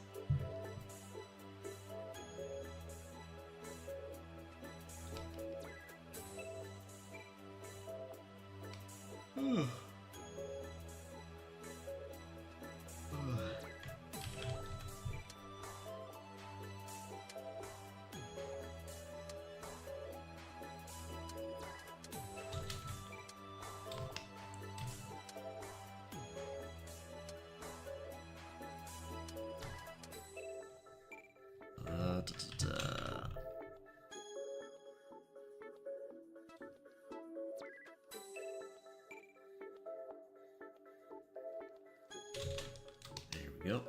There we go.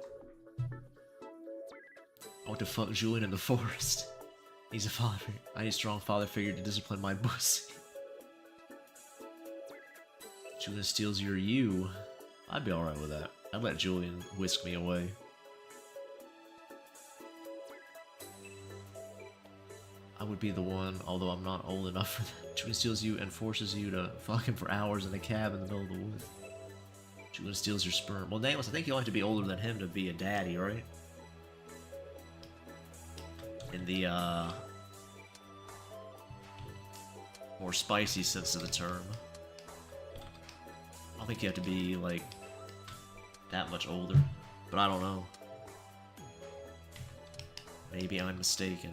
I want to fuck Julian in the forest. He's a father figure. I need a strong father figure to discipline my pussy. Julian steals your you. I'd be alright with that. I'd let Julian whisk me away. I would be the one, although I'm not old enough for that. Julian steals you and forces you to fuck him for hours in a cab in the middle of the woods. Julian steals your sperm. Well, Nameless, I think you only have to be older than him to be a daddy, right? In the, more spicy sense of the term. I don't think you have to be, like, that much older. But I don't know. Maybe I'm mistaken.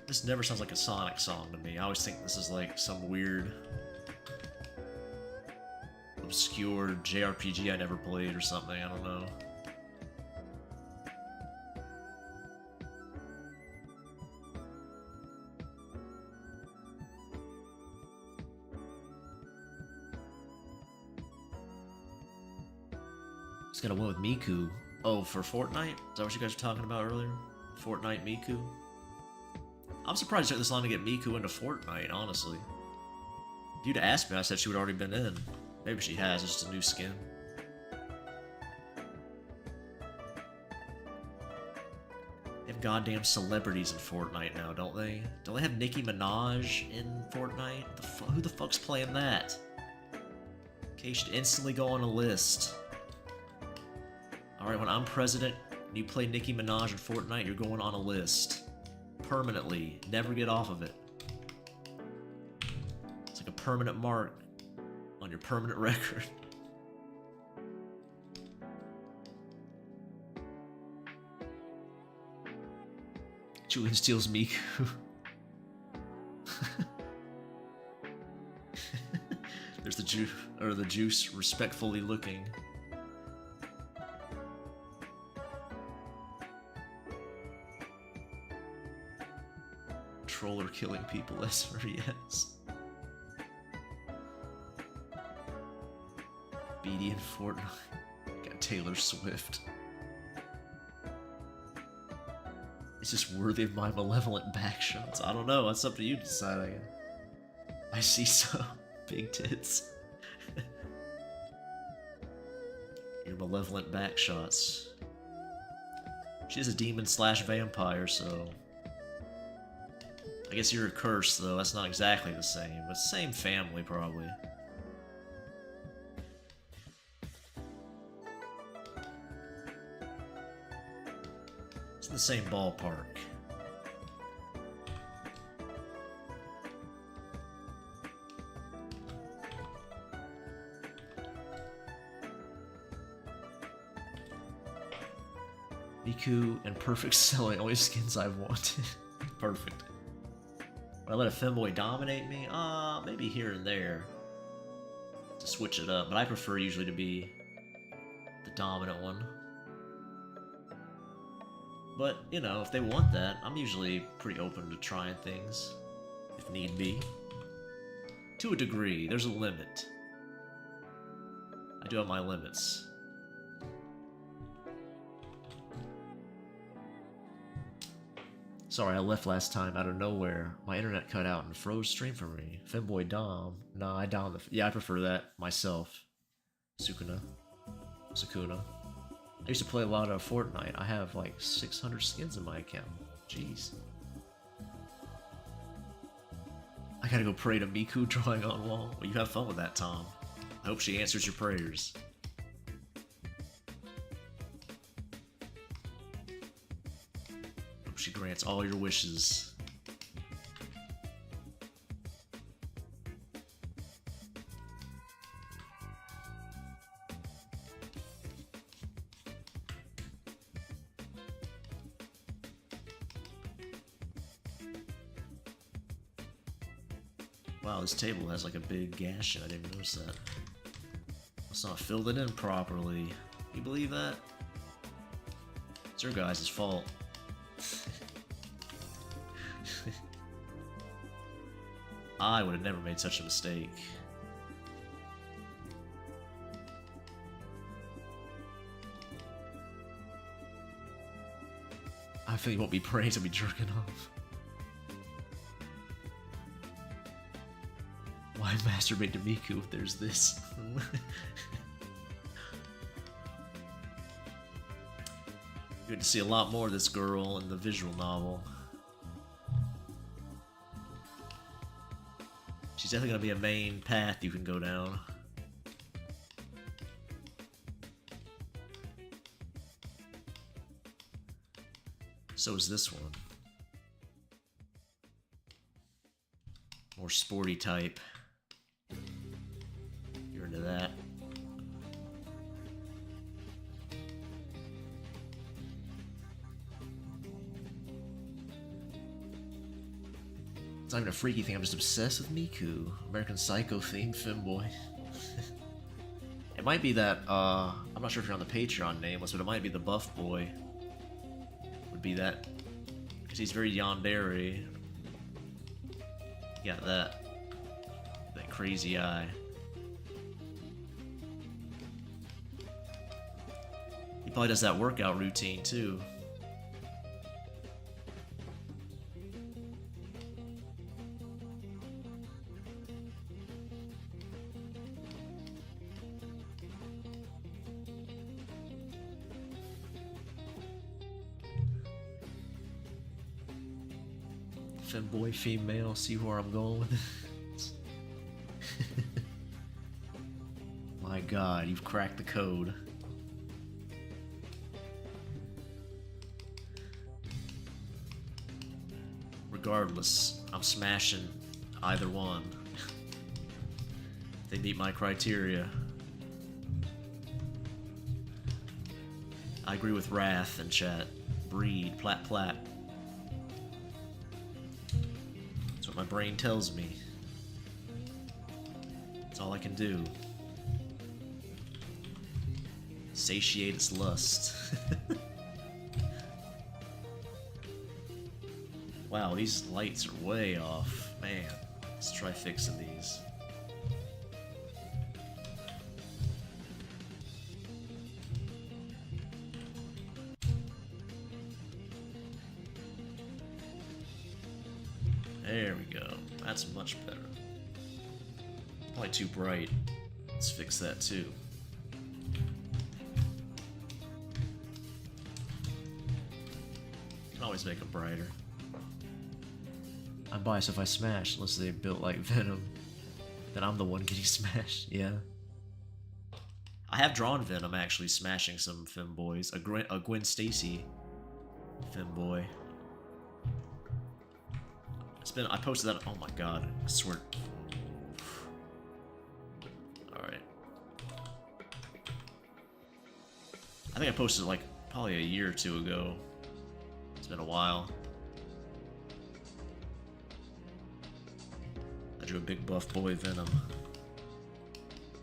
This never sounds like a Sonic song to me. I always think this is like some weird obscure JRPG I never played or something, I don't know. Just gotta win with Miku. Oh, for Fortnite? Is that what you guys were talking about earlier? Fortnite Miku? I'm surprised it took this long to get Miku into Fortnite, honestly. If you'd asked me, I said she would already been in. Maybe she has, it's just a new skin. They have goddamn celebrities in Fortnite now, don't they? Don't they have Nicki Minaj in Fortnite? Who the fuck's playing that? Okay, you should instantly go on a list. Alright, when I'm president and you play Nicki Minaj in Fortnite, you're going on a list. Permanently. Never get off of it. It's like a permanent mark on your permanent record. Julian steals Miku. There's the juice respectfully looking. Troller killing people, SRES. BD in Fortnite. Got Taylor Swift. Is this worthy of my malevolent backshots? I don't know, that's up to you to decide, I see some big tits. Your malevolent backshots. She's a demon slash vampire, so... I guess you're a curse, though. That's not exactly the same, but same family, probably. It's in the same ballpark. Miku and Perfect Selling, only skins I've wanted. Perfect. Would I let a femboy dominate me? Maybe here and there. To switch it up, but I prefer usually to be the dominant one. But, you know, if they want that, I'm usually pretty open to trying things, if need be. To a degree, there's a limit. I do have my limits. Sorry, I left last time out of nowhere. My internet cut out and froze stream for me. Femboy Dom. Nah, I Dom the... Yeah, I prefer that myself. Sukuna. I used to play a lot of Fortnite. I have like 600 skins in my account. Jeez. I gotta go pray to Miku drawing on wall. Well, you have fun with that, Tom. I hope she answers your prayers. She grants all your wishes. Wow, this table has like a big gash in it. I didn't notice that. It's not filled it in properly. You believe that? It's your guys' fault. I would have never made such a mistake. I feel you won't be praying to be jerking off. Why masturbate to Miku if there's this? Good to see a lot more of this girl in the visual novel. She's definitely gonna be a main path you can go down. So is this one. More sporty type. You're into that. It's not even a freaky thing, I'm just obsessed with Miku. American Psycho themed femboy. It might be that, I'm not sure if you're on the Patreon nameless, but it might be the buff boy. Would be that. Because he's very yandere. Got that. That crazy eye. He probably does that workout routine too. Femboy female, see where I'm going with this? My god, you've cracked the code. Regardless, I'm smashing either one. They meet my criteria. I agree with Wrath in chat. Breed, plat plat. That's what my brain tells me. That's all I can do. Satiate its lust. Wow, these lights are way off. Man, let's try fixing these. There we go. That's much better. Probably too bright. Let's fix that too. Can always make them brighter. I'm biased if I smash, unless they built like Venom. Then I'm the one getting smashed, yeah. I have drawn Venom actually smashing some femboys. A Gwen Stacy femboy. I posted that. Oh my god, I swear. Alright. I think I posted it like probably a year or two ago. It's been a while. I drew a big buff boy Venom.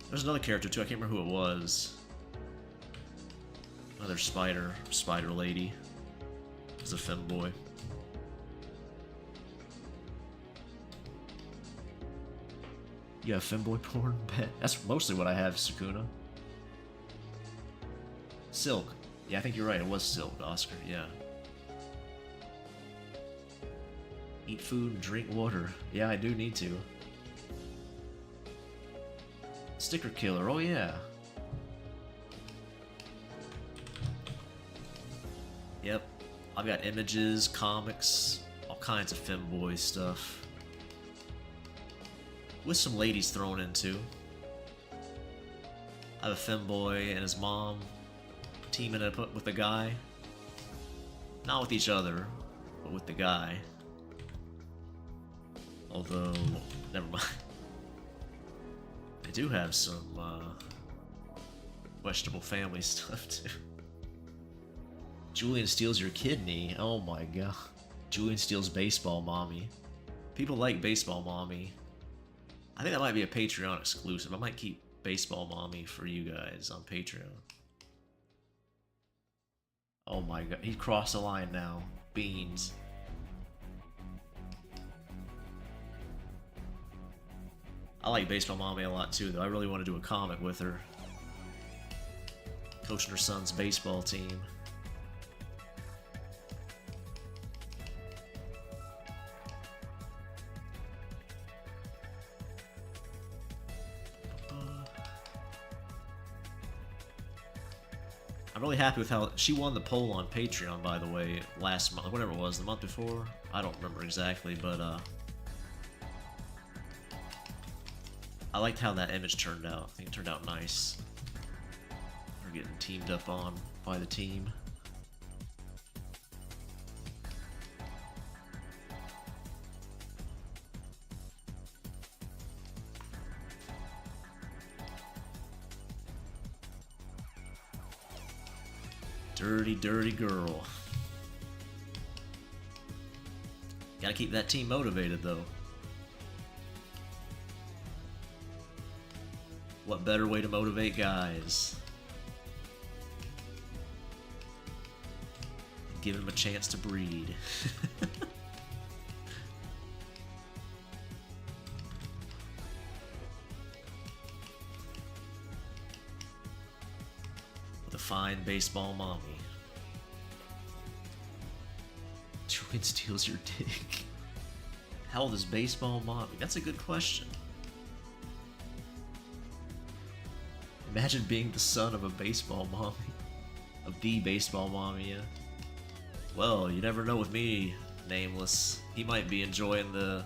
There's another character too, I can't remember who it was. Another spider lady. It was a femboy. You have femboy porn? Bet. That's mostly what I have, Sukuna. Silk. Yeah, I think you're right, it was Silk, Oscar, yeah. Eat food and drink water. Yeah, I do need to. Sticker killer, oh yeah. Yep. I've got images, comics, all kinds of femboy stuff. With some ladies thrown in too. I have a femboy and his mom teaming up with a guy. Not with each other, but with the guy. Although, never mind. I do have some questionable family stuff too. Julian steals your kidney. Oh my god. Julian steals baseball mommy. People like baseball mommy. I think that might be a Patreon exclusive. I might keep baseball mommy for you guys on Patreon. Oh my god, he crossed the line now. Beans. I like baseball mommy a lot too, though. I really want to do a comic with her. Coaching her son's baseball team. I'm really happy with how she won the poll on Patreon, by the way, last month, whatever it was, the month before. I don't remember exactly, but I liked how that image turned out. I think it turned out nice. We're getting teamed up on by the team. Dirty, dirty girl. Gotta keep that team motivated, though. What better way to motivate guys? Give them a chance to breed. With a fine baseball mommy. Drawin steals your dick. How old is baseball mommy? That's a good question. Imagine being the son of a baseball mommy. Of the baseball mommy, yeah. Well, you never know with me, Nameless. He might be enjoying the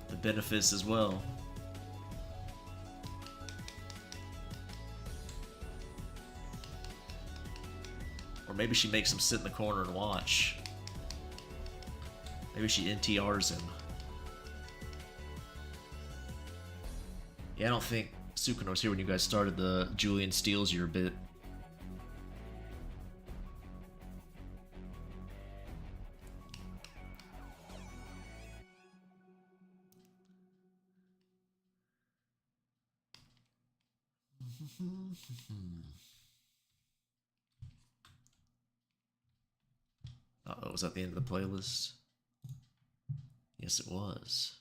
the benefits as well. Or maybe she makes him sit in the corner and watch. Maybe she NTRs him. Yeah, I don't think Sukuna was here when you guys started the Julian steals your bit. Uh-oh, was that the end of the playlist? Yes, it was.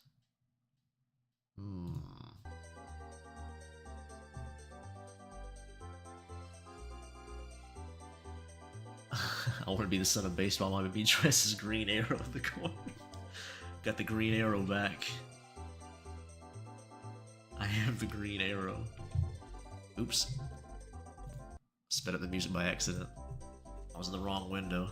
I want to be the son of baseball. I would be dressed as Green Arrow in the corner. Got the Green Arrow back. I am the Green Arrow. Oops. Sped up the music by accident. I was in the wrong window.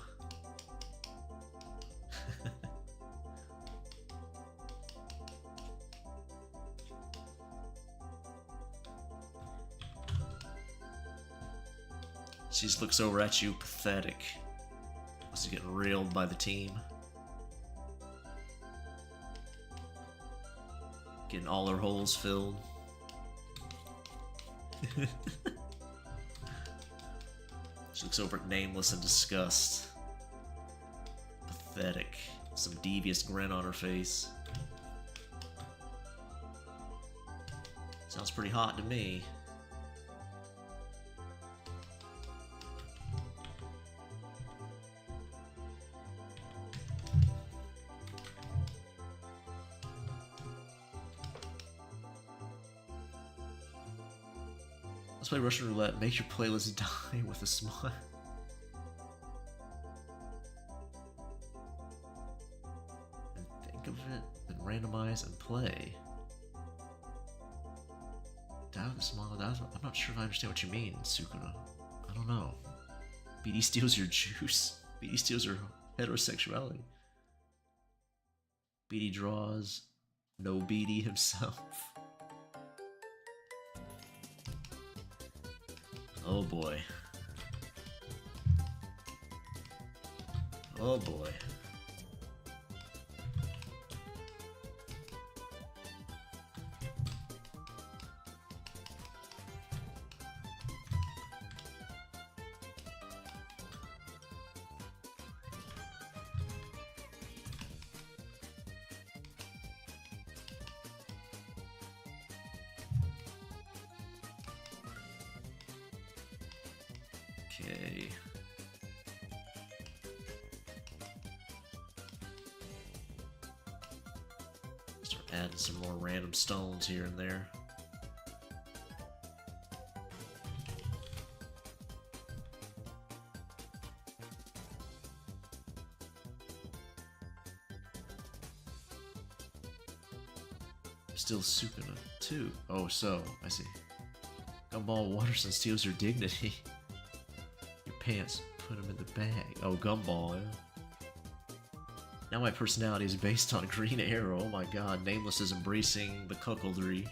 She just looks over at you, pathetic. Must be getting railed by the team. Getting all her holes filled. She looks over at Nameless in disgust. Pathetic. Some devious grin on her face. Sounds pretty hot to me. Let's play Russian roulette. Make your playlist die with a smile. And think of it, then randomize and play. Die with a smile. I'm not sure if I understand what you mean, Sukuna. I don't know. BD steals your juice. BD steals your heterosexuality. BD draws. No BD himself. Oh boy. Oh boy. Okay. Start adding some more random stones here and there. Still Sukuna too. Oh, so I see. Gumball Watterson steals your dignity. Pants, put them in the bag. Oh, Gumball, yeah. Now my personality is based on Green Arrow. Oh my god, Nameless is embracing the cuckoldry.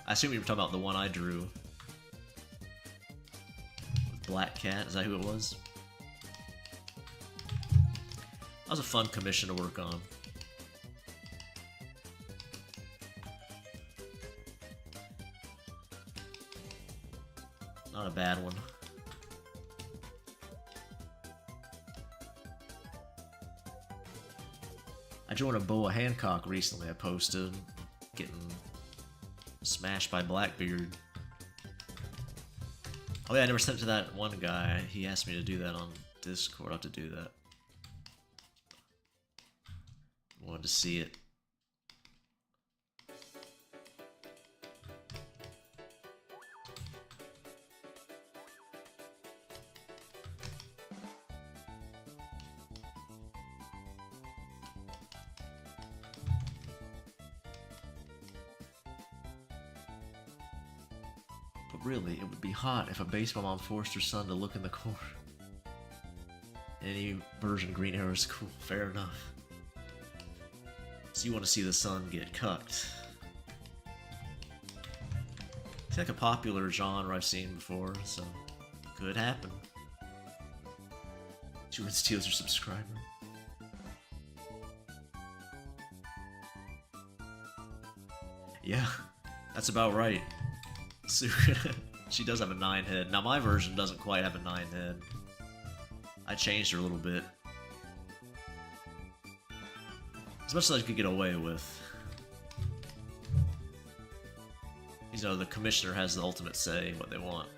I assume you were talking about the one I drew. With Black Cat, is that who it was? That was a fun commission to work on. Not a bad one. I joined a Boa Hancock recently. I posted getting smashed by Blackbeard. Oh yeah, I never sent it to that one guy. He asked me to do that on Discord. I'll have to do that. Wanted to see it. But really, it would be hot if a baseball mom forced her son to look in the corner. Any version Green Arrow is cool, fair enough. So you want to see the son get cucked. It's like a popular genre I've seen before, so could happen. Julian steals your subscriber. Yeah, that's about right. She does have a 9 head. Now my version doesn't quite have a 9 head. I changed her a little bit. As much as I could get away with. You know, the commissioner has the ultimate say in what they want.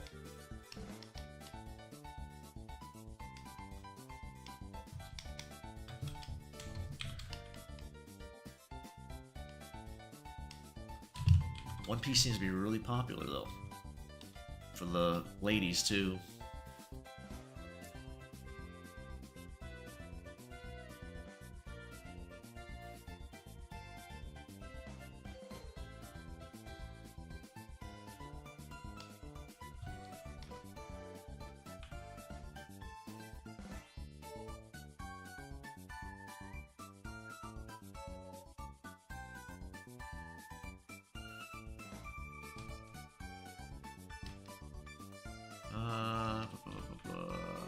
One Piece seems to be really popular though. For the ladies too.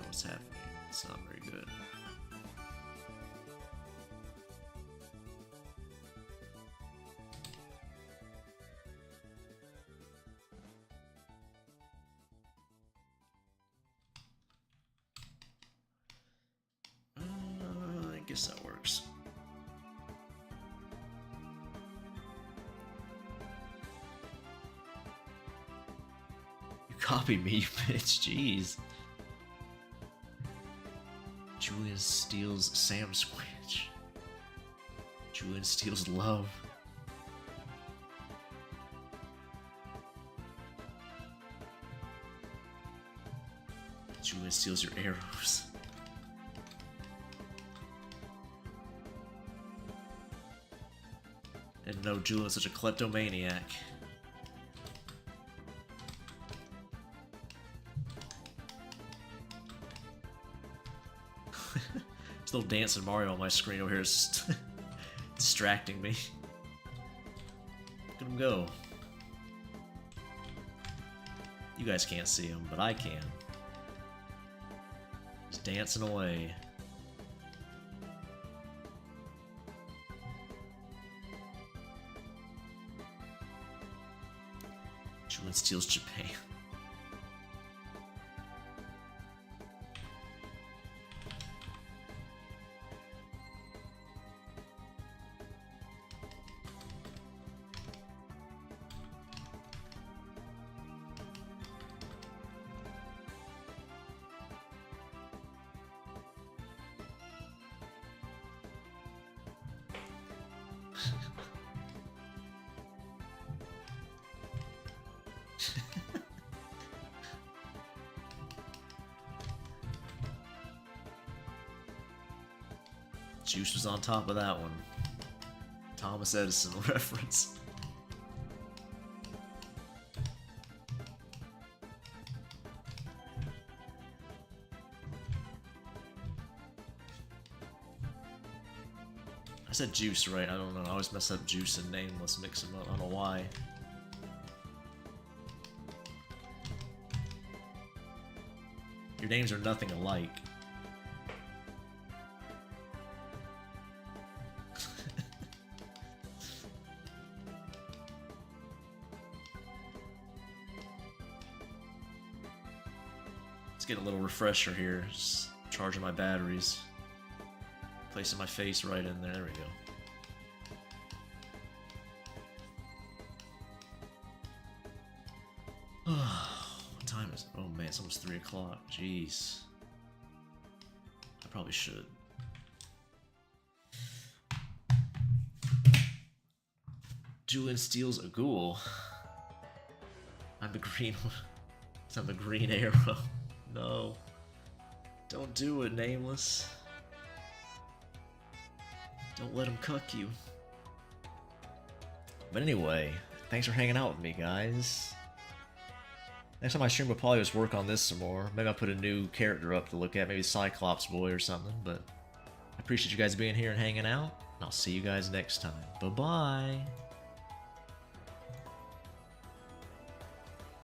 What's happening? It's not very good. I guess that works. You copied me, you bitch. Jeez. Julian steals Sam Squinch. Julian steals love. Julian steals your arrows. And no, Julian's such a kleptomaniac. Still dancing Mario on my screen over here is just distracting me. Look at him go. You guys can't see him, but I can. He's dancing away. Julian steals Japan. Juice was on top of that one. Thomas Edison reference. I said Juice, right? I don't know. I always mess up Juice and Nameless, mix them up. I don't know why. Your names are nothing alike. Let's get a little refresher here. Just charging my batteries. Placing my face right in there. There we go. What time is it? Oh man, it's almost 3 o'clock. Jeez. I probably should. Julian steals a ghoul. I'm the green one. I'm the green arrow. No. Don't do it, Nameless. Don't let him cuck you. But anyway, thanks for hanging out with me, guys. Next time I stream, I'll probably just work on this some more. Maybe I'll put a new character up to look at, maybe Cyclops Boy or something, but I appreciate you guys being here and hanging out, and I'll see you guys next time. Bye-bye!